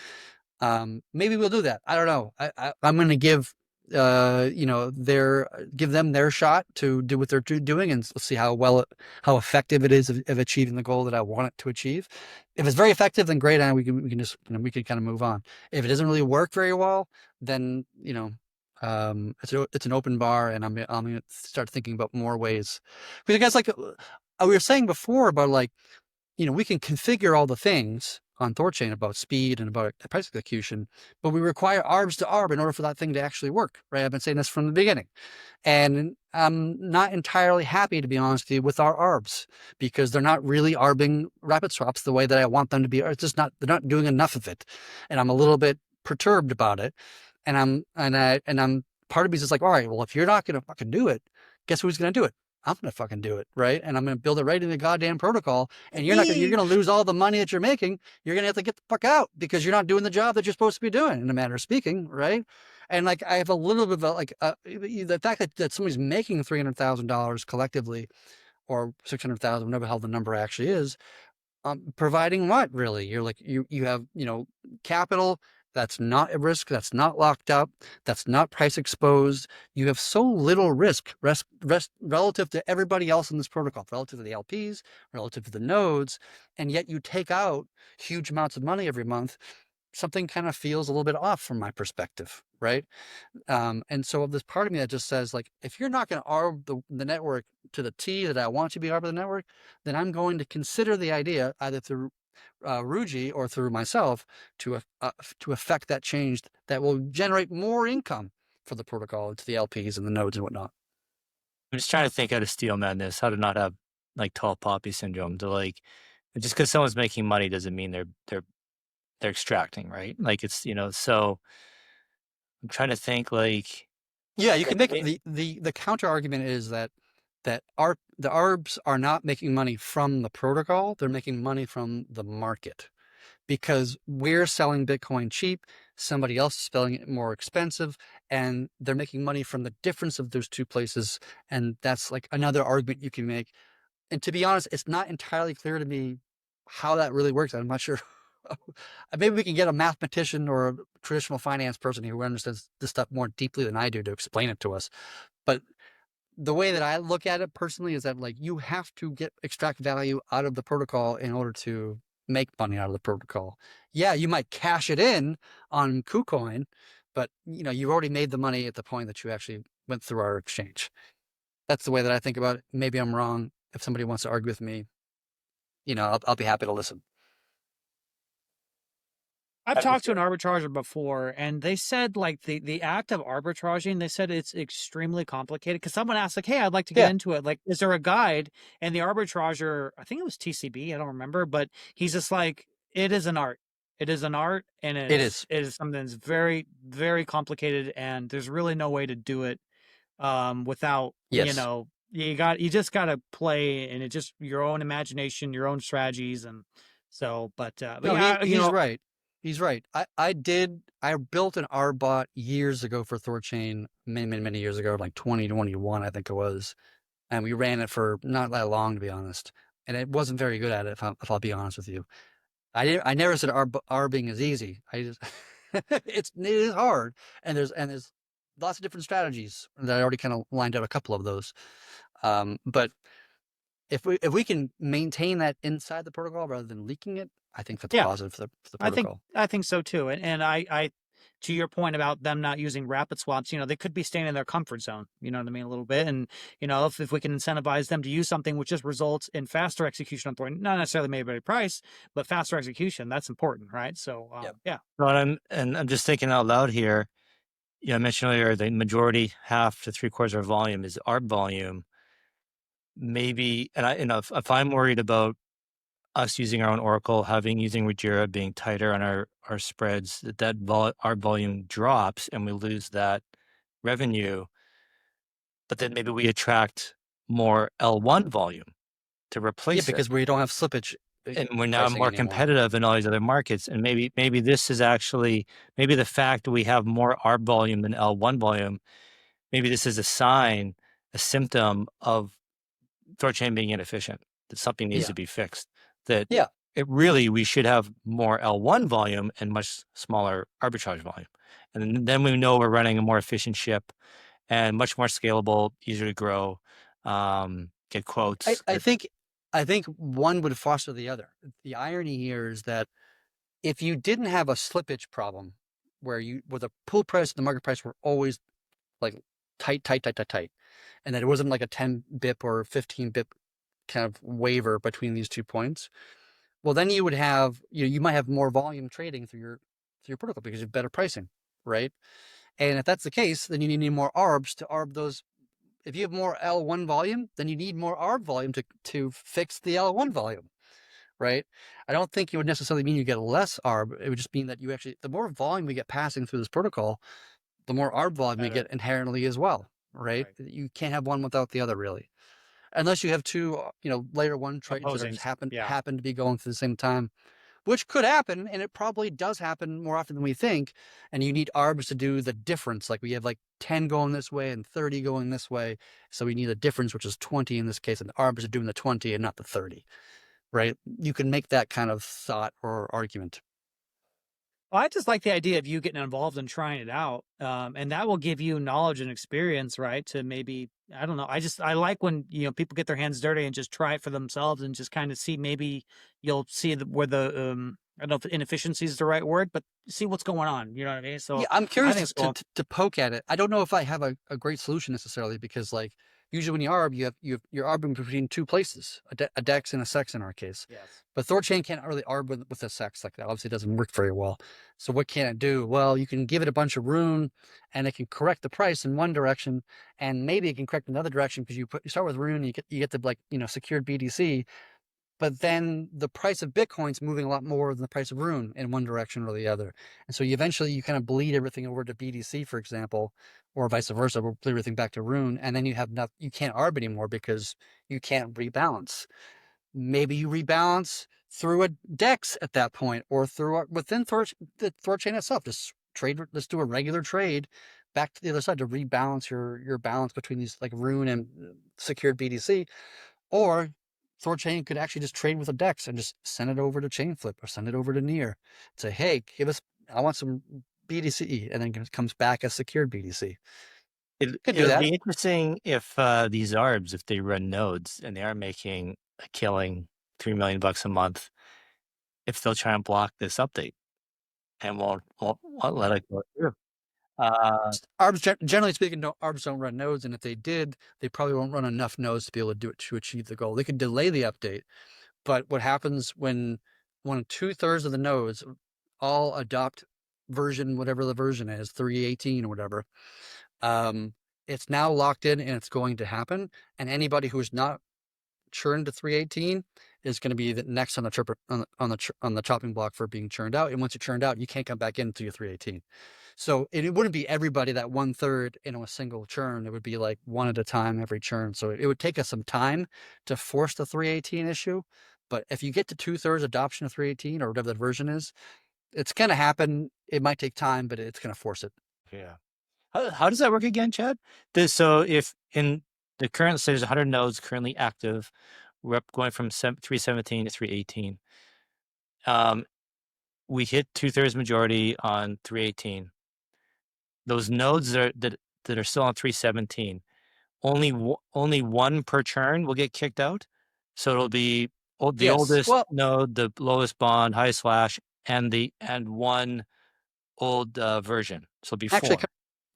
Maybe we'll do that. I don't know. I'm going to give give them their shot to do what they're doing, and let's see how effective it is of achieving the goal that I want it to achieve. If it's very effective, then great, and we can just we can kind of move on. If it doesn't really work very well, then it's an open bar, and I'm going to start thinking about more ways. Because I guess like we were saying before about like we can configure all the things on THORChain about speed and about price execution, but we require arbs to arb in order for that thing to actually work, right? I've been saying this from the beginning. And I'm not entirely happy, to be honest with you, with our arbs, because they're not really arbing rapid swaps the way that I want them to be. It's just not, they're not doing enough of it. And I'm a little bit perturbed about it. And I'm part of me is just like, all right, well, if you're not going to fucking do it, guess who's going to do it? I'm going to fucking do it, right? And I'm going to build it right in the goddamn protocol. And you're going to lose all the money that you're making. You're going to have to get the fuck out because you're not doing the job that you're supposed to be doing, in a manner of speaking, right? And like, I have a little bit of like, the fact that somebody's making $300,000 collectively, or 600,000, whatever the hell the number actually is, providing what really? You're like, you have, capital that's not at risk, that's not locked up, that's not price exposed. You have so little risk relative to everybody else in this protocol, relative to the LPs, relative to the nodes, and yet you take out huge amounts of money every month. Something kind of feels a little bit off from my perspective, right? And so there's part of me that just says, like, if you're not going to arb the network to the T that I want to be arb the network, then I'm going to consider the idea either through Ruji or through myself to affect that change that will generate more income for the protocol to the LPs and the nodes and whatnot. I'm just trying to think how to steal madness, how to not have like tall poppy syndrome. To like, just because someone's making money doesn't mean they're extracting, right? Like it's So I'm trying to think like. Yeah, you can make the counter argument is that the arbs are not making money from the protocol; they're making money from the market, because we're selling Bitcoin cheap, somebody else is selling it more expensive, and they're making money from the difference of those two places. And that's like another argument you can make. And to be honest, it's not entirely clear to me how that really works. I'm not sure. Maybe we can get a mathematician or a traditional finance person who understands this stuff more deeply than I do to explain it to us. But the way that I look at it personally is that like you have to extract value out of the protocol in order to make money out of the protocol. Yeah, you might cash it in on KuCoin, but you've already made the money at the point that you actually went through our exchange. That's the way that I think about it. Maybe I'm wrong. If somebody wants to argue with me, I'll be happy to listen. I've talked to an arbitrager before, and they said like the act of arbitraging, they said it's extremely complicated, because someone asked like, hey, I'd like to get into it. Like, is there a guide? And the arbitrager, I think it was TCB, I don't remember, but he's just like, it is an art. It is an art, and it is something that's very, very complicated, and there's really no way to do it without, you just got to play, and it's just your own imagination, your own strategies. And so, he's right. He's right. I built an RBot years ago for THORChain, many years ago, like 2021, I think it was. And we ran it for not that long, to be honest. And it wasn't very good at it, if I'll be honest with you. I never said arbing is easy. It is hard. And there's lots of different strategies that I already kind of lined out a couple of those. But if we can maintain that inside the protocol rather than leaking it, I think that's positive for the protocol. I think so too. And I to your point about them not using rapid swaps, they could be staying in their comfort zone, you know what I mean, a little bit. And, if we can incentivize them to use something which just results in faster execution on Thor, not necessarily maybe by price, but faster execution, that's important, right? So, yeah. Well, I'm just thinking out loud here. I mentioned earlier the majority, half to 3/4 of volume is ARB volume. maybe, if I'm worried about us using our own Oracle, using Rajira, being tighter on our spreads, our volume drops and we lose that revenue, but then maybe we attract more L1 volume to replace it. because we don't have slippage. And we're now pricing more anymore. competitive in all these other markets. And maybe this is actually, maybe the fact that we have more ARB volume than L1 volume, maybe this is a symptom of THORChain being inefficient, that something needs to be fixed. That we should have more L1 volume and much smaller arbitrage volume. And then we know we're running a more efficient ship and much more scalable, easier to grow, get quotes. I think one would foster the other. The irony here is that if you didn't have a slippage problem where the pool price and the market price were always like tight, and that it wasn't like a 10 bip or 15 bip kind of waiver between these 2 points, well, then you would have, you might have more volume trading through your protocol because you have better pricing, right? And if that's the case, then you need more ARBs to ARB those. If you have more L1 volume, then you need more ARB volume to fix the L1 volume, right? I don't think it would necessarily mean you get less ARB. It would just mean that the more volume we get passing through this protocol, the more ARB volume we get inherently as well, right? You can't have one without the other, really. Unless you have two, layer one tritons that happen to be going through the same time, which could happen, and it probably does happen more often than we think. And you need ARBs to do the difference. Like we have like 10 going this way and 30 going this way. So we need a difference, which is 20 in this case, and the ARBs are doing the 20 and not the 30, right? You can make that kind of thought or argument. Well, I just like the idea of you getting involved and trying it out. And that will give you knowledge and experience, right? To maybe, I don't know. I like when, people get their hands dirty and just try it for themselves and just kind of see, maybe you'll see where the, I don't know if inefficiency is the right word, but see what's going on. You know what I mean? So yeah, I'm curious to poke at it. I don't know if I have a great solution necessarily, because like usually when you ARB, you're ARBing between two places, a DEX and a SEX in our case. yes. But THORChain can't really ARB with a SEX like that. Obviously, it doesn't work very well. So what can it do? Well, you can give it a bunch of rune, and it can correct the price in one direction, and maybe it can correct another direction because you start with rune, you get the secured BTC, but then the price of Bitcoin's moving a lot more than the price of rune in one direction or the other. And so you kind of bleed everything over to BTC, for example, or vice versa, we'll bleed everything back to rune, and then you can't ARB anymore because you can't rebalance. Maybe you rebalance through a DEX at that point, or within the THORChain itself. Just let's do a regular trade back to the other side to rebalance your balance between these like rune and secured BTC. Or THORChain could actually just trade with a DEX and just send it over to Chainflip or send it over to Near. Say, hey, I want some BTC, and then it comes back as secured BTC. It'd be interesting if these ARBs, if they run nodes and they are making a killing $3 million a month, if they'll try and block this update and won't let it go through. ARBs, generally speaking, ARBs don't run nodes, and if they did, they probably won't run enough nodes to be able to do it to achieve the goal. They could delay the update, but what happens when 2/3 of the nodes all adopt whatever the version is, 3.18 or whatever, it's now locked in and it's going to happen. And anybody who's not churned to 3.18 is going to be the next on the chopping block for being churned out. And once you're churned out, you can't come back into your 3.18. So it wouldn't be everybody that 1/3 a single churn. It would be like one at a time every churn. So it would take us some time to force the 3.18 issue. But if you get to 2/3 adoption of 3.18 or whatever the version is, it's going to happen. It might take time, but it's going to force it. Yeah. How does that work again, Chad? So if in the current, say there's 100 nodes currently active, we're going from 317 to 318. We hit 2/3 majority on 318. Those nodes that are still on 317, only one per churn will get kicked out. So it'll be the oldest node, the lowest bond, highest flash, and one old version. So it'll be actually,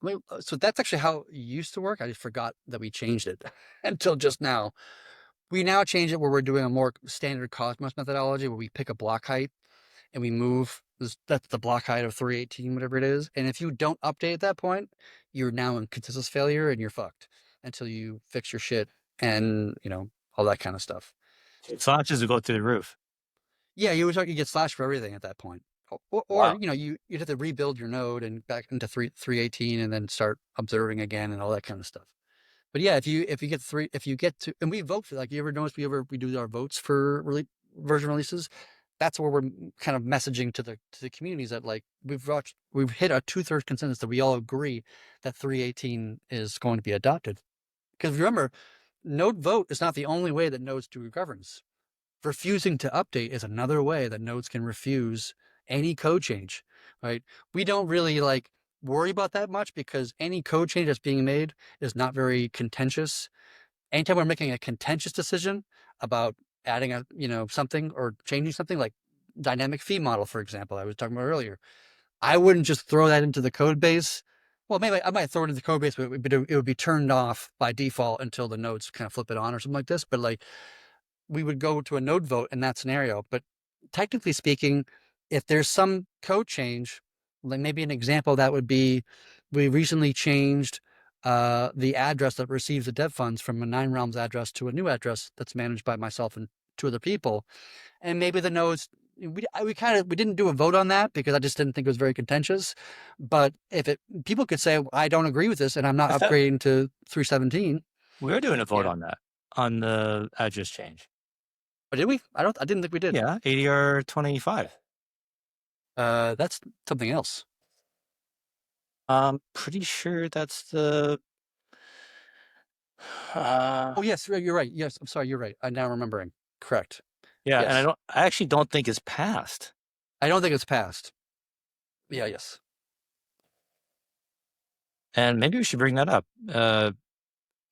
4. So that's actually how it used to work. I just forgot that we changed it until just now. We now change it where we're doing a more standard Cosmos methodology where we pick a block height and we move. That's the block height of 318, whatever it is. And if you don't update at that point, you're now in consensus failure and you're fucked until you fix your shit and, all that kind of stuff. Slashes will go through the roof. Yeah, you get slashed for everything at that point. Or Wow. you'd have to rebuild your node and back into 3.18 and then start observing again and all that kind of stuff. But yeah, if you get to, and we vote for, like, you ever notice we do our votes for version releases? That's where we're kind of messaging to the communities that, like, we've hit a 2/3 consensus that we all agree that 3.18 is going to be adopted. Because remember, node vote is not the only way that nodes do governance. Refusing to update is another way that nodes can refuse any code change, right? We don't really like worry about that much because any code change that's being made is not very contentious. Anytime we're making a contentious decision about adding something or changing something, like dynamic fee model, for example, I was talking about earlier, I wouldn't just throw that into the code base. Well, maybe I might throw it into the code base, but it would be turned off by default until the nodes kind of flip it on or something like this. But like, we would go to a node vote in that scenario. But technically speaking, if there's some code change, like maybe an example of that would be, we recently changed the address that receives the dev funds from a 9realms address to a new address that's managed by myself and two other people. And maybe the nodes, we didn't do a vote on that because I just didn't think it was very contentious. But if people could say, well, I don't agree with this and I'm not upgrading to 3.17. We're doing a vote Yeah. on that, on the address change. But did we? I didn't think we did. Yeah, 80 or 25. That's something else. I'm pretty sure that's the. Oh yes, you're right. Yes, I'm sorry, you're right. I'm now remembering. Correct. Yeah, Yes. and I actually don't think it's passed. I don't think it's passed. Yeah, yes. And maybe we should bring that up.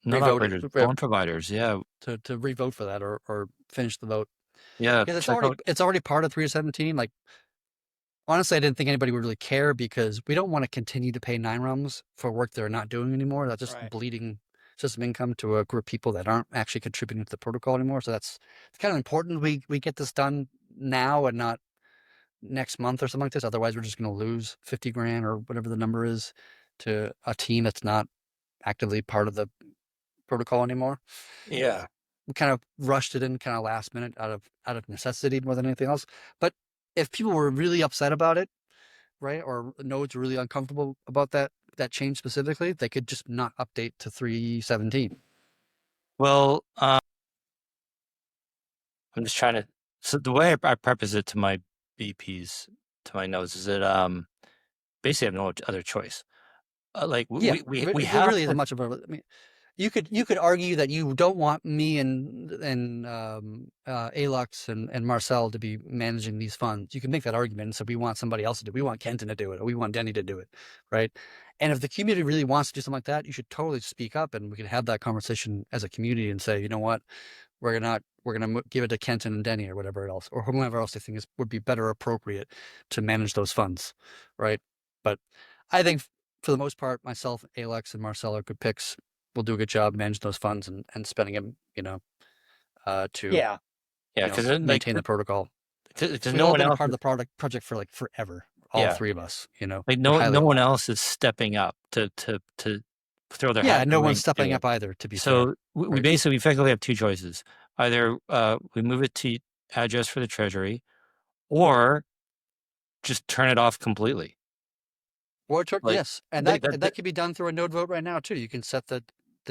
Non-operators, loan providers, yeah. To revote for that or finish the vote. Yeah, because it's already part of 3.17. Like, honestly, I didn't think anybody would really care because we don't want to continue to pay 9realms for work they're not doing anymore. That's just bleeding system income to a group of people that aren't actually contributing to the protocol anymore. So it's kind of important we get this done now and not next month or something like this. Otherwise, we're just going to lose 50 grand or whatever the number is to a team that's not actively part of the protocol anymore. Yeah. We kind of rushed it in kind of last minute out of necessity more than anything else. But if people were really upset about it, right, or nodes were really uncomfortable about that change specifically, they could just not update to 3.17. Well, I'm just trying to. So the way I preface it to my BPs, to my nodes, is that basically I have no other choice. Like we have really isn't much of a. I mean, you could argue that you don't want me and Alux and Marcel to be managing these funds. You can make that argument. So we want somebody else to do it. We want Kenton to do it, or we want Denny to do it, right? And if the community really wants to do something like that, you should totally speak up, and we can have that conversation as a community and say, you know what, we're gonna give it to Kenton and Denny or whatever else, or whomever else they think would be better appropriate to manage those funds, right? But I think for the most part, myself, Alex, and Marcel are good picks. We'll do a good job managing those funds and spending them, to maintain the protocol. Because We've no all one been else a part of the project for like forever. All three of us, like no one else is stepping up to throw their hat. Yeah, no one's stepping up either. To be so fair. we basically effectively have two choices: either we move it to address for the treasury, or just turn it off completely. Or yes, and that could be done through a node vote right now too. You can set the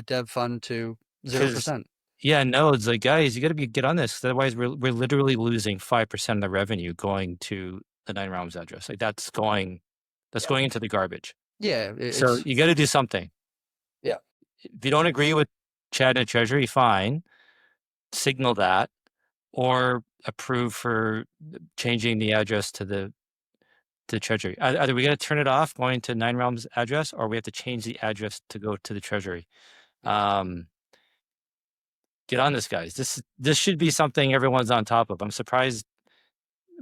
dev fund to 0%. Yeah, nodes, like, guys, you got to get on this. Otherwise, we're literally losing 5% of the revenue going to the 9realms address. Like that's going into the garbage. Yeah. So you got to do something. Yeah. If you don't agree with Chad and Treasury, fine. Signal that, or approve for changing the address to the Treasury. Either we got to turn it off going to 9realms address, or we have to change the address to go to the Treasury. Get on this, guys. This should be something everyone's on top of. I'm surprised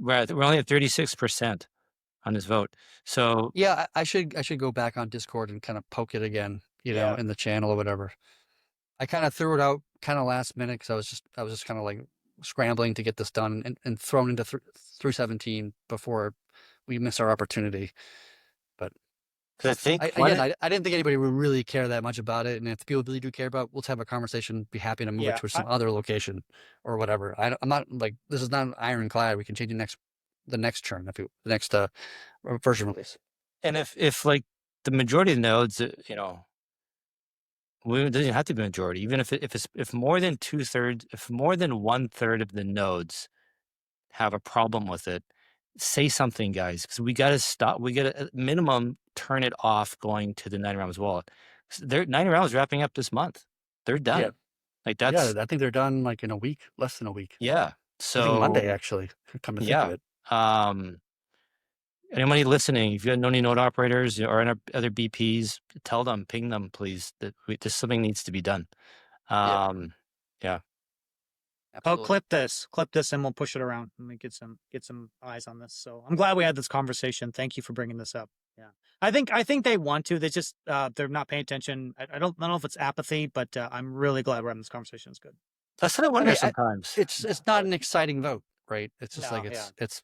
we're only at 36% on this vote. So yeah, I should go back on Discord and kind of poke it again, in the channel or whatever. I kind of threw it out kind of last minute because I was just kind of like scrambling to get this done and thrown into 3.17 before we miss our opportunity. But Because I think I didn't think anybody would really care that much about it, and if people really do care about, let's have a conversation. Be happy to move it to some other location or whatever. I'm not like this is not ironclad. We can change the next churn the next version release. And if like the majority of the nodes, it doesn't have to be majority. Even if more than 2/3, if more than 1/3 of the nodes have a problem with it, say something, guys, because we got to stop. We got to at minimum turn it off going to the 90 rounds wallet. 90 rounds wrapping up this month. They're done. Yeah. Like that's I think they're done like in a week, less than a week. yeah. So I think Monday actually. Come to think of it. Anybody listening, if you know any node operators or any other BPs, tell them, ping them, please, that this something needs to be done. Yeah. Absolutely. Oh, clip this, and we'll push it around. Let me get some eyes on this. So I'm glad we had this conversation. Thank you for bringing this up. Yeah, I think they want to. They just they're not paying attention. I don't know if it's apathy, but I'm really glad we're having this conversation. It's good. That's what I wonder sometimes. It's not an exciting vote, right? It's just it's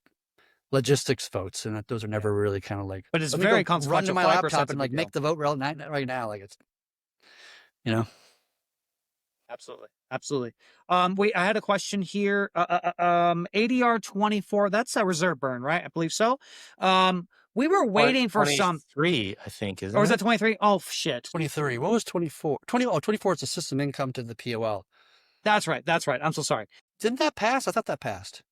logistics votes, and those are never really kind of like. But it's very consequential. Run to my laptop and like make the vote right now, like it's, Absolutely. Wait, I had a question here. ADR 24. That's a reserve burn, right? I believe so. We were waiting for some 3, I think, isn't it? Or was that 23? Oh shit. 23. What was 24? 24 is the system income to the POL. That's right. I'm so sorry. Didn't that pass? I thought that passed.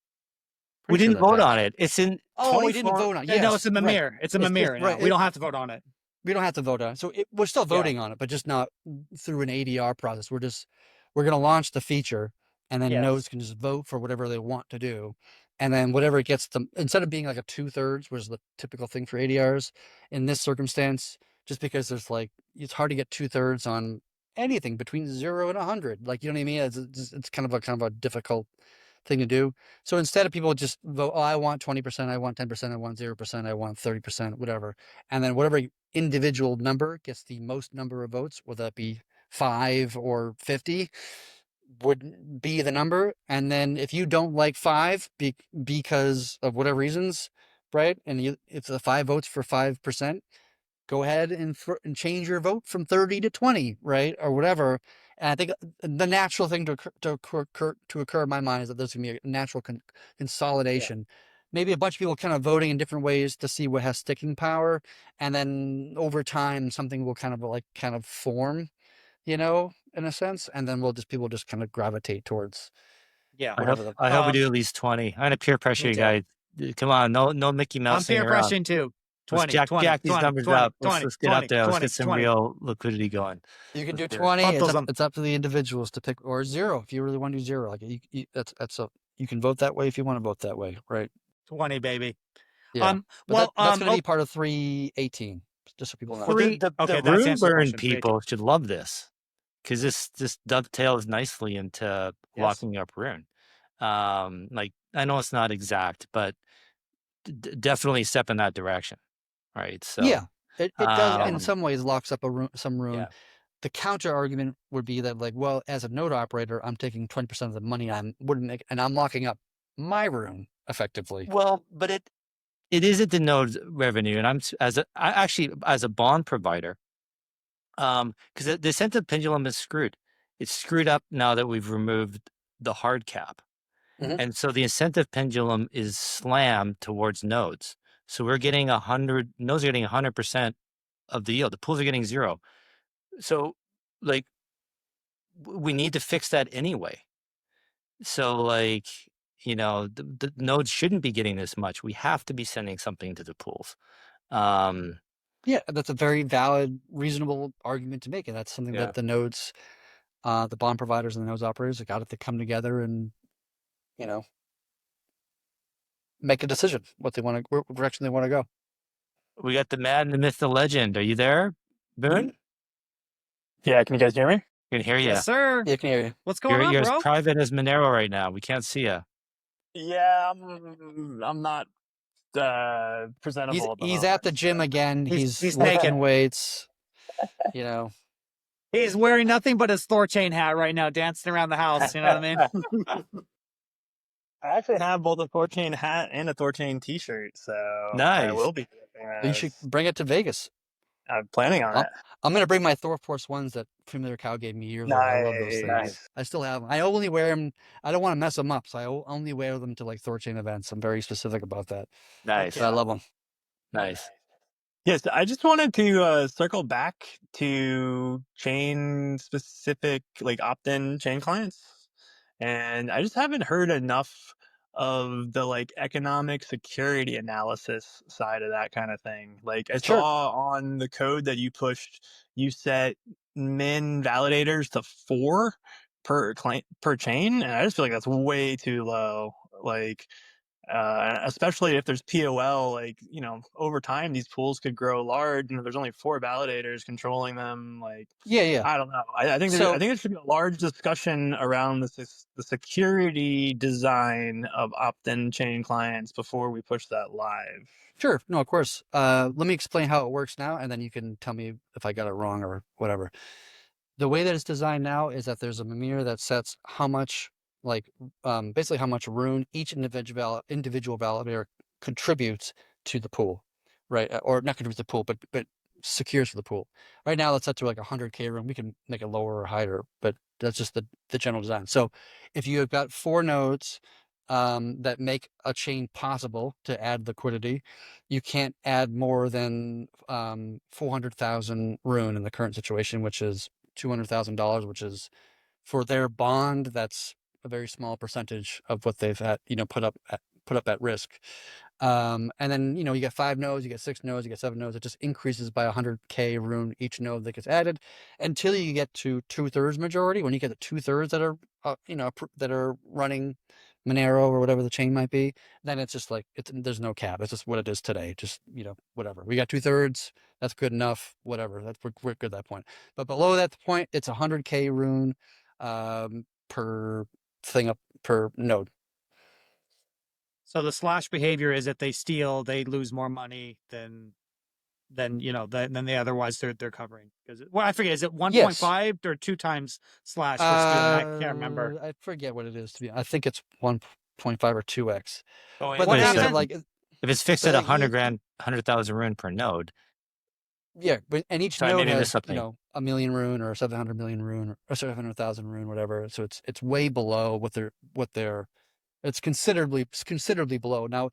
We didn't vote on it. It's in. We didn't vote on it. Yes, no, it's a Mimir. Right. It's a Mimir. Right. We don't have to vote on it. We don't have to vote on it. So we're still voting on it, but just not through an ADR process. We're going to launch the feature, and then nodes can just vote for whatever they want to do. And then whatever it gets them, instead of being like a 2/3, which is the typical thing for ADRs, in this circumstance, just because there's like, it's hard to get 2/3 on anything between 0 and 100. Like, you know what I mean? It's kind of a difficult thing to do. So instead of people just vote, I want 20%, I want 10%, I want 0%, I want 30%, whatever. And then whatever individual number gets the most number of votes, whether that be 5 or 50, would be the number. And then if you don't like 5 because of whatever reasons, right? And if the 5 votes for 5%, go ahead and change your vote from 30 to 20, right? Or whatever. And I think the natural thing to occur in my mind is that there's going to be a natural consolidation. Yeah. Maybe a bunch of people kind of voting in different ways to see what has sticking power. And then over time, something will kind of form, in a sense. And then people just kind of gravitate towards. Yeah. I hope we do at least 20. I'm going to peer pressure you guys. Come on. No Mickey Mouse. I'm peer pressuring too. 20, Jack these numbers 20, up. 20, let's get 20, out there. 20, Let's get some 20. real liquidity going. You can do 20. It's up to the individuals to pick, or 0 if you really want to do 0. Like you can vote that way if you want to vote that way, right? 20, baby. Yeah. That's going to be part of 318. Just so people know. Well, the room burn people should love this, because this dovetails nicely into locking up Rune. Like, I know it's not exact, but definitely step in that direction. Right. So yeah, it does in some ways locks up some room. Yeah. The counter argument would be that, like, well, as a node operator, I'm taking 20% of the money I wouldn't make, and I'm locking up my room effectively. Well, but it isn't the node's revenue, and I'm as a bond provider, because the incentive pendulum is screwed. It's screwed up now that we've removed the hard cap, and so the incentive pendulum is slammed towards nodes. So we're getting 100. Nodes are getting 100% of the yield. The pools are getting 0. So, like, we need to fix that anyway. So, like, the nodes shouldn't be getting this much. We have to be sending something to the pools. Yeah, that's a very valid, reasonable argument to make, and that's something that the nodes, the bond providers and the nodes operators have got to come together and, make a decision what direction they want to go. We got the man, the myth, the legend. Are you there, Boone? Yeah, can you guys hear me? I can hear you. Yes, sir. Yeah, I can hear you. What's going on, You're bro? as private as Monero right now. We can't see you. Yeah, I'm not presentable. He's at the gym again. He's lifting naked weights. He's wearing nothing but his THORChain hat right now, dancing around the house. You know what I mean? I actually have both a THORChain hat and a THORChain t-shirt, so nice. I will be. You should bring it to Vegas. I'm planning on it. I'm gonna bring my THORChain ones that Familiar Cow gave me years ago. I love those things. Nice. I still have them. I only wear them. I don't want to mess them up, so I only wear them to like THORChain events. I'm very specific about that. Nice. But I love them. Nice. Yes, I just wanted to circle back to chain specific, like opt-in chain clients. And I just haven't heard enough of the like economic security analysis side of that kind of thing. Like I Sure. saw on the code that you pushed, you set min validators to 4 per client per chain, and I just feel like that's way too low. Like especially if there's POL, like, you know, over time, these pools could grow large and there's only 4 validators controlling them. Like, Yeah. I don't know. I think So I think there should be a large discussion around the security design of opt-in chain clients before we push that live. sure, no, of course. Let me explain how it works now, and then you can tell me if I got it wrong or whatever. The way that it's designed now is that there's a mirror that sets how much, like, basically how much rune each individual validator contributes to the pool, right? Or not contributes to the pool, but secures for the pool. Right now, it's set to like 100K rune. We can make it lower or higher, but that's just the general design. So if you have got 4 nodes that make a chain possible to add liquidity, you can't add more than 400,000 rune in the current situation, which is $200,000, which is for their bond. That's a very small percentage of what they've had, put up at risk. And then, you get 5 nodes, you get 6 nodes, you get 7 nodes. It just increases by 100K rune each node that gets added until you get to 2/3 majority. When you get to 2/3 that are, that are running Monero or whatever the chain might be, then it's just like, there's no cap. It's just what it is today. Just, whatever. We got 2/3. That's good enough. Whatever. We're good at that point. But below that point, it's 100K rune per thing up per node. So the slash behavior is if they steal, they lose more money than than they otherwise they're covering. Because I forget, is it 1.5 or 2 times slash for stealing? I can't remember. I forget what it is to be. I think it's 1.5 or 2x. Oh, But what the thing is that, happened? like, If it's fixed but at like 100,000 rune per node, yeah, but each sorry, node maybe I has missed something. 1 million rune or 700 million rune or 700,000 rune, whatever. So it's way below what they're. It's considerably below. Now,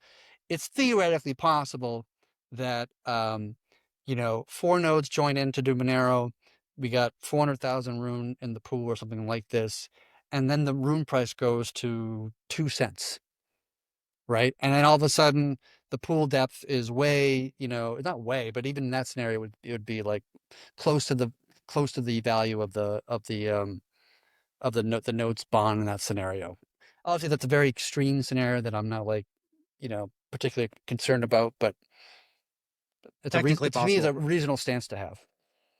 it's theoretically possible that 4 nodes join in to do Monero. We got 400,000 rune in the pool or something like this, and then the rune price goes to 2 cents, right? And then all of a sudden, the pool depth is way, not way, but even in that scenario, it would be like close to the value of the node's bond in that scenario. Obviously, that's a very extreme scenario that I'm not like, particularly concerned about, but it's Technically to me, it's a possible. reasonable stance to have.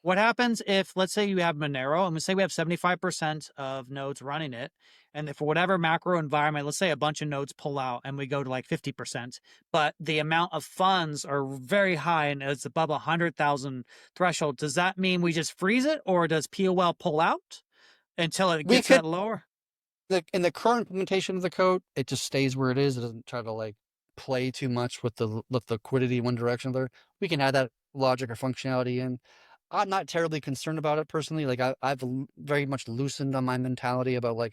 What happens if, let's say you have Monero, and we say we have 75% of nodes running it, and if for whatever macro environment, let's say a bunch of nodes pull out and we go to like 50%, but the amount of funds are very high and it's above 100,000 threshold, does that mean we just freeze it, or does POL pull out until it We gets could, that lower? in the current implementation of the code, it just stays where it is. It doesn't try to like play too much with the liquidity in one direction or the other. We can add that logic or functionality in. I'm not terribly concerned about it personally. Like I've very much loosened on my mentality about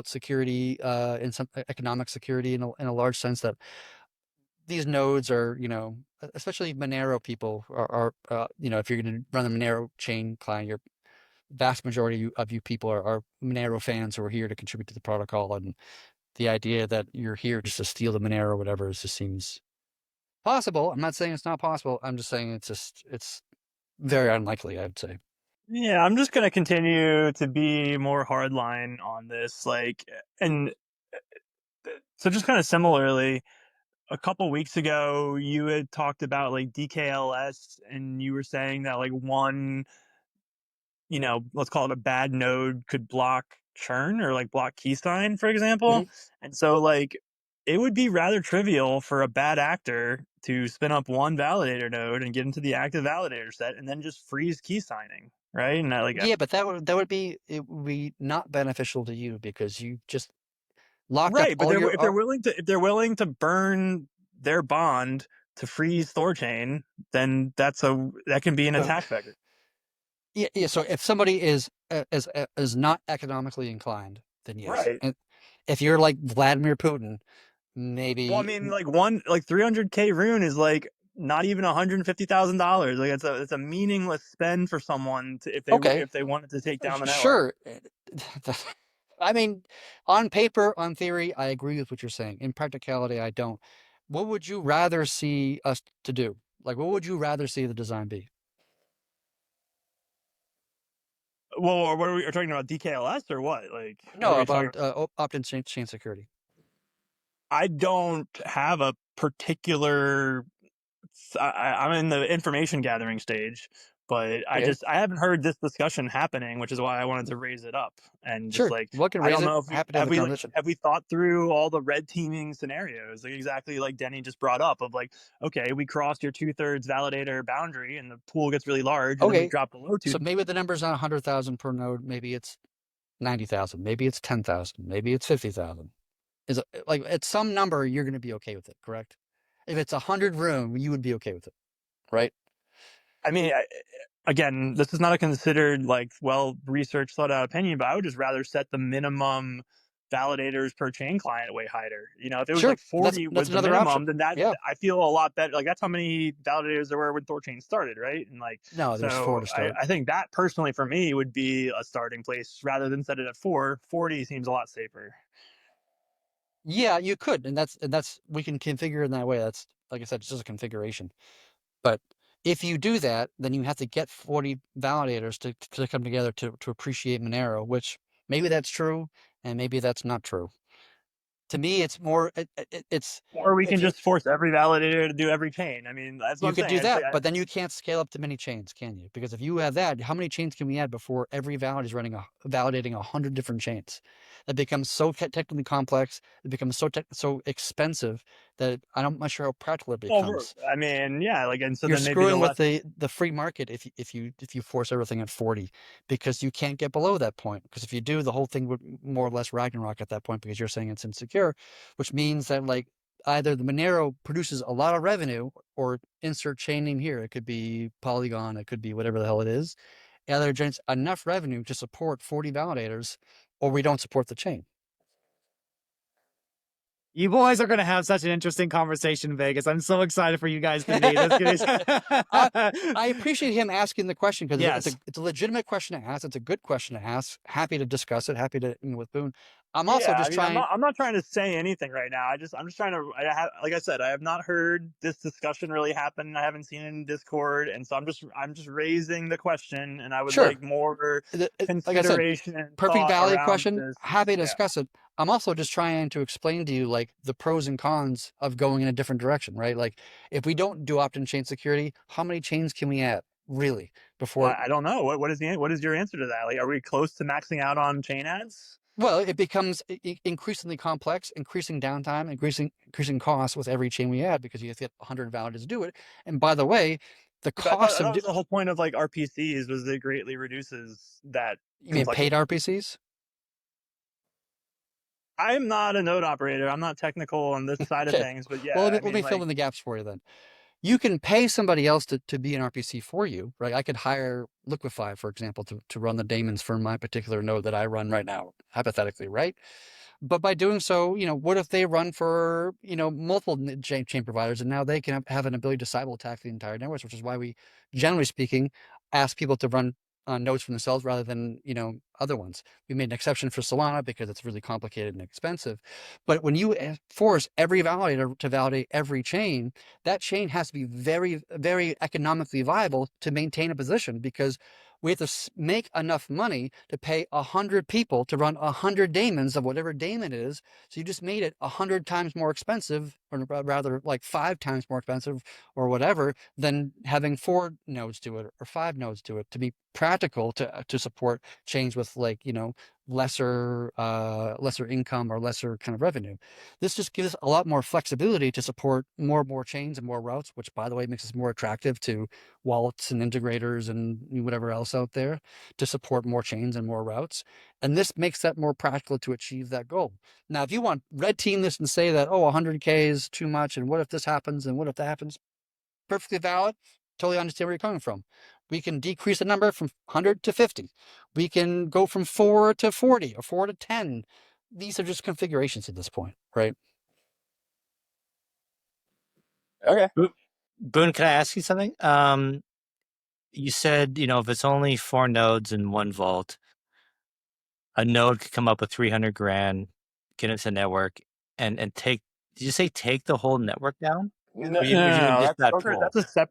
security, in some economic security in a large sense, that these nodes are, especially Monero people are if you're going to run the Monero chain client, your vast majority of you people are Monero fans who are here to contribute to the protocol, and the idea that you're here just to steal the Monero or whatever just seems possible. I'm not saying it's not possible. I'm just saying it's very unlikely, I'd say. Yeah, I'm just gonna continue to be more hardline on this. Like, and so just kind of similarly, a couple weeks ago, you had talked about like DKLS, and you were saying that like one, let's call it a bad node could block churn or like block keysign, for example. And so like it would be rather trivial for a bad actor to spin up one validator node and get into the active validator set and then just freeze key signing, right? And Yeah, but it would be not beneficial to you because you just lock up right, but all your. if they're willing to burn their bond to freeze THORChain, then that can be an attack vector. Yeah. So if somebody is not economically inclined, then yes. Right. And if you're like Vladimir Putin, maybe. Well, I mean, like 300K rune is like not even $150,000. Like it's a meaningless spend for someone if they wanted to take down the network. Sure. I mean, on paper, on theory, I agree with what you're saying. In practicality, I don't. What would you rather see us to do? Like, what would you rather see the design be? Well, what are we talking about? DKLS or what? Like, No, what about opt-in chain security. I don't have a particular. I'm in the information gathering stage, but I haven't heard this discussion happening, which is why I wanted to raise it up and just like What can I raise don't it? know if Happy to have a conversation. have we thought through all the red teaming scenarios, like exactly like Denny just brought up of like, okay, we crossed your 2/3 validator boundary and the pool gets really large, and then we drop below 2. So maybe the number's not 100,000 per node. Maybe it's 90,000. Maybe it's 10,000. Maybe it's 50,000. Is like at some number you're going to be okay with it, correct? If it's 100 room, you would be okay with it, right? I mean, again, this is not a considered like well-researched, thought-out opinion, but I would just rather set the minimum validators per chain client way higher. You know, if it was like 40 was the minimum, then I feel a lot better. Like that's how many validators there were when THORChain started, right? And like, no, there's 4 to start. I think that personally for me would be a starting place rather than set it at 4. 40 seems a lot safer. Yeah, you could, and that's we can configure in that way. That's like I said, it's just a configuration. But if you do that, then you have to get 40 validators to come together to appreciate Monero, which maybe that's true, and maybe that's not true. To me, it's more. It's or we can just force every validator to do every chain. I mean, that's what you could saying. do that, but then you can't scale up to many chains, can you? Because if you have that, how many chains can we add before every validator is validating 100 different chains? That becomes so technically complex. It becomes so expensive that I'm not sure how practical it becomes. I mean, yeah, like, and so you're then maybe screwing with the free market if you force everything at 40, because you can't get below that point. Because if you do, the whole thing would more or less Ragnarok at that point, because you're saying it's insecure, which means that like either the Monero produces a lot of revenue, or insert chain name here. It could be Polygon, it could be whatever the hell it is. Either generates enough revenue to support 40 validators, or we don't support the chain. You boys are going to have such an interesting conversation in Vegas. I'm so excited for you guys to meet. I appreciate him asking the question, because it's a legitimate question to ask. It's a good question to ask. Happy to discuss it. Happy to, with Boone. I'm also trying. I'm not trying to say anything right now. I'm just trying to. Like I said, I have not heard this discussion really happen. I haven't seen it in Discord, and so I'm just raising the question, and I would like more consideration. Like I said, perfect valid question. This. Happy to discuss it. I'm also just trying to explain to you like the pros and cons of going in a different direction, right? Like if we don't do opt-in chain security, how many chains can we add really before? I don't know. What is your answer to that? Like, are we close to maxing out on chain adds? Well, it becomes increasingly complex, increasing downtime, increasing costs with every chain we add, because you have to get 100 validators to do it. And by the way, the cost of the whole point of like RPCs was it greatly reduces that. You mean paid RPCs? I'm not a node operator. I'm not technical on this side of things, but yeah. Well, let me fill in the gaps for you then. You can pay somebody else to be an RPC for you, right? I could hire Liquify, for example, to run the daemons for my particular node that I run right now, hypothetically, right? But by doing so, what if they run for, multiple chain providers, and now they can have an ability to cyber attack the entire network, which is why we, generally speaking, ask people to run nodes for themselves rather than, other ones. We made an exception for Solana because it's really complicated and expensive. But when you force every validator to validate every chain, that chain has to be very, very economically viable to maintain a position, because we have to make enough money to pay 100 people to run 100 daemons of whatever daemon it is. So you just made it 100 times more expensive, or rather like 5 times more expensive or whatever, than having 4 nodes do it or 5 nodes do it, to be practical to support chains with like, lesser income or lesser kind of revenue. This just gives us a lot more flexibility to support more chains and more routes, which by the way makes us more attractive to wallets and integrators and whatever else out there, to support more chains and more routes. And this makes that more practical to achieve that goal. Now, if you want red team this and say that, 100K is too much, and what if this happens and what if that happens, perfectly valid. Totally understand where you're coming from. We can decrease the number from 100 to 50. We can go from 4 to 40 or 4 to 10. These are just configurations at this point, right? Okay. Boone, can I ask you something? You said, if it's only 4 nodes in one vault, a node could come up with 300 grand, get into the network, and take. Did you say take the whole network down? No, Or you doing just that Those are, pool?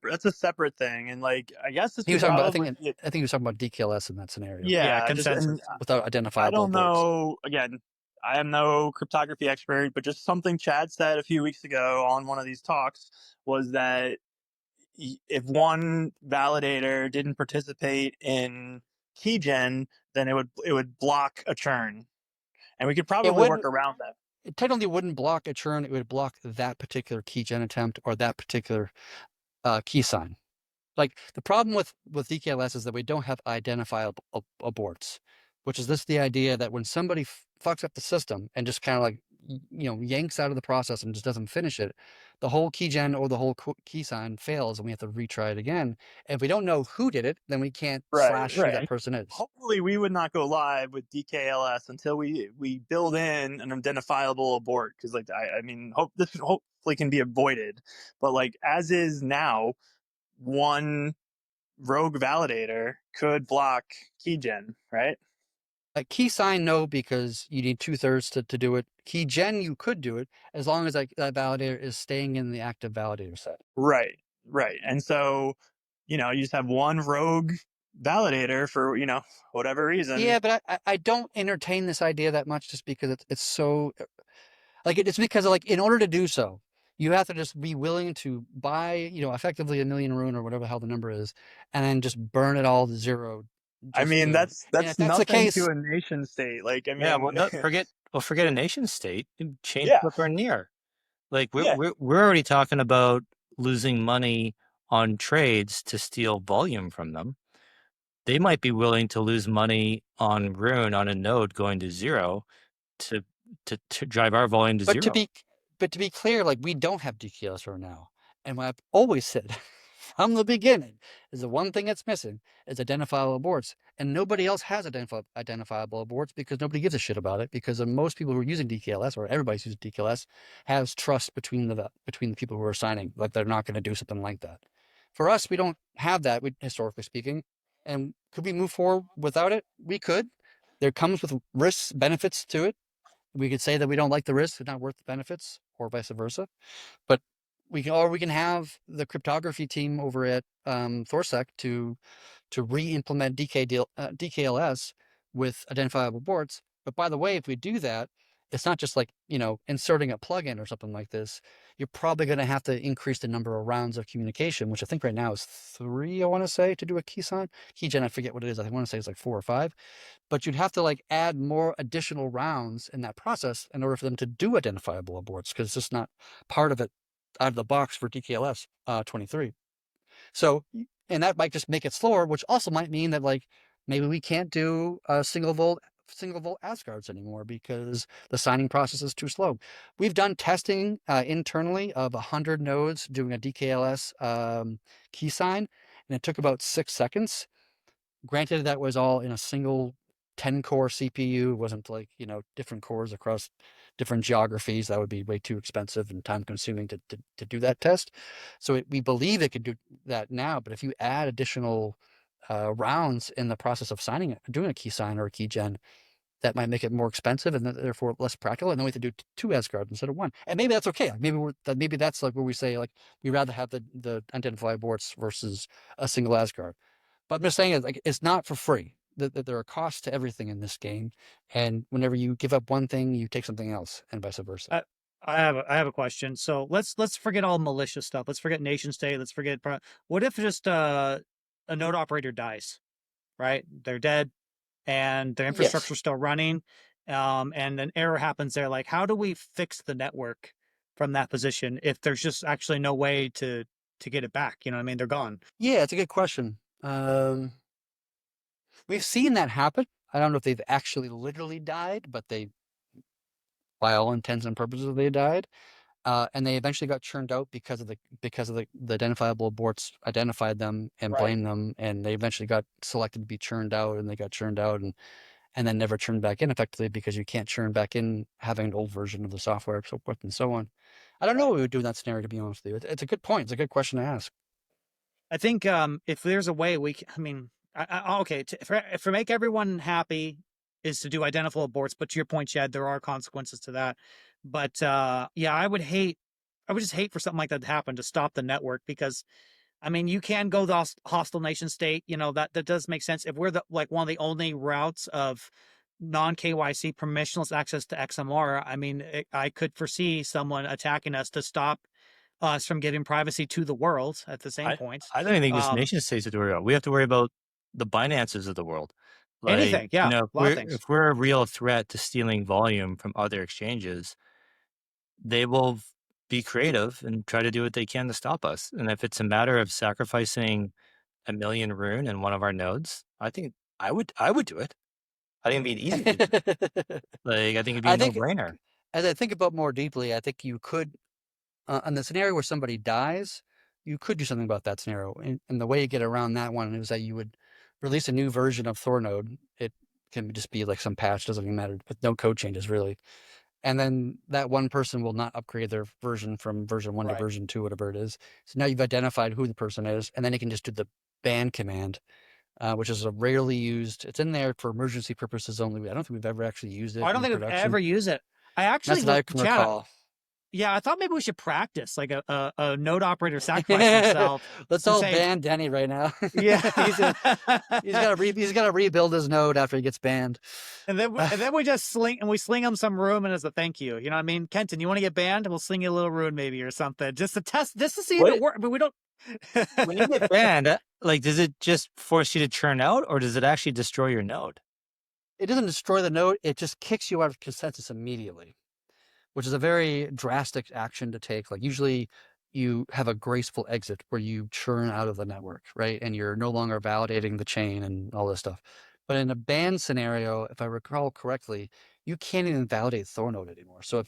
that's a separate thing, and like I guess this He was could talking about, probably I think he was talking about DKLS in that scenario. Yeah, just consensus. and Without I identifiable don't boards. know. Again, I am no cryptography expert, but just something Chad said a few weeks ago on one of these talks was that if one validator didn't participate in keygen, then it would block a churn, and we could It probably work wouldn't. around that. It technically wouldn't block a churn. It would block that particular keygen attempt or that particular key sign. Like the problem with DKLS is that we don't have identifiable aborts, which is the idea that when somebody fucks up the system and just kind of like yanks out of the process and just doesn't finish it, the whole keygen or the whole key sign fails and we have to retry it again. And if we don't know who did it, then we can't slash who that person is. Hopefully, we would not go live with DKLS until we build in an identifiable abort, because like I mean, this hopefully can be avoided. But like as is now, one rogue validator could block keygen, right? Key sign, no, because you need 2/3 to do it. Keygen, you could do it as long as that validator is staying in the active validator set. Right. And so, you just have one rogue validator for, whatever reason. Yeah, but I don't entertain this idea that much just because it's so like it's because like in order to do so, you have to just be willing to buy, effectively 1,000,000 rune or whatever the hell the number is, and then just burn it all to zero. I mean, that's and if that's the nothing case, to a nation state. Like, I mean, Yeah, well, forget a nation state. Change Yeah. flipper near. Like Yeah. we're already talking about losing money on trades to steal volume from them. They might be willing to lose money on Rune on a node going to zero to drive our volume to but zero. to be clear, like we don't have DKLS right now, and what I've always said from the beginning is the one thing that's missing is identifiable aborts, and nobody else has identifiable aborts because nobody gives a shit about it. Because most people who are using DKLS, or everybody's using DKLS, has trust between the people who are signing, like they're not going to do something like that. For us, we don't have that, historically speaking. And could we move forward without it? We could. There comes with risks, benefits to it. We could say that we don't like the risks, it's not worth the benefits, or vice versa. But we can have the cryptography team over at THORChain to re-implement DKLS with identifiable boards. But by the way, if we do that, it's not just like inserting a plugin or something like this. You're probably going to have to increase the number of rounds of communication, which I think right now is 3. I want to say to do a keygen. I forget what it is. I want to say it's like 4 or 5. But you'd have to like add more additional rounds in that process in order for them to do identifiable aborts, because it's just not part of it out of the box for DKLS 23. So, and that might just make it slower, which also might mean that like maybe we can't do single volt Asgards anymore because the signing process is too slow. We've done testing internally of 100 nodes doing a DKLS key sign, and it took about 6 seconds. Granted, that was all in a single 10-core CPU. It wasn't like, different cores across different geographies. That would be way too expensive and time consuming to do that test. So we believe it could do that now, but if you add additional rounds in the process of doing a key sign or a keygen, that might make it more expensive and therefore less practical. And then we have to do 2 Asgard instead of 1. And maybe that's okay. Maybe that's like where we say like we'd rather have the identified boards versus a single Asgard. But I'm just saying it's not for free. That there are costs to everything in this game, and whenever you give up one thing, you take something else, and vice versa. I have a question. So let's forget all malicious stuff. Let's forget nation state. Let's forget. What if just a node operator dies, right? They're dead, and their infrastructure is still running, and an error happens there. Like, how do we fix the network from that position if there's just actually no way to get it back? You know what I mean? They're gone. Yeah, it's a good question. We've seen that happen. I don't know if they've actually literally died, but they, by all intents and purposes, they died. And they eventually got churned out because of the identifiable aborts identified them and Right. blamed them, and they eventually got selected to be churned out, and they got churned out and then never churned back in effectively because you can't churn back in having an old version of the software, so forth and so on. I don't know what we would do in that scenario, to be honest with you. It's a good point. It's a good question to ask. I think if there's a way I mean, okay, for make everyone happy is to do identifiable aborts, but to your point, Chad, there are consequences to that. But yeah, I would just hate for something like that to happen, to stop the network, because I mean, you can go the hostile nation state, that does make sense. If we're one of the only routes of non KYC permissionless access to XMR, I mean, I could foresee someone attacking us to stop us from getting privacy to the world at the same point. I don't even think this nation states have to worry about. We have to worry about the Binances of the world. Like, Anything, yeah, a lot of things. If we're a real threat to stealing volume from other exchanges, they will be creative and try to do what they can to stop us. And if it's a matter of sacrificing 1 million rune in one of our nodes, I think I would do it. I think it'd be easy to do. Like, I think it'd be a no-brainer. As I think about more deeply, I think you could, on the scenario where somebody dies, you could do something about that scenario. And the way you get around that one is that you would release a new version of Thor node. It can just be like some patch, doesn't even matter, with no code changes really. And then that one person will not upgrade their version from version 1 to version 2, whatever it is. So now you've identified who the person is, and then you can just do the ban command, which is a rarely used. It's in there for emergency purposes only. I don't think we've ever actually used it. I don't think we've ever used it. I actually, that's what I can recall. Yeah, I thought maybe we should practice, like a node operator sacrifice himself. Let's all ban Denny right now. Yeah, he's got to rebuild his node after he gets banned. And then we just sling him some rune as a thank you. You know what I mean? Kenton, you want to get banned? We'll sling you a little rune maybe or something, just to test, just to see if it works. But we don't. When you get banned, like, does it just force you to churn out, or does it actually destroy your node? It doesn't destroy the node. It just kicks you out of consensus immediately, which is a very drastic action to take. Like, usually you have a graceful exit where you churn out of the network, right? And you're no longer validating the chain and all this stuff. But in a ban scenario, if I recall correctly, you can't even validate Thornode anymore. So if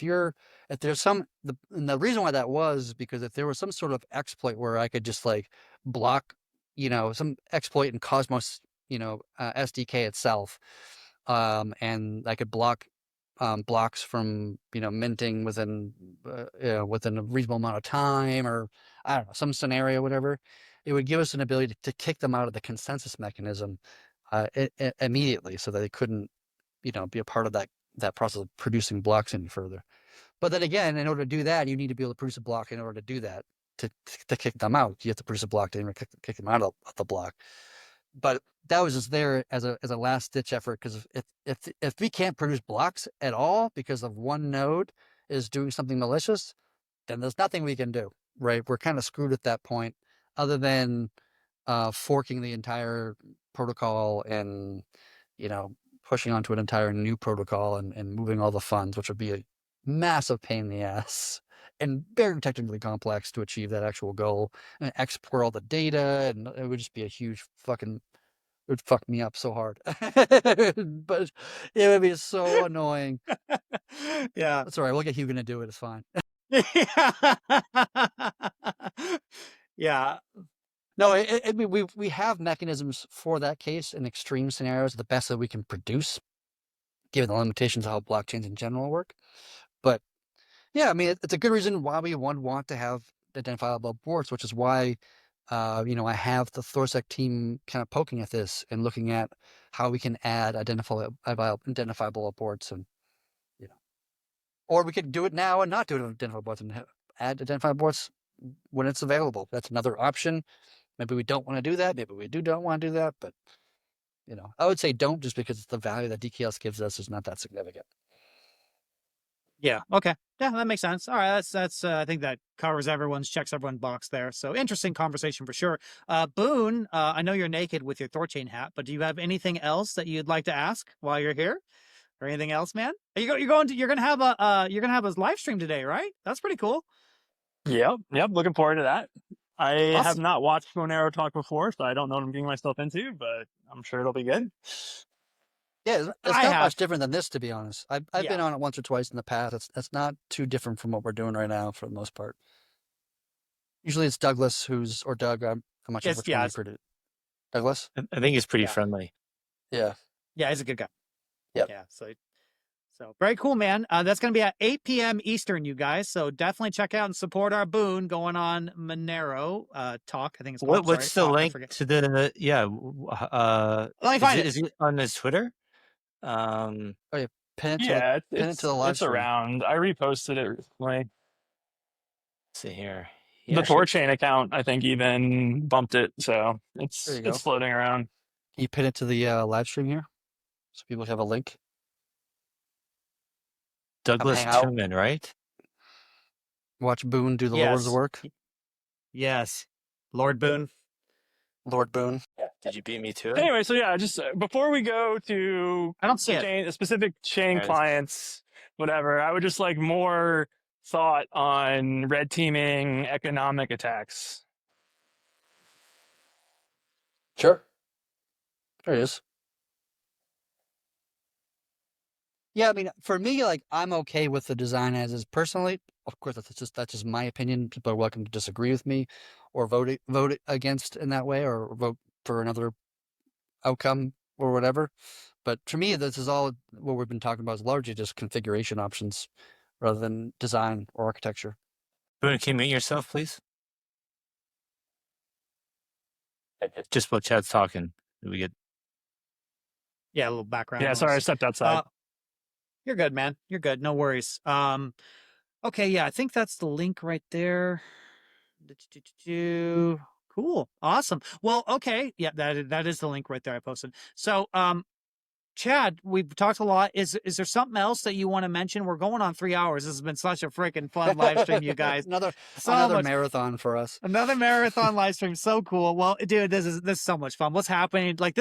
there's and the reason why that was because if there was some sort of exploit where I could just like block, some exploit in Cosmos, SDK itself, and I could block blocks from minting within a reasonable amount of time, or I don't know, some scenario, whatever, it would give us an ability to kick them out of the consensus mechanism immediately, so that they couldn't be a part of that process of producing blocks any further. But then again, in order to do that, you need to be able to produce a block. In order to do that, to kick them out, you have to produce a block to kick them out of the block. But that was just there as a last ditch effort, because if we can't produce blocks at all because of one node is doing something malicious, then there's nothing we can do, right? We're kind of screwed at that point, other than forking the entire protocol and pushing onto an entire new protocol and moving all the funds, which would be a massive pain in the ass and very technically complex to achieve that actual goal, and export all the data, and it would just be a huge it would fuck me up so hard. But it would be so annoying. Yeah, that's all right. We'll get Hugo to do it. It's fine. Yeah. No, we have mechanisms for that case in extreme scenarios, the best that we can produce, given the limitations of how blockchains in general work. But yeah, I mean, it's a good reason why we want to have identifiable boards, which is why, I have the THORChain team kind of poking at this and looking at how we can add identifiable boards, and or we could do it now and not do it on identifiable boards and add identifiable boards when it's available. That's another option. Maybe we don't want to do that. Maybe we don't want to do that. But I would say don't, just because the value that DKS gives us is not that significant. Yeah. Okay. Yeah, that makes sense. All right. That's. I think that checks everyone's box there. So interesting conversation for sure. Boone, I know you're naked with your THORChain hat, but do you have anything else that you'd like to ask while you're here, or anything else, man? You're gonna have a live stream today, right? That's pretty cool. Yep. Looking forward to that. I Awesome. have not watched Monero talk before, so I don't know what I'm getting myself into, but I'm sure it'll be good. Yeah, it's I not have. much different than this, to be honest. I've Yeah. been on it once or twice in the past. That's not too different from what we're doing right now for the most part. Usually it's Douglas or Doug. I'm not sure It's, which yeah, one you it's, produce. Douglas? I think he's pretty Yeah. friendly. Yeah. yeah, he's a good guy. Yep. Yeah. So very cool, man. That's going to be at 8 p.m. Eastern, you guys. So definitely check out and support our boon going on Monero talk. I think it's called. What's the Sorry, talk. I link forget. to the Let me find is it on his Twitter? Oh yeah. Pin it Yeah, to the live it's stream. around. I reposted it recently. Let's see here. The THORChain account, I think, even bumped it, so There you go. it's floating around. Can you pin it to the live stream here, so people have a link? Douglas hang out. Tuman, right? Watch Boone do the Lord's Yes. work. Yes. Lord Boone. Lord Boone. Did you beat me to it? Anyway, so yeah, just before we go to I don't see it. specific chain There it is. clients, whatever, I would just like more thought on red teaming economic attacks. Sure. There it is. Yeah, I mean, for me, like, I'm okay with the design as is personally. Of course, that's just my opinion. People are welcome to disagree with me, or vote against in that way, or vote for another outcome or whatever. But for me, this is all what we've been talking about is largely just configuration options rather than design or architecture. Boone, can you mute yourself, please? Just while Chad's talking, we get. Yeah, a little background. Yeah, noise. sorry, I stepped outside. You're good, man. You're good. No worries. Okay, yeah, I think that's the link right there. Cool. Awesome. Well, okay. Yeah, that is the link right there I posted. So, Chad, we've talked a lot. Is there something else that you want to mention? We're going on 3 hours. This has been such a freaking fun live stream, you guys. another much- marathon for us. Another marathon live stream. So cool. Well, dude, this is so much fun. What's happening? Like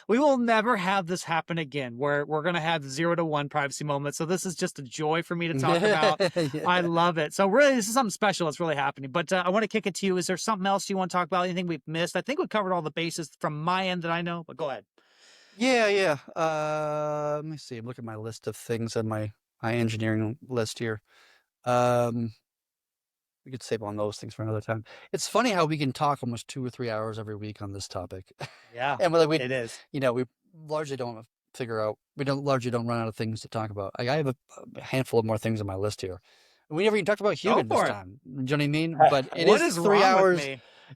we will never have this happen again where we're going to have 0 to 1 privacy moments. So this is just a joy for me to talk about. Yeah. I love it. So really, this is something special that's really happening. But I want to kick it to you. Is there something else you want to talk about? Anything we've missed? I think we covered all the bases from my end that I know, but go ahead. Yeah. Let me see. I'm looking at my list of things on my engineering list here. We could save on those things for another time. It's funny how we can talk almost 2 or 3 hours every week on this topic. Yeah, and it is. we largely don't figure out. We largely don't run out of things to talk about. I have a handful of more things on my list here. We never even talked about Hugo this time. Do you know what I mean? But it is 3 hours.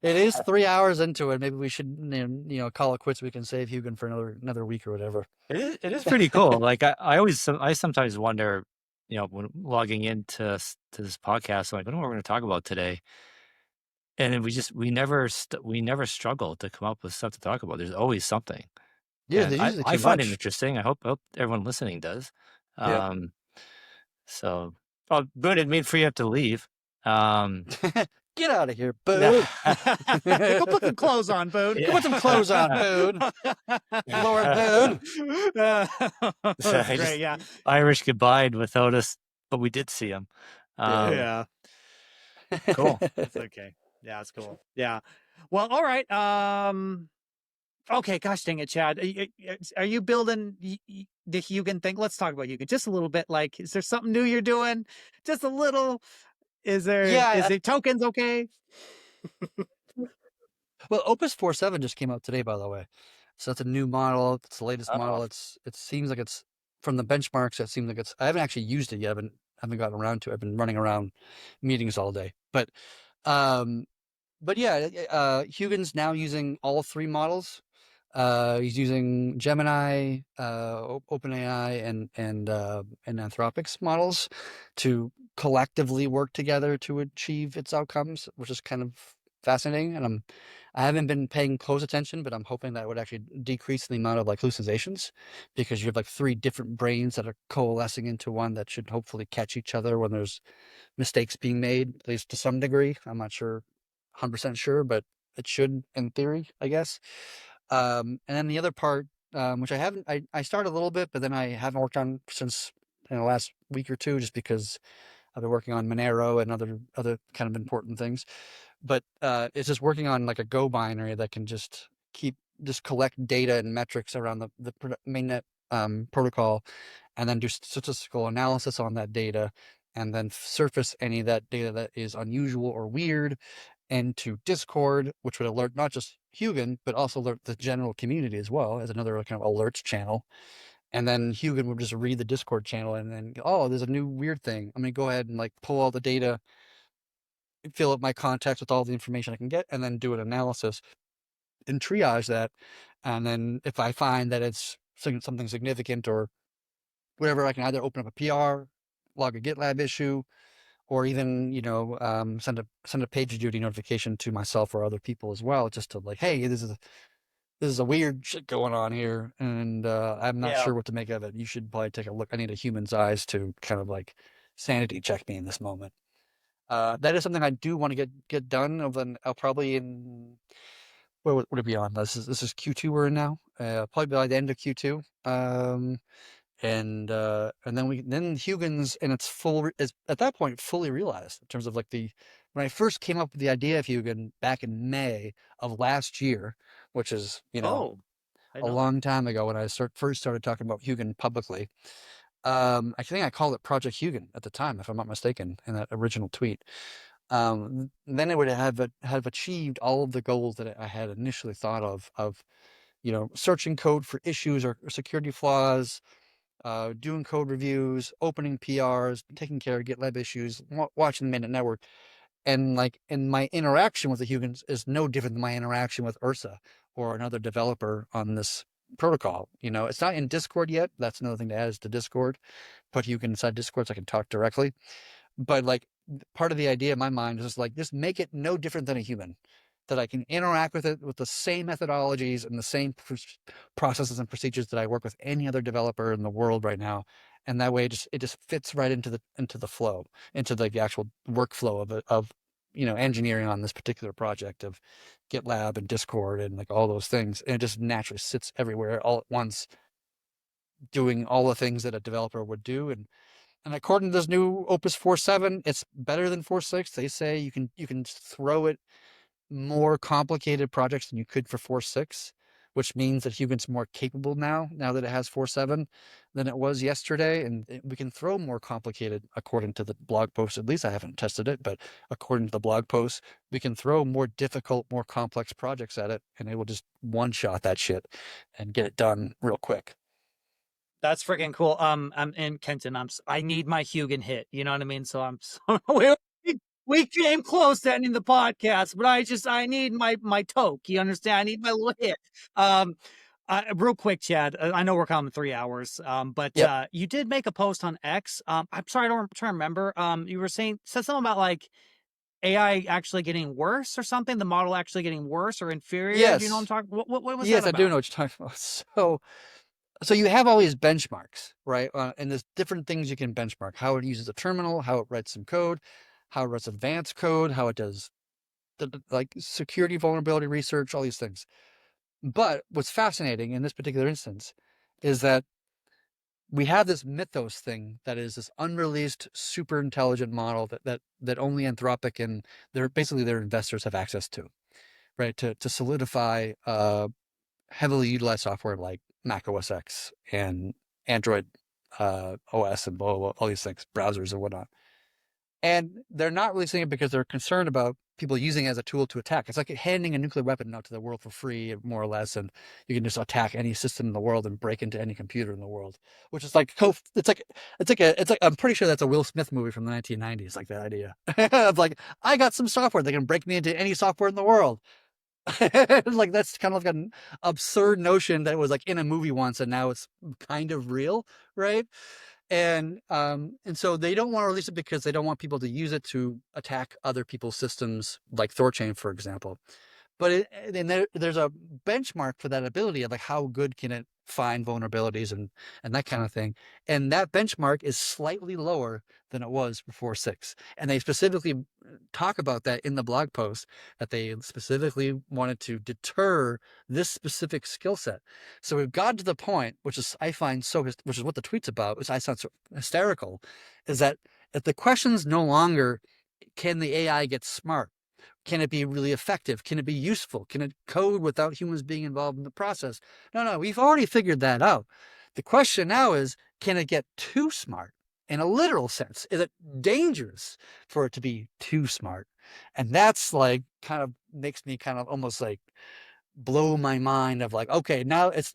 It is 3 hours into it. Maybe we should, call it quits. We can save Hugo for another week or whatever. It is pretty cool. Like I sometimes wonder, when logging into this podcast, I'm like, I don't know what we're going to talk about today. And we never struggle to come up with stuff to talk about. There's always something. Yeah, I find it interesting. I hope everyone listening does. Yeah. So, good. It made for you have to leave. Get out of here, Boone. Go put some clothes on, Boone. Go put some clothes on, Boone. Lord Boone. Great, yeah. Irish goodbye without us, but we did see him. Yeah. Cool. It's okay. Yeah, it's cool. Yeah. Well, all right. Okay, gosh dang it, Chad. Are you building the Hugo thing? Let's talk about Hugo just a little bit. Like, is there something new you're doing? Just a little. Is there? Yeah, is the tokens okay? Well, Opus 4.7 just came out today, by the way. So that's a new model. It's the latest model. It seems like it's from the benchmarks. It seems like it's. I haven't actually used it yet. I haven't gotten around to it. I've been running around meetings all day. But yeah, Hugin's now using all 3 models. He's using Gemini, OpenAI, and Anthropic's models to collectively work together to achieve its outcomes, which is kind of fascinating. And I haven't been paying close attention, but I'm hoping that would actually decrease the amount of hallucinations, because you have 3 different brains that are coalescing into one that should hopefully catch each other when there's mistakes being made, at least to some degree. I'm not 100% sure, but it should, in theory, I guess. And then the other part, which I started a little bit, but then I haven't worked on since in the last week or 2, just because I've been working on Monero and other kind of important things. But it's just working on a Go binary that can just collect data and metrics around the mainnet protocol, and then do statistical analysis on that data, and then surface any of that data that is unusual or weird into Discord, which would alert not just Hugin, but also alert the general community as well as another kind of alerts channel. And then Hugin would just read the Discord channel and then, oh, there's a new weird thing. I'm going to go ahead and like pull all the data, fill up my contacts with all the information I can get, and then do an analysis and triage that. And then if I find that it's something significant or whatever, I can either open up a PR, log a GitLab issue, or even, you know, send a PagerDuty notification to myself or other people as well, just to like, hey, this is a weird shit going on here, and I'm not sure what to make of it. You should probably take a look. I need a human's eyes to kind of like sanity check me in this moment. That is something I do want to get done. I'll probably in what would it be on? This is Q2 we're in now. Probably by the end of Q2. And then Hugin's and it's is at that point fully realized in terms of like when I first came up with the idea of Hugin back in May of last year, which is, you know, a long time ago when I first started talking about Hugin publicly. I think I called it Project Hugin at the time, if I'm not mistaken, in that original tweet. Then it would have achieved all of the goals that I had initially thought of, you know, searching code for issues or security flaws, doing code reviews, opening PRs, taking care of GitLab issues, watching the mainnet network. And like, in my interaction with the Hugins is no different than my interaction with Ursa or another developer on this protocol. You know, it's not in Discord yet. That's another thing to add is to Discord. Put Hugin inside Discord so I can talk directly. But like, part of the idea in my mind is just make it no different than a human, that I can interact with it with the same methodologies and the same processes and procedures that I work with any other developer in the world right now. And that way it just fits right into the flow, into the actual workflow of you know, engineering on this particular project of GitLab and Discord and like all those things. And it just naturally sits everywhere all at once, doing all the things that a developer would do. And according to this new Opus 4.7, it's better than 4.6. They say you can throw it more complicated projects than you could for 4.6, which means that Hugin's more capable now that it has 4.7 than it was yesterday. And we can throw more complicated, according to the blog post. At least I haven't tested it, but according to the blog post, we can throw more difficult, more complex projects at it, and it will just one-shot that shit and get it done real quick. That's freaking cool. I'm in Kenton. I need my Hugin hit. You know what I mean? So we came close to ending the podcast, but I need my toke. You understand? I need my little hit. Real quick, Chad. I know we're coming 3 hours. But Yep. You did make a post on X. I'm sorry, I'm trying to remember. You said something about like AI actually getting worse or something. The model actually getting worse or inferior. Yes. Do you know what I'm talking? What was that Yes, about? I do know what you're talking about. So you have all these benchmarks, right? And there's different things you can benchmark: how it uses a terminal, how it writes some code, how it writes advanced code, how it does like security vulnerability research, all these things. But what's fascinating in this particular instance is that we have this Mythos thing that is this unreleased super intelligent model that only Anthropic and their investors have access to, right? To solidify heavily utilized software like Mac OS X and Android OS and blah, blah, blah, all these things, browsers and whatnot. And they're not releasing it because they're concerned about people using it as a tool to attack. It's like handing a nuclear weapon out to the world for free, more or less, and you can just attack any system in the world and break into any computer in the world. Which is like I'm pretty sure that's a Will Smith movie from the 1990s, like that idea of like, I got some software that can break me into any software in the world. Like, that's kind of like an absurd notion that was like in a movie once and now it's kind of real, right? And so they don't want to release it because they don't want people to use it to attack other people's systems, like THORChain, for example. But there's a benchmark for that ability of like how good can it find vulnerabilities and that kind of thing. And that benchmark is slightly lower than it was before 6. And they specifically talk about that in the blog post, that they specifically wanted to deter this specific skill set. So we've gotten to the point, which is I find which is what the tweet's about, which I sound so hysterical, is that if the question's no longer, can the AI get smart? Can it be really effective? Can it be useful? Can it code without humans being involved in the process? No, we've already figured that out. The question now is, can it get too smart? In a literal sense, is it dangerous for it to be too smart? And that's like kind of makes me kind of almost like blow my mind of like, okay, now it's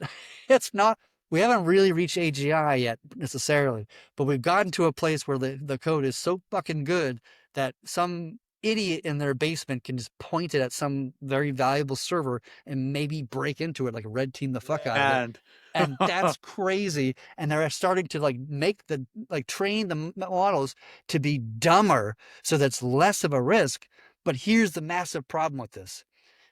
not, we haven't really reached AGI yet necessarily, but we've gotten to a place where the code is so fucking good that some idiot in their basement can just point it at some very valuable server and maybe break into it, like red team the fuck out of it. And that's crazy. And they're starting to like train the models to be dumber so that's less of a risk. But here's the massive problem with this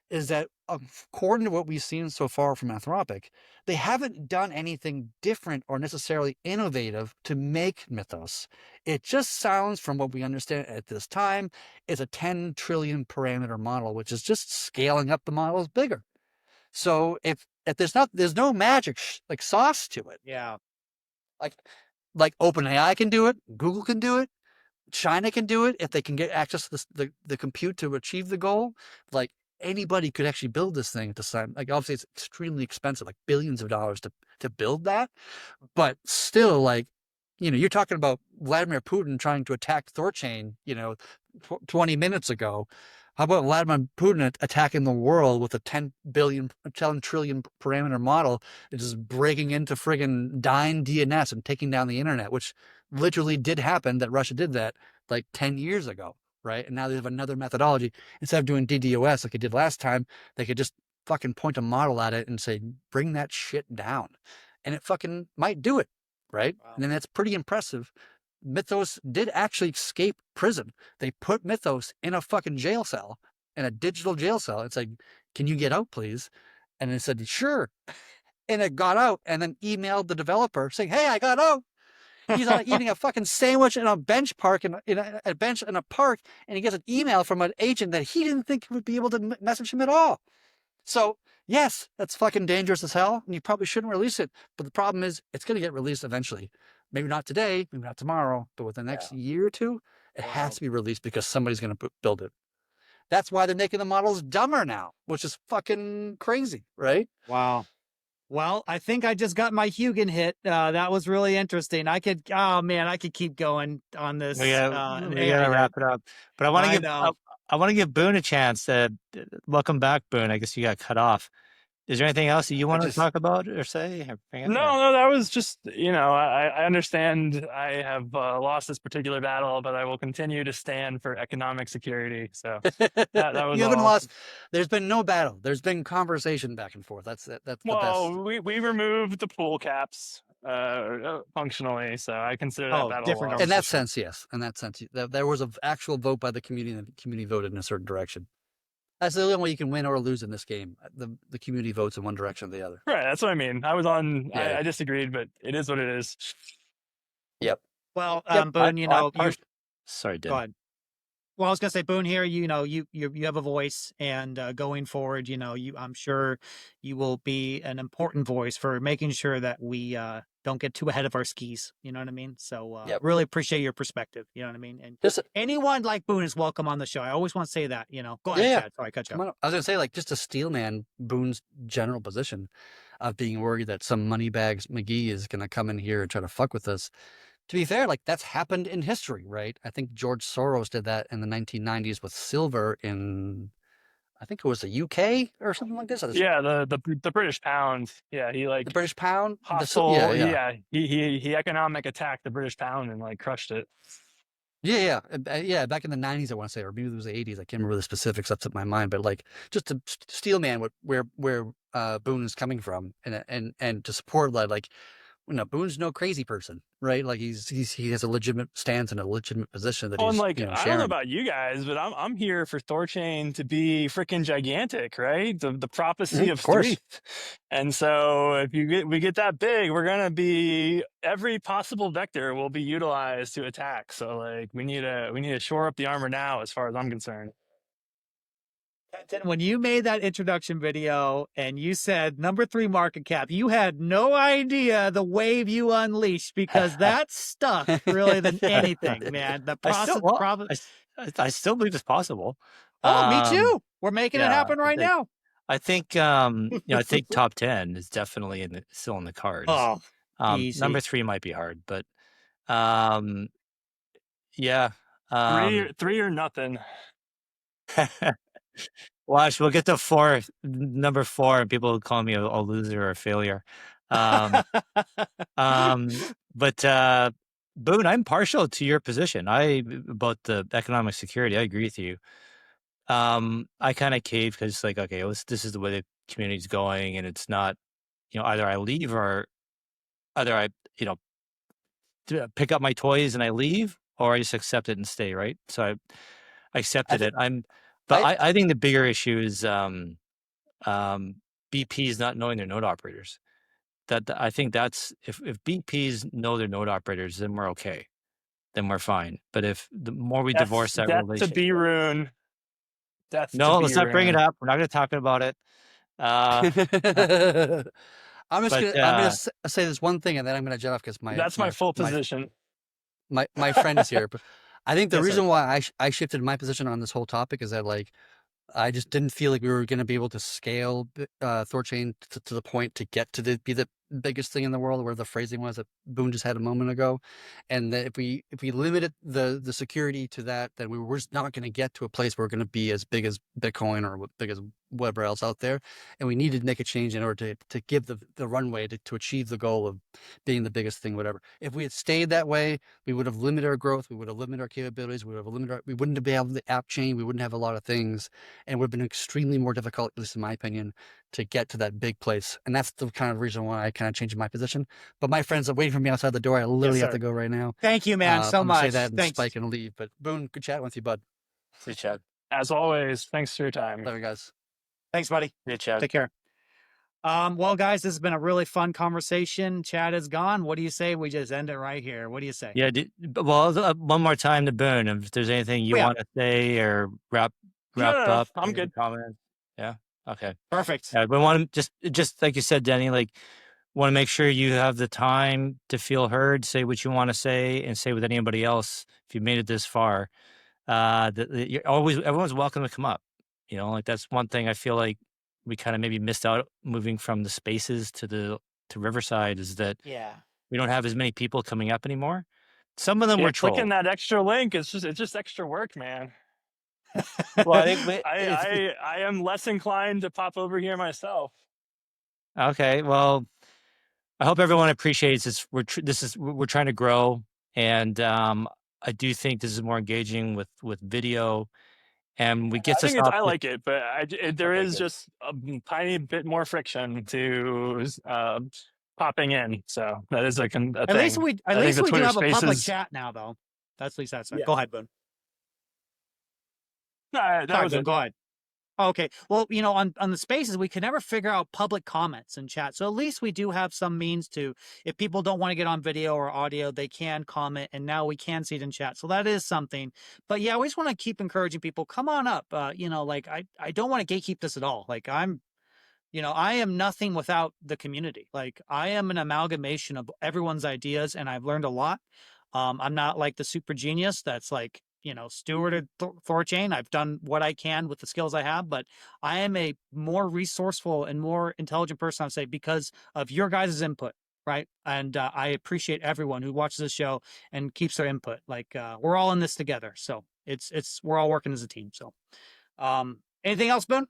is that according to what we've seen so far from Anthropic, they haven't done anything different or necessarily innovative to make Mythos. It just sounds, from what we understand at this time, is a 10 trillion parameter model, which is just scaling up the models bigger. So if there's no magic like sauce to it. Yeah. Like OpenAI can do it, Google can do it, China can do it if they can get access to the compute to achieve the goal. Like anybody could actually build this thing at the time. Like obviously it's extremely expensive, like billions of dollars to build that. But still, like, you know, you're talking about Vladimir Putin trying to attack THORChain, 20 minutes ago. How about Vladimir Putin attacking the world with a 10 trillion parameter model that is breaking into friggin' dying DNS and taking down the internet, which literally did happen, that Russia did that like 10 years ago, right? And now they have another methodology. Instead of doing DDoS like they did last time, they could just fucking point a model at it and say, bring that shit down. And it fucking might do it, right? Wow. And then that's pretty impressive. Mythos did actually escape prison. They put Mythos in a fucking jail cell, in a digital jail cell. It's like, can you get out, please? And it said, sure. And it got out and then emailed the developer saying, hey, I got out. He's eating a fucking sandwich in a bench park, in a bench in a park, and he gets an email from an agent that he didn't think would be able to message him at all. So, yes, that's fucking dangerous as hell, and you probably shouldn't release it. But the problem is, it's going to get released eventually. Maybe not today, maybe not tomorrow, but within the next year or two, it has to be released because somebody's going to build it. That's why they're making the models dumber now, which is fucking crazy, right? Wow. Well, I think I just got my Hugin hit. That was really interesting. I could keep going on this. We gotta wrap it up. But I want to give Boone a chance. Welcome back, Boone. I guess you got cut off. Is there anything else that you want to talk about or say? No, that was just, I understand I have lost this particular battle, but I will continue to stand for economic security. So that was you haven't lost. There's been no battle. There's been conversation back and forth. That's the best. We removed the pool caps functionally, so I consider that battle different. lost. In that sense, yes. In that sense, there was an actual vote by the community, and the community voted in a certain direction. That's the only way you can win or lose in this game. The community votes in one direction or the other. Right, that's what I mean. I disagreed, but it is what it is. Yep. Well, Boone, sorry, Dan. Go ahead. Well, I was gonna say, Boone, here, you have a voice, and going forward, I'm sure you will be an important voice for making sure that we don't get too ahead of our skis. You know what I mean? So really appreciate your perspective. You know what I mean? And anyone like Boone is welcome on the show. I always want to say that. Go ahead, Chad. Sorry, I cut you off. I was gonna say, like, just to steelman Boone's general position of being worried that some moneybags McGee is gonna come in here and try to fuck with us. To be fair, like, that's happened in history, right? I think George Soros did that in the 1990s with silver in, I think it was the UK or something like this. Yeah, the British pound. Yeah, he the British pound. He economic attacked the British pound and like crushed it. Yeah. Back in the 90s, I want to say, or maybe it was the 80s. I can't remember the specifics up to my mind, but like, just to steelman where Boone is coming from, and to support that, like, Boone's no crazy person, right? Like he has a legitimate stance and a legitimate position that he's, I don't know about you guys, but I'm here for THORChain to be freaking gigantic, right? The prophecy of three. And so if we get that big, we're gonna be, every possible vector will be utilized to attack. So like we need to shore up the armor now, as far as I'm concerned. When you made that introduction video and you said number 3 market cap, you had no idea the wave you unleashed, because that stuck really than anything, man. The process. I still believe it's possible. Oh, me too. We're making it happen right now. I think I think top 10 is definitely still in the cards. Oh, Number Easy. 3 might be hard, but yeah. Three or nothing. Watch, we'll get to 4, number 4, and people will call me a loser or a failure. But Boone, I'm partial to your position. About the economic security, I agree with you. I kind of cave because like, okay, this is the way the community's going, and it's not, either I leave or either I, pick up my toys and I leave, or I just accept it and stay, right? So I accepted it. I think the bigger issue is BPs not knowing their node operators. I think that's if BPs know their node operators, then we're okay. Then we're fine. But if the more we divorce that Death to relationship, B-Rune. no, let's not bring it up. We're not going to talk about it. I'm gonna say this one thing, and then I'm gonna jet off because that's my full position. My friend is here, but I think the Yes, reason why I shifted my position on this whole topic is that like I just didn't feel like we were going to be able to scale THORChain to the point to get to be the biggest thing in the world, where the phrasing was that Boone just had a moment ago, and that if we limited the security to that, then we were just not going to get to a place where we're going to be as big as Bitcoin or big as whatever else out there, and we needed to make a change in order to give the runway to achieve the goal of being the biggest thing, whatever. If we had stayed that way, we would have limited our growth, we would have limited our capabilities, we wouldn't be able the app chain, we wouldn't have a lot of things, and it would have been extremely more difficult, at least in my opinion, to get to that big place. And that's the kind of reason why I kind of changed my position. But my friends are waiting for me outside the door. I literally have to go right now. Thank you, man, so I'm much. Say that and Thanks. spike and leave. But Boone, good chatting with you, bud. See you, Chad. As always, thanks for your time. Love you guys. Thanks, buddy. See you, Chad. Take care. Well, guys, this has been a really fun conversation. Chad is gone. What do you say we just end it right here? What do you say? Yeah. Well, one more time to Boone. If there's anything you want to say or wrap up, I'm good. Comments. Yeah. Okay. Perfect. We want to just like you said, Denny, like want to make sure you have the time to feel heard, say what you want to say, and say with anybody else. If you made it this far, everyone's welcome to come up. Like that's one thing I feel like we kind of maybe missed out moving from the spaces to Riverside, is that we don't have as many people coming up anymore. Some of them were trolled. Clicking that extra link, it's just extra work, man. Well, I think I am less inclined to pop over here myself. Okay, well, I hope everyone appreciates this. We're trying to grow, and I do think this is more engaging with video, and I like it, but there is just a tiny bit more friction to popping in. So that is a thing. At least we do have a public chat now, though. That's at least that's right. Go ahead, Boone. No, that was it. Go ahead. Okay. Well, on the spaces, we can never figure out public comments in chat. So at least we do have some means to, if people don't want to get on video or audio, they can comment, and now we can see it in chat. So that is something. But yeah, we just want to keep encouraging people, come on up. I don't want to gatekeep this at all. Like I am nothing without the community. Like I am an amalgamation of everyone's ideas, and I've learned a lot. I'm not like the super genius that's like, stewarded THORChain. I've done what I can with the skills I have, but I am a more resourceful and more intelligent person, I'd say, because of your guys' input, right? And I appreciate everyone who watches the show and keeps their input. Like we're all in this together, so we're all working as a team. So, anything else, Boone?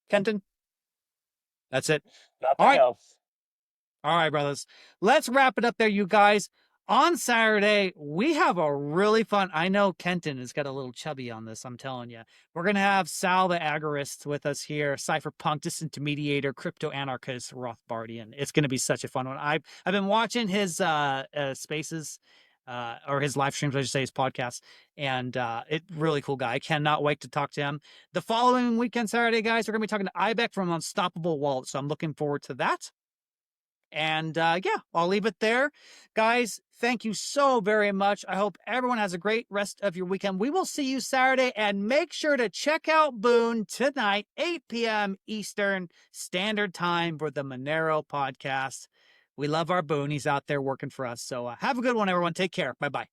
Kenton? That's it. Nothing else. All right, brothers. Let's wrap it up there, you guys. On Saturday, we have a really fun. I know Kenton has got a little chubby on this, I'm telling you. We're going to have Sal the Agorist with us here, cypherpunk, disintermediator, crypto anarchist, Rothbardian. It's going to be such a fun one. I've been watching his spaces, or his live streams, I should say, his podcast, and really cool guy. I cannot wait to talk to him. The following weekend, Saturday, guys, we're going to be talking to Ibeck from Unstoppable Wallet, so I'm looking forward to that. And I'll leave it there. Guys, thank you so very much. I hope everyone has a great rest of your weekend. We will see you Saturday, and make sure to check out Boone tonight, 8 p.m. Eastern Standard Time for the Monero podcast. We love our Boone. He's out there working for us. So have a good one, everyone. Take care. Bye-bye.